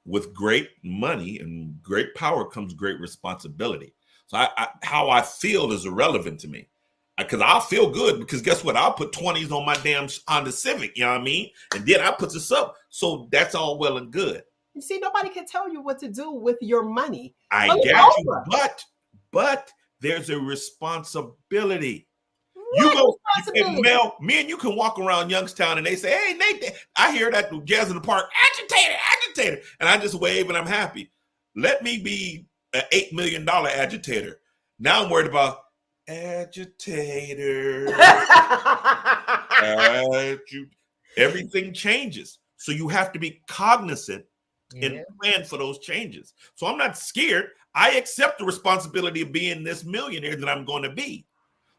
with great money and great power comes great responsibility. So how I feel is irrelevant to me. Because I'll feel good, because guess what? I'll put 20s on my damn Honda Civic, you know what I mean? And then I put this up. So that's all well and good. You see, nobody can tell you what to do with your money. I got you, but there's a responsibility. You Mel, me and you can walk around Youngstown and they say, "Hey, Nathan," I hear that through Jazz in the Park, agitator. And I just wave and I'm happy. Let me be an $8 million agitator. Now I'm worried about agitator. Everything changes. So you have to be cognizant and plan for those changes. So I'm not scared. I accept the responsibility of being this millionaire that I'm going to be.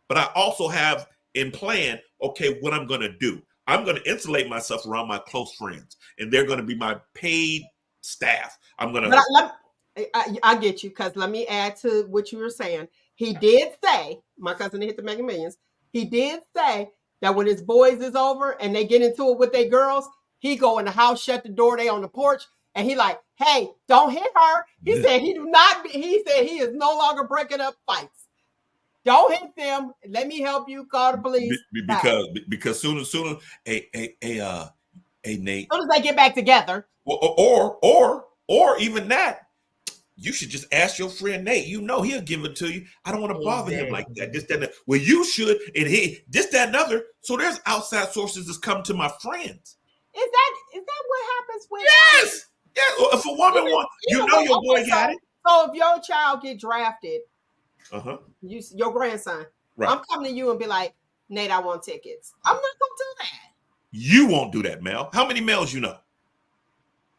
But I also have in plan, okay, what I'm going to do. I'm going to insulate myself around my close friends, and they're going to be my paid staff. I'm going to. I get you, because let me add to what you were saying. He did say, my cousin hit the Mega Millions. He did say that when his boys is over and they get into it with their girls, he go in the house, shut the door, they on the porch, and he like, "Hey, don't hit her." He said he is no longer breaking up fights. Don't hit them. Let me help you. Call the police. Because sooner, hey, Nate. As soon as they get back together. Or even that, you should just ask your friend Nate. You know he'll give it to you. I don't want to bother him like that. This, that, and that. Well, you should, and he this, that, and other. So there's outside sources that's come to my friends. Is that what happens when? Yes. Yeah. If a woman wants, you know your boy got it. So if your child get drafted, your grandson. Right. I'm coming to you and be like, Nate, I want tickets. I'm not gonna do that. You won't do that, Mel. How many Mels you know?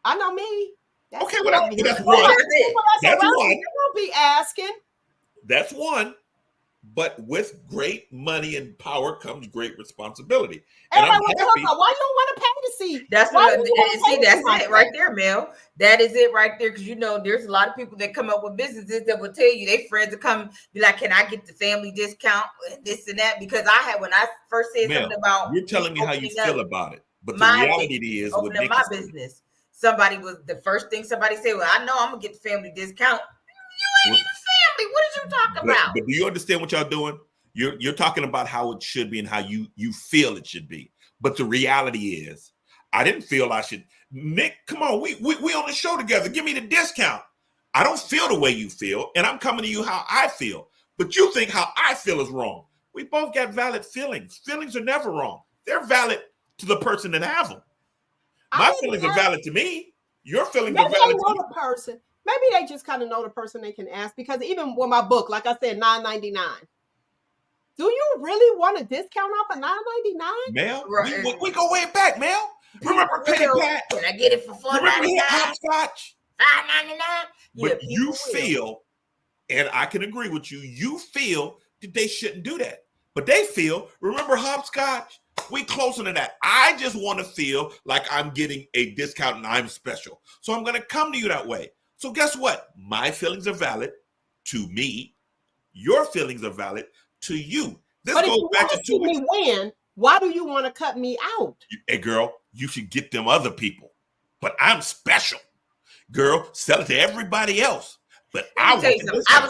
I know me. That's Okay, well, that's one. That's it. That's one. You won't be asking. That's one. But with great money and power comes great responsibility. And I'm Everybody wants to happy. talk about why you don't want to pay to see. That's Why what. you wanna And see, pay that's like it right that? there, Mel. That is it right there. Because there's a lot of people that come up with businesses that will tell you they friends to come be like, "Can I get the family discount and this and that?" Because when I first said Mel, something about you're telling me how you feel about it, but the reality is what opening Nick my is saying. business. Somebody was the first thing somebody said. Well, I know I'm gonna get the family discount. You ain't even family. What did you talk about? But do you understand what y'all doing? You're talking about how it should be and how you feel it should be. But the reality is, I didn't feel I should. Nick, come on, we on the show together. Give me the discount. I don't feel the way you feel, and I'm coming to you how I feel. But you think how I feel is wrong. We both got valid feelings. Feelings are never wrong. They're valid to the person that have them. My feelings are valid to me. Your feelings are valid to the person. Maybe they just kind of know the person they can ask, because even with my book, like I said, $9.99. Do you really want a discount off of $9.99? Mel, we go way back, Mel. Remember Penny Pat? Can I get it for $4.99? Remember hopscotch? $5.99? But you feel, and I can agree with you, you feel that they shouldn't do that. But they feel, remember hopscotch? We closer to that. I just want to feel like I'm getting a discount and I'm special. So I'm going to come to you that way. So guess what? My feelings are valid to me. Your feelings are valid to you. This but goes if you back want to to see me win, why do you want to cut me out? Hey, girl, you should get them other people. But I'm special. Girl, sell it to everybody else. But I was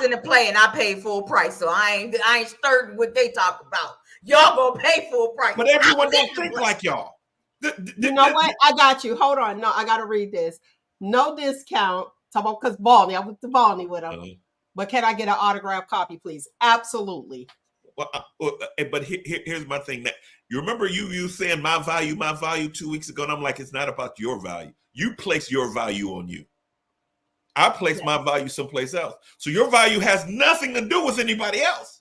in the play and I paid full price, so I ain't stirring what they talk about. Y'all gonna pay full price. But everyone don't think like y'all. You know what? I got you. Hold on. No, I got to read this. No discount. Talk about because Balney. I went to Balney with him. But can I get an autographed copy, please? Absolutely. Well, but here's my thing. That you remember you saying my value 2 weeks ago, and I'm like, it's not about your value. You place your value on you. I place my value someplace else. So your value has nothing to do with anybody else.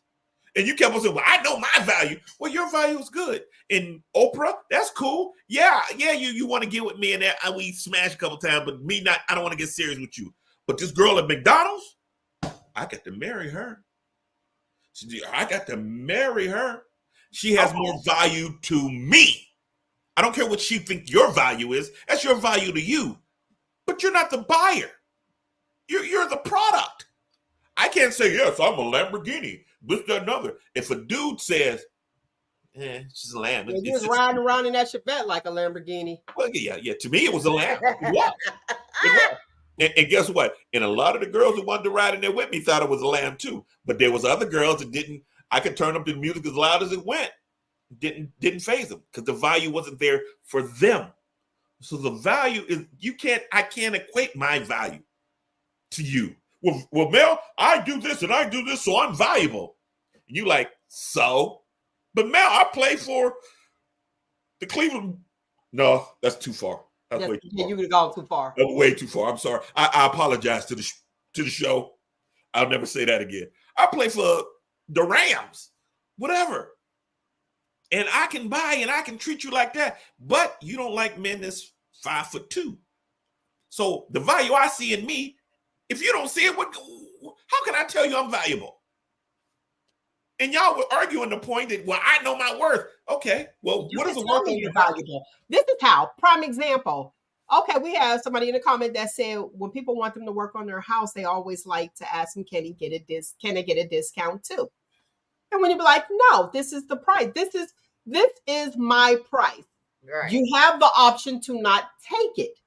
And you kept on saying, well, I know my value. Well, your value is good. And Oprah, that's cool. Yeah, you want to get with me and that we smashed a couple times, but me not, I don't want to get serious with you. But this girl at McDonald's, I got to marry her. I got to marry her. She has more value to me. I don't care what she thinks your value is. That's your value to you. But you're not the buyer. You're the product. I can't say, yes, I'm a Lamborghini. This, that, another. If a dude says, she's a Lamb. Yeah, you're just riding around in that Chevette like a Lamborghini. Well, yeah. To me, it was a Lamb. It was. And guess what? And a lot of the girls who wanted to ride in there with me thought it was a Lamb too. But there was other girls that didn't. I could turn up the music as loud as it went. Didn't faze them because the value wasn't there for them. So the value is I can't equate my value to you. Well, Mel, I do this and I do this, so I'm valuable. And you like, so? But Mel, I play for the Cleveland. No, that's too far. That's way too far. You would have gone too far. That's way too far. I'm sorry. I apologize to the show. I'll never say that again. I play for the Rams, whatever. And I can buy and I can treat you like that. But you don't like men that's 5'2". So the value I see in me, if you don't see it, how can I tell you I'm valuable? And y'all were arguing the point that, well, I know my worth. Okay, well, what is the worth of your valuable? This is how. Prime example. Okay, we have somebody in the comment that said when people want them to work on their house, they always like to ask them, can they get a discount too? And when you be like, no, this is the price. This is my price. Right. You have the option to not take it.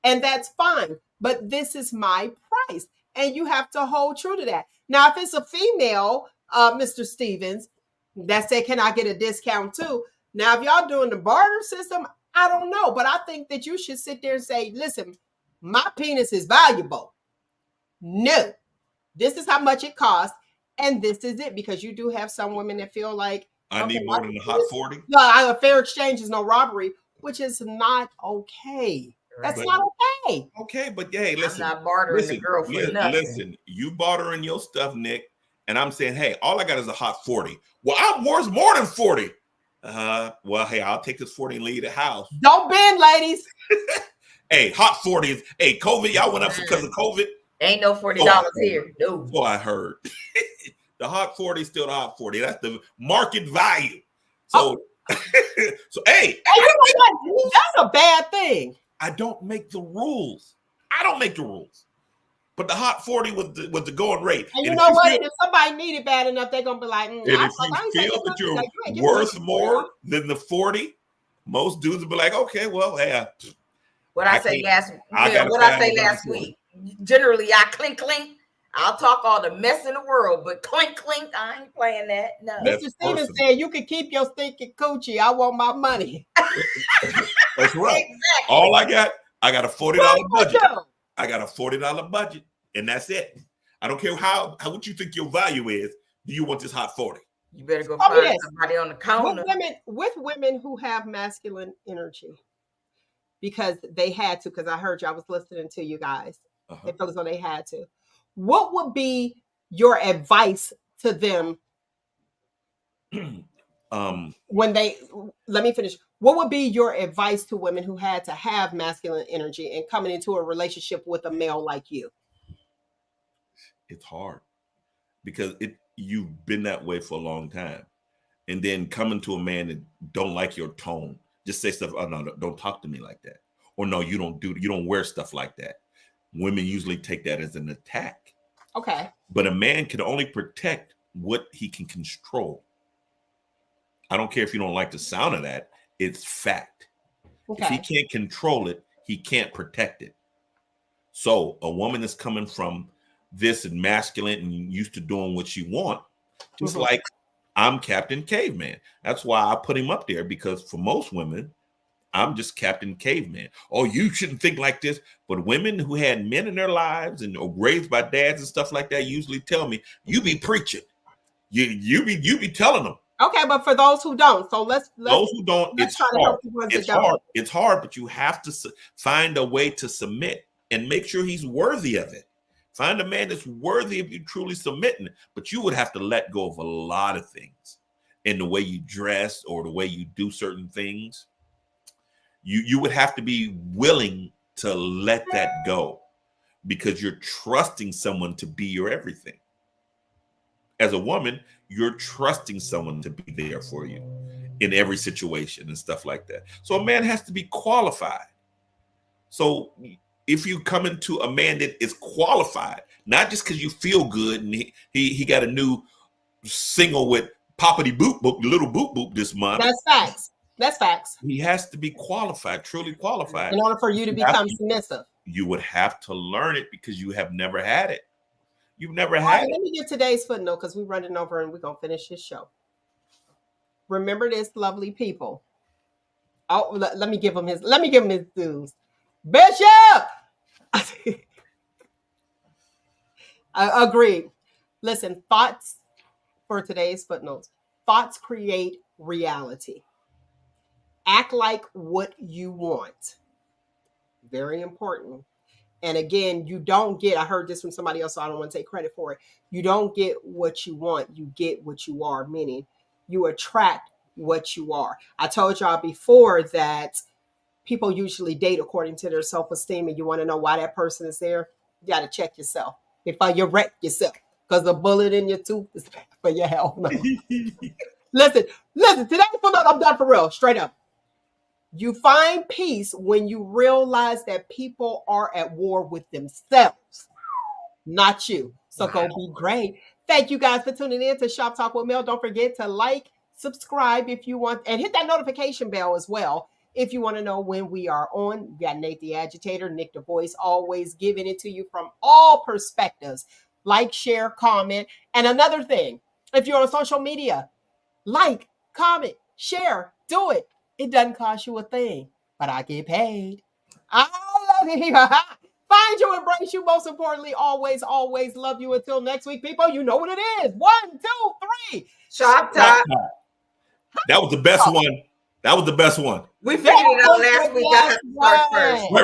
And that's fine. But this is my price. And you have to hold true to that. Now, if it's a female, Mr. Stevens, that said, can I get a discount too? Now, if y'all doing the barter system, I don't know. But I think that you should sit there and say, listen, my penis is valuable. No, this is how much it costs. And this is it. Because you do have some women that feel like, I need more than the hot 40. No, a fair exchange is no robbery, which is not okay. That's not okay. Okay, but hey, listen. I'm not bartering the girl for nothing. Listen, you bartering your stuff, Nick, and I'm saying, hey, all I got is a hot 40. Well, I'm worth more than 40. Well, hey, I'll take this 40 and leave the house. Don't bend, ladies. Hey, hot 40 is, hey, COVID, y'all went up because of COVID. Ain't no $40 here. No. So I heard. The hot 40 is still the hot 40. That's the market value. So, so hey, that's a bad thing. I don't make the rules. I don't make the rules. But the hot 40 was the going rate. And you know what? If somebody need it bad enough, they're gonna be like, and if you feel that you're worth more than the 40, most dudes will be like, okay, well, hey. What I say last week. Generally, I clink clink. I'll talk all the mess in the world, but clink clink, I ain't playing that. No. Mr. Stevens said you can keep your stinking coochie. I want my money. That's right. Exactly. All I got a $40 budget. I got a $40 budget, and that's it. I don't care how what you think your value is. Do you want this hot 40? You better go find somebody on the counter. With women who have masculine energy, because they had to, because I heard you, I was listening to you guys. They felt as though they had to. What would be your advice to them when they, let me finish. What would be your advice to women who had to have masculine energy and coming into a relationship with a male like you? It's hard because you've been that way for a long time. And then coming to a man that don't like your tone, just say stuff, oh no, don't talk to me like that. Or no, you don't wear stuff like that. Women usually take that as an attack. Okay. But a man can only protect what he can control. I don't care if you don't like the sound of that. It's fact. Okay. If he can't control it, he can't protect it. So a woman is coming from this and masculine and used to doing what she want, just like I'm Captain Caveman. That's why I put him up there, because for most women, I'm just Captain Caveman. Oh, you shouldn't think like this. But women who had men in their lives and are raised by dads and stuff like that usually tell me, you be preaching. You be telling them. Okay, but for those who don't, so let's those who don't, it's hard. It's hard. It's hard, but you have to find a way to submit and make sure he's worthy of it. Find a man that's worthy of you truly submitting, but you would have to let go of a lot of things in the way you dress or the way you do certain things. You would have to be willing to let that go because you're trusting someone to be your everything. As a woman, you're trusting someone to be there for you in every situation and stuff like that. So a man has to be qualified. So if you come into a man that is qualified, not just because you feel good and he got a new single with Poppity Boop Boop, Little Boop Boop this month. That's facts. That's facts. He has to be qualified, truly qualified. In order for you to become submissive. You would have to learn it because you have never had it. You've never had it. Let me get today's footnote because we're running over and we're going to finish this show. Remember this, lovely people. Oh, let me give him his dues. Bishop! I agree. Listen, thoughts for today's footnotes. Thoughts create reality. Act like what you want. Very important. And again, you don't get, I heard this from somebody else, so I don't want to take credit for it. You don't get what you want. You get what you are, meaning you attract what you are. I told y'all before that people usually date according to their self-esteem, and you want to know why that person is there. You got to check yourself before you wreck yourself, because the bullet in your tooth is for your health. No. Listen, today's footnote, I'm done for real, straight up. You find peace when you realize that people are at war with themselves, not you. So go be great. Thank you guys for tuning in to Shop Talk with Mel. Don't forget to like, subscribe if you want, and hit that notification bell as well if you want to know when we are on. We got Nate the Agitator, Nick the Voice, always giving it to you from all perspectives. Like, share, comment. And another thing, if you're on social media, like, comment, share, do it. It doesn't cost you a thing, but I get paid. I love you. Find you, embrace you. Most importantly, always, always love you. Until next week, people, you know what it is. 1, 2, 3. Shop Talk. That was the best one. That was the best one. We figured it out last week. I had to start first. Right.